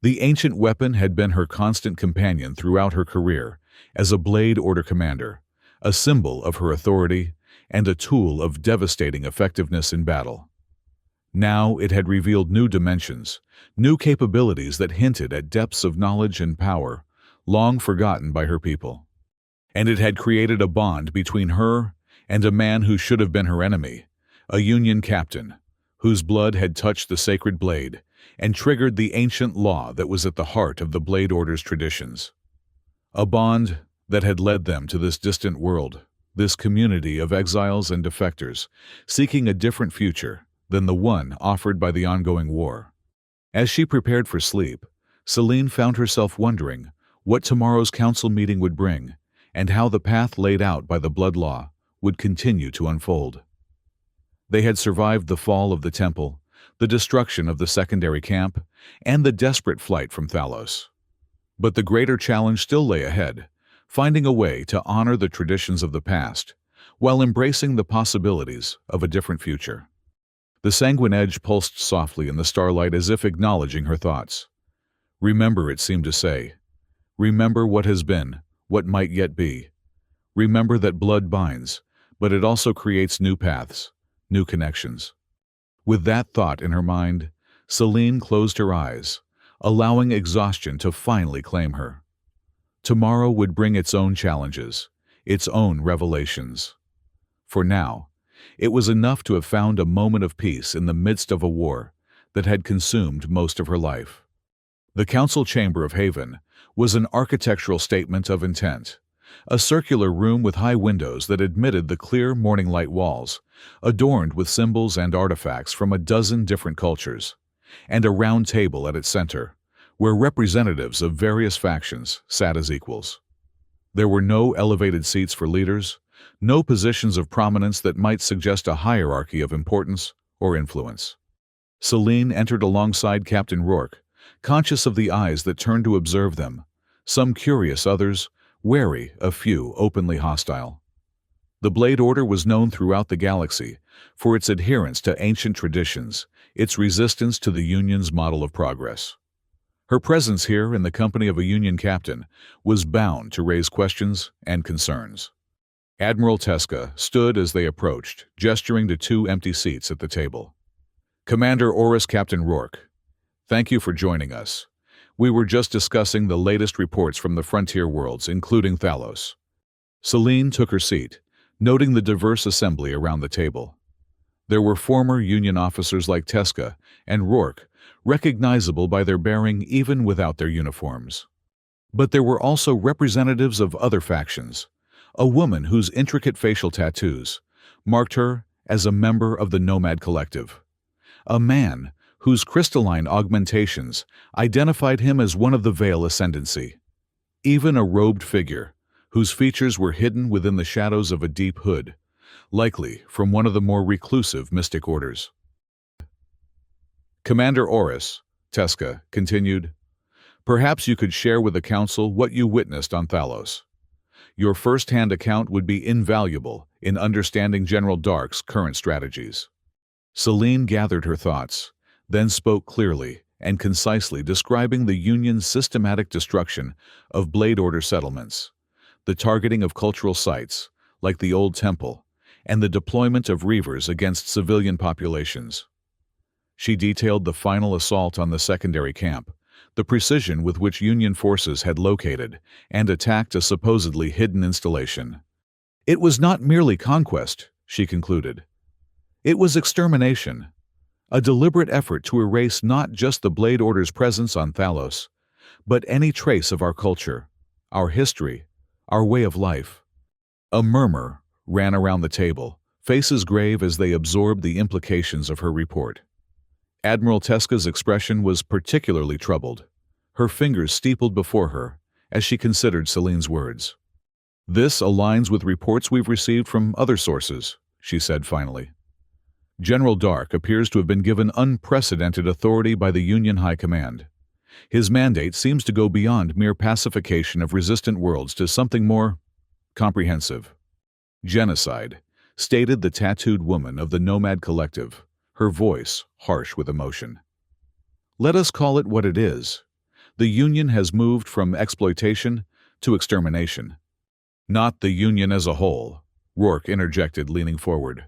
The ancient weapon had been her constant companion throughout her career as a Blade Order commander, a symbol of her authority and a tool of devastating effectiveness in battle. Now it had revealed new dimensions, new capabilities that hinted at depths of knowledge and power long forgotten by her people. And it had created a bond between her and a man who should have been her enemy, a Union captain, whose blood had touched the sacred blade and triggered the ancient law that was at the heart of the Blade Order's traditions. A bond that had led them to this distant world, this community of exiles and defectors, seeking a different future than the one offered by the ongoing war. As she prepared for sleep, Celine found herself wondering what tomorrow's council meeting would bring and how the path laid out by the Blood Law would continue to unfold. They had survived the fall of the temple, the destruction of the secondary camp, and the desperate flight from Thalos. But the greater challenge still lay ahead, finding a way to honor the traditions of the past while embracing the possibilities of a different future. The sanguine edge pulsed softly in the starlight as if acknowledging her thoughts. Remember, it seemed to say. Remember what has been, what might yet be. Remember that blood binds, but it also creates new paths, new connections. With that thought in her mind, Celine closed her eyes, allowing exhaustion to finally claim her. Tomorrow would bring its own challenges, its own revelations. For now, it was enough to have found a moment of peace in the midst of a war that had consumed most of her life. The council chamber of Haven was an architectural statement of intent, a circular room with high windows that admitted the clear morning light walls, adorned with symbols and artifacts from a dozen different cultures, and a round table at its center, where representatives of various factions sat as equals. There were no elevated seats for leaders, no positions of prominence that might suggest a hierarchy of importance or influence. Celine entered alongside Captain Rourke, conscious of the eyes that turned to observe them, some curious, others wary, a few openly hostile. The Blade Order was known throughout the galaxy for its adherence to ancient traditions, its resistance to the Union's model of progress. Her presence here in the company of a Union captain was bound to raise questions and concerns. Admiral Teska stood as they approached, gesturing to two empty seats at the table. Commander Oris, Captain Rourke, thank you for joining us. We were just discussing the latest reports from the frontier worlds, including Thalos. Celine took her seat, noting the diverse assembly around the table. There were former Union officers like Teska and Rourke, recognizable by their bearing even without their uniforms. But there were also representatives of other factions. A woman whose intricate facial tattoos marked her as a member of the Nomad Collective. A man whose crystalline augmentations identified him as one of the Veil Ascendancy. Even a robed figure, whose features were hidden within the shadows of a deep hood, likely from one of the more reclusive mystic orders. Commander Oris, Teska continued, perhaps you could share with the Council what you witnessed on Thalos. Your first-hand account would be invaluable in understanding General Dark's current strategies. Celine gathered her thoughts, then spoke clearly and concisely describing the Union's systematic destruction of Blade Order settlements, the targeting of cultural sites, like the Old Temple, and the deployment of Reavers against civilian populations. She detailed the final assault on the secondary camp, the precision with which Union forces had located and attacked a supposedly hidden installation. It was not merely conquest, she concluded. It was extermination, a deliberate effort to erase not just the Blade Order's presence on Thalos, but any trace of our culture, our history, our way of life. A murmur ran around the table, faces grave as they absorbed the implications of her report. Admiral Teska's expression was particularly troubled, her fingers steepled before her as she considered Celine's words. This aligns with reports we've received from other sources, she said finally. General Dark appears to have been given unprecedented authority by the Union High Command. His mandate seems to go beyond mere pacification of resistant worlds to something more comprehensive. Genocide, stated the tattooed woman of the Nomad Collective, her voice harsh with emotion. Let us call it what it is. The Union has moved from exploitation to extermination. Not the Union as a whole, Rourke interjected, leaning forward.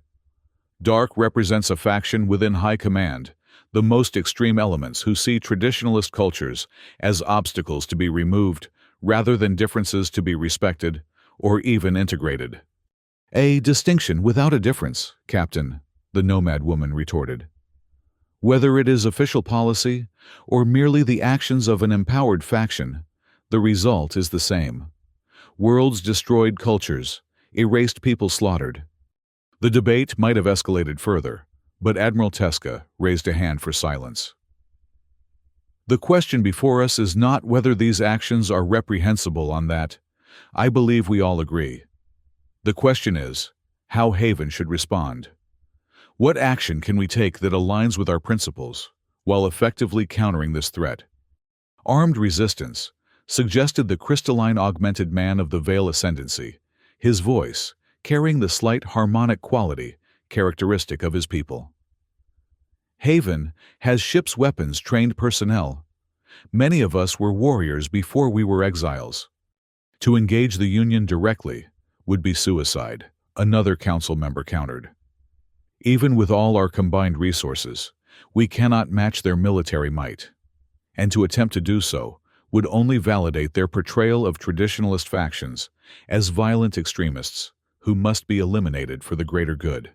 Dark represents a faction within High Command, the most extreme elements who see traditionalist cultures as obstacles to be removed rather than differences to be respected or even integrated. A distinction without a difference, Captain, the Nomad woman retorted. Whether it is official policy or merely the actions of an empowered faction, the result is the same. Worlds destroyed, cultures, erased, people slaughtered. The debate might have escalated further, but Admiral Teska raised a hand for silence. The question before us is not whether these actions are reprehensible. On that, I believe we all agree. The question is, how Haven should respond. What action can we take that aligns with our principles, while effectively countering this threat? Armed resistance, suggested the crystalline augmented man of the Veil Ascendancy, his voice carrying the slight harmonic quality characteristic of his people. Haven has ship's weapons trained personnel. Many of us were warriors before we were exiles. To engage the Union directly would be suicide, another council member countered. Even with all our combined resources, we cannot match their military might, and to attempt to do so would only validate their portrayal of traditionalist factions as violent extremists who must be eliminated for the greater good.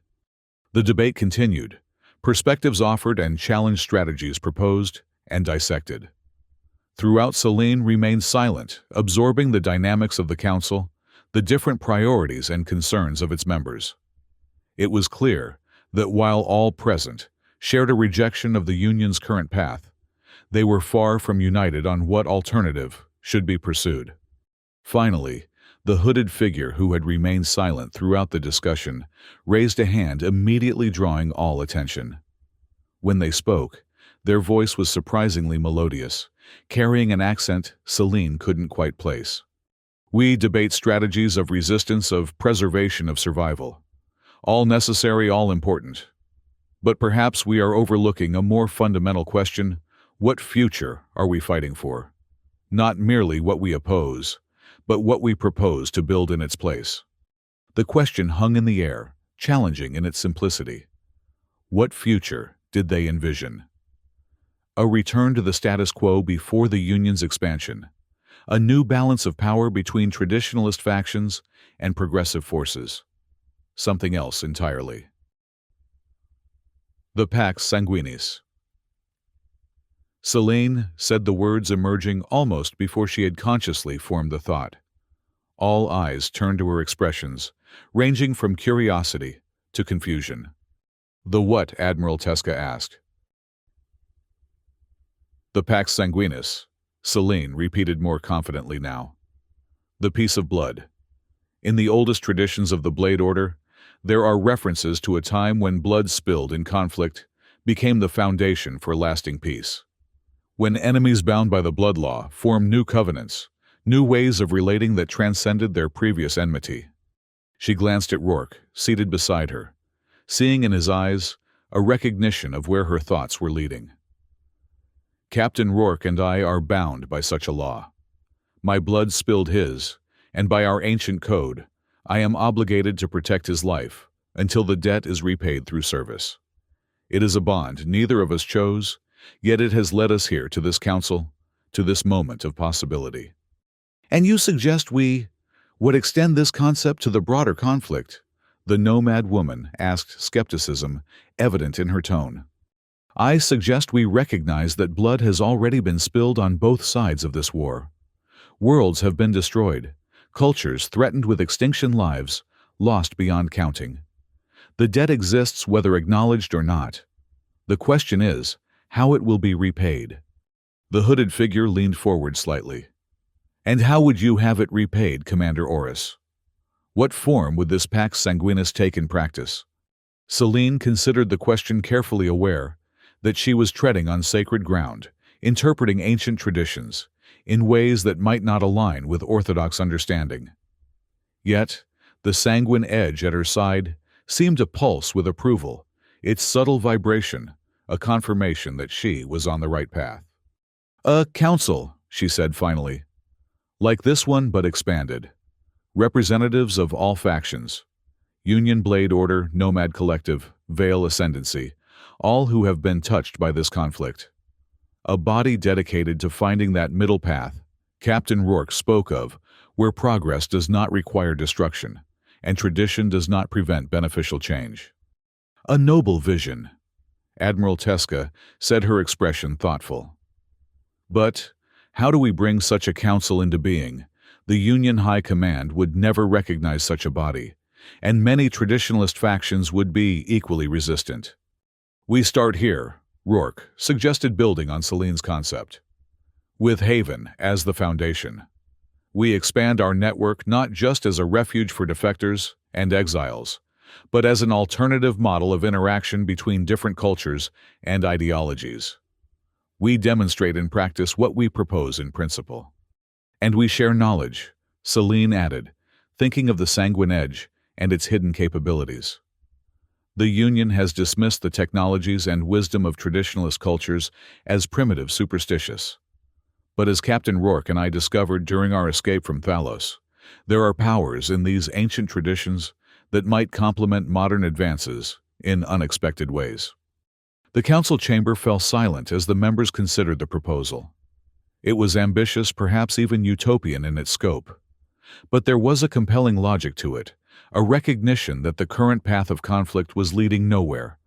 The debate continued, perspectives offered and challenged, strategies proposed and dissected. Throughout, Celine remained silent, absorbing the dynamics of the council, the different priorities and concerns of its members. It was clear that while all present shared a rejection of the Union's current path, they were far from united on what alternative should be pursued. Finally, the hooded figure who had remained silent throughout the discussion raised a hand, immediately drawing all attention. When they spoke, their voice was surprisingly melodious, carrying an accent Celine couldn't quite place. We debate strategies of resistance, of preservation, of survival. All necessary, all important. But perhaps we are overlooking a more fundamental question: what future are we fighting for? Not merely what we oppose, but what we propose to build in its place. The question hung in the air, challenging in its simplicity. What future did they envision? A return to the status quo before the Union's expansion, a new balance of power between traditionalist factions and progressive forces. Something else entirely. The Pax Sanguinis. Selene said the words emerging almost before she had consciously formed the thought. All eyes turned to her expressions, ranging from curiosity to confusion. "The what?" Admiral Tesca asked. "The Pax Sanguinis," Selene repeated more confidently now. "The piece of blood. In the oldest traditions of the Blade Order, there are references to a time when blood spilled in conflict became the foundation for lasting peace. When enemies bound by the blood law formed new covenants, new ways of relating that transcended their previous enmity." She glanced at Rourke, seated beside her, seeing in his eyes a recognition of where her thoughts were leading. "Captain Rourke and I are bound by such a law. My blood spilled his, and by our ancient code, I am obligated to protect his life until the debt is repaid through service. It is a bond neither of us chose, yet it has led us here to this council, to this moment of possibility." "And you suggest we would extend this concept to the broader conflict?" the nomad woman asked, skepticism evident in her tone. "I suggest we recognize that blood has already been spilled on both sides of this war. Worlds have been destroyed, cultures threatened with extinction, lives lost beyond counting. The debt exists whether acknowledged or not. The question is how it will be repaid." The hooded figure leaned forward slightly. "And how would you have it repaid, Commander Oris? What form would this Pax Sanguinis take in practice?" Selene considered the question carefully, aware that she was treading on sacred ground, interpreting ancient traditions in ways that might not align with orthodox understanding. Yet, the sanguine edge at her side seemed to pulse with approval, its subtle vibration a confirmation that she was on the right path. "A council," she said finally. "Like this one but expanded. Representatives of all factions. Union, Blade Order, Nomad Collective, Veil Ascendancy, all who have been touched by this conflict. A body dedicated to finding that middle path Captain Rourke spoke of, where progress does not require destruction, and tradition does not prevent beneficial change." "A noble vision," Admiral Tesca said, her expression thoughtful. "But how do we bring such a council into being? The Union High Command would never recognize such a body, and many traditionalist factions would be equally resistant." "We start here," Rourke suggested, building on Selene's concept. "With Haven as the foundation. We expand our network not just as a refuge for defectors and exiles, but as an alternative model of interaction between different cultures and ideologies. We demonstrate in practice what we propose in principle. And we share knowledge," Selene added, thinking of the sanguine edge and its hidden capabilities. "The Union has dismissed the technologies and wisdom of traditionalist cultures as primitive, superstitious. But as Captain Rourke and I discovered during our escape from Thalos, there are powers in these ancient traditions that might complement modern advances in unexpected ways." The council chamber fell silent as the members considered the proposal. It was ambitious, perhaps even utopian in its scope. But there was a compelling logic to it, a recognition that the current path of conflict was leading nowhere,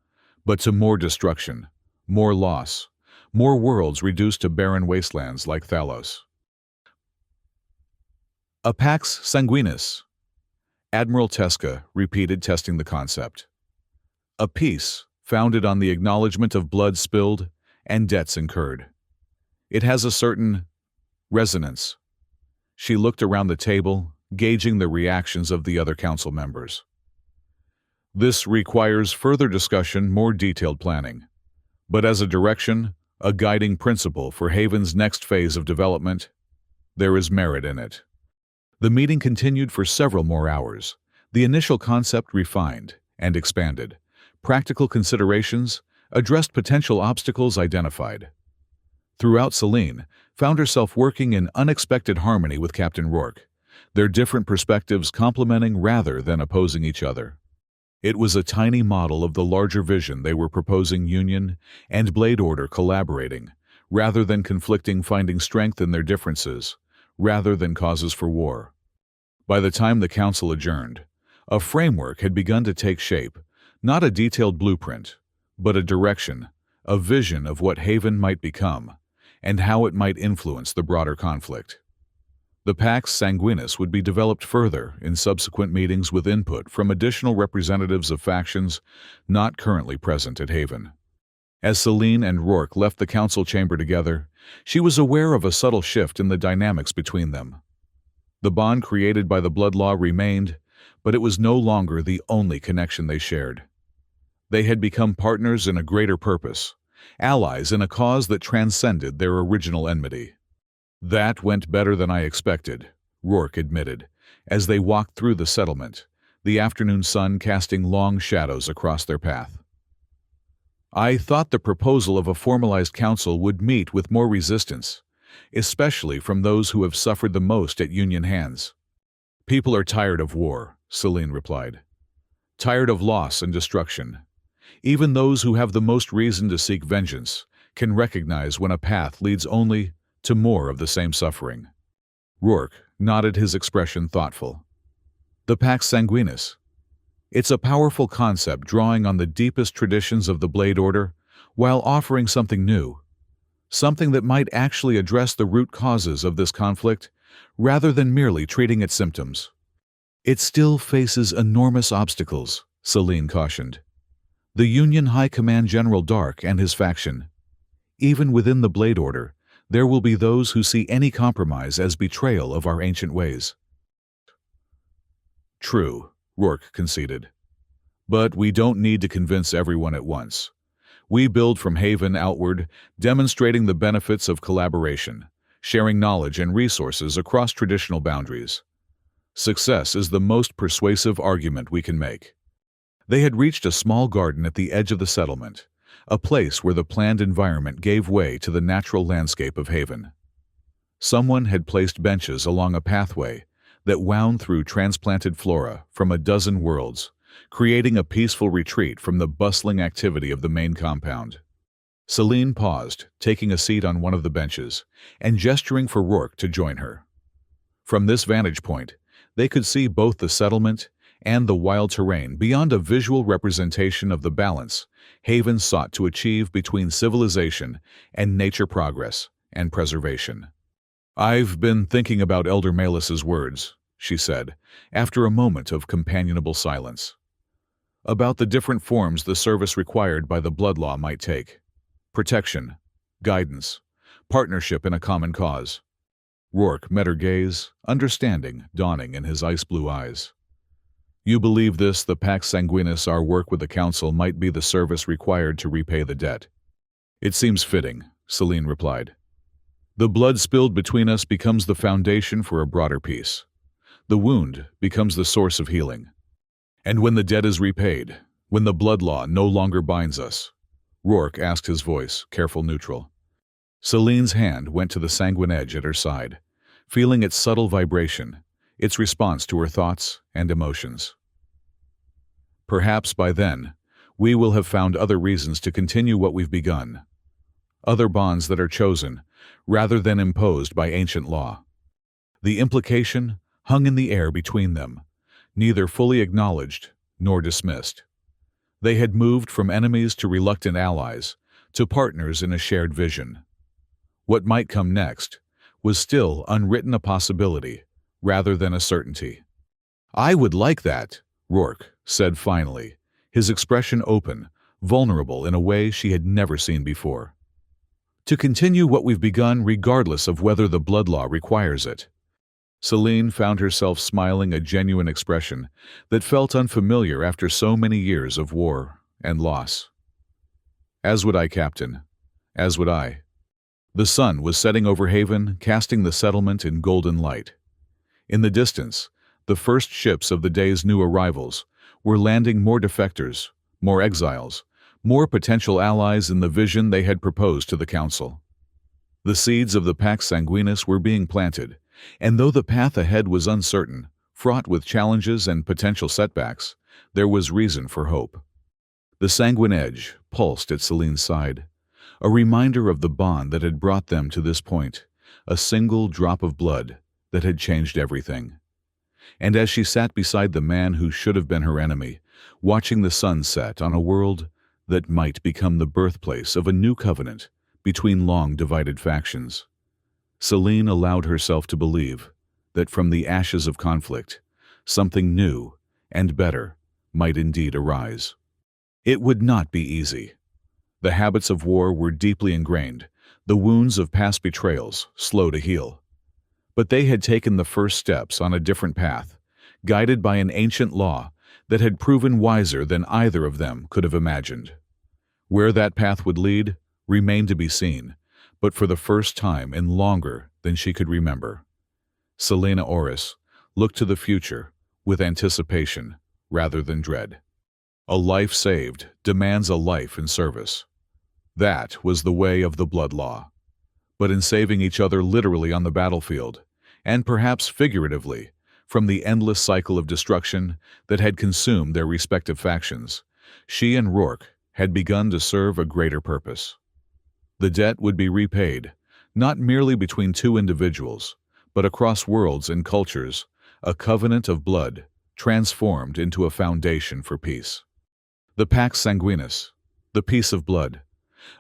but to more destruction, more loss, more worlds reduced to barren wastelands like Thalos. "A Pax Sanguinis," Admiral Tesca repeated, testing the concept. "A peace founded on the acknowledgement of blood spilled and debts incurred. It has a certain resonance." She looked around the table, gauging the reactions of the other council members. "This requires further discussion, more detailed planning. But as a direction, a guiding principle for Haven's next phase of development, there is merit in it." The meeting continued for several more hours, the initial concept refined and expanded. Practical considerations addressed, potential obstacles identified. Throughout, Selene found herself working in unexpected harmony with Captain Rourke, their different perspectives complementing rather than opposing each other. It was a tiny model of the larger vision they were proposing, Union and Blade Order collaborating, rather than conflicting, finding strength in their differences, rather than causes for war. By the time the council adjourned, a framework had begun to take shape, not a detailed blueprint, but a direction, a vision of what Haven might become, and how it might influence the broader conflict. The Pax Sanguinis would be developed further in subsequent meetings with input from additional representatives of factions not currently present at Haven. As Celine and Rourke left the council chamber together, she was aware of a subtle shift in the dynamics between them. The bond created by the blood law remained, but it was no longer the only connection they shared. They had become partners in a greater purpose, allies in a cause that transcended their original enmity. "That went better than I expected," Rourke admitted, as they walked through the settlement, the afternoon sun casting long shadows across their path. "I thought the proposal of a formalized council would meet with more resistance, especially from those who have suffered the most at Union hands." "People are tired of war," Celine replied. "Tired of loss and destruction. Even those who have the most reason to seek vengeance can recognize when a path leads only to more of the same suffering." Rourke nodded, his expression thoughtful. "The Pax Sanguinis. It's a powerful concept drawing on the deepest traditions of the Blade Order while offering something new, something that might actually address the root causes of this conflict rather than merely treating its symptoms." "It still faces enormous obstacles," Celine cautioned. "The Union High Command General Dark and his faction. Even within the Blade Order, there will be those who see any compromise as betrayal of our ancient ways." "True," Rourke conceded. "But we don't need to convince everyone at once. We build from Haven outward, demonstrating the benefits of collaboration, sharing knowledge and resources across traditional boundaries. Success is the most persuasive argument we can make." They had reached a small garden at the edge of the settlement, a place where the planned environment gave way to the natural landscape of Haven. Someone had placed benches along a pathway that wound through transplanted flora from a dozen worlds, creating a peaceful retreat from the bustling activity of the main compound. Celine paused, taking a seat on one of the benches, and gesturing for Rourke to join her. From this vantage point, they could see both the settlement and the wild terrain beyond a visual representation of the balance Haven sought to achieve between civilization and nature progress and preservation. "I've been thinking about Elder Melis's words," she said, after a moment of companionable silence. "About the different forms the service required by the blood law might take. Protection, guidance, partnership in a common cause." Rourke met her gaze, understanding dawning in his ice-blue eyes. "You believe this, the Pax Sanguinis, our work with the Council, might be the service required to repay the debt?" "It seems fitting," Celine replied. "The blood spilled between us becomes the foundation for a broader peace. The wound becomes the source of healing. And when the debt is repaid, when the blood law no longer binds us," Rourke asked, his voice careful, neutral. Celine's hand went to the sanguine edge at her side, feeling its subtle vibration, its response to her thoughts and emotions. "Perhaps by then, we will have found other reasons to continue what we've begun. Other bonds that are chosen, rather than imposed by ancient law." The implication hung in the air between them, neither fully acknowledged nor dismissed. They had moved from enemies to reluctant allies, to partners in a shared vision. What might come next was still unwritten, a possibility, rather than a certainty. "I would like that," Rourke said finally, his expression open, vulnerable in a way she had never seen before. "To continue what we've begun regardless of whether the blood law requires it." Celine found herself smiling, a genuine expression that felt unfamiliar after so many years of war and loss. "As would I, Captain. As would I." The sun was setting over Haven, casting the settlement in golden light. In the distance, the first ships of the day's new arrivals were landing, more defectors, more exiles, more potential allies in the vision they had proposed to the Council. The seeds of the Pax Sanguinis were being planted, and though the path ahead was uncertain, fraught with challenges and potential setbacks, there was reason for hope. The sanguine edge pulsed at Celine's side, a reminder of the bond that had brought them to this point, a single drop of blood that had changed everything. And as she sat beside the man who should have been her enemy, watching the sun set on a world that might become the birthplace of a new covenant between long-divided factions. Selene allowed herself to believe that from the ashes of conflict, something new and better might indeed arise. It would not be easy. The habits of war were deeply ingrained, the wounds of past betrayals slow to heal. But they had taken the first steps on a different path, guided by an ancient law that had proven wiser than either of them could have imagined. Where that path would lead remained to be seen, but for the first time in longer than she could remember, Selena Oris looked to the future with anticipation rather than dread. A life saved demands a life in service. That was the way of the blood law. But in saving each other literally on the battlefield, and perhaps figuratively, from the endless cycle of destruction that had consumed their respective factions, she and Rourke had begun to serve a greater purpose. The debt would be repaid, not merely between two individuals, but across worlds and cultures, a covenant of blood transformed into a foundation for peace. The Pax Sanguinis, the peace of blood,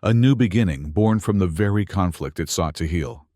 a new beginning born from the very conflict it sought to heal.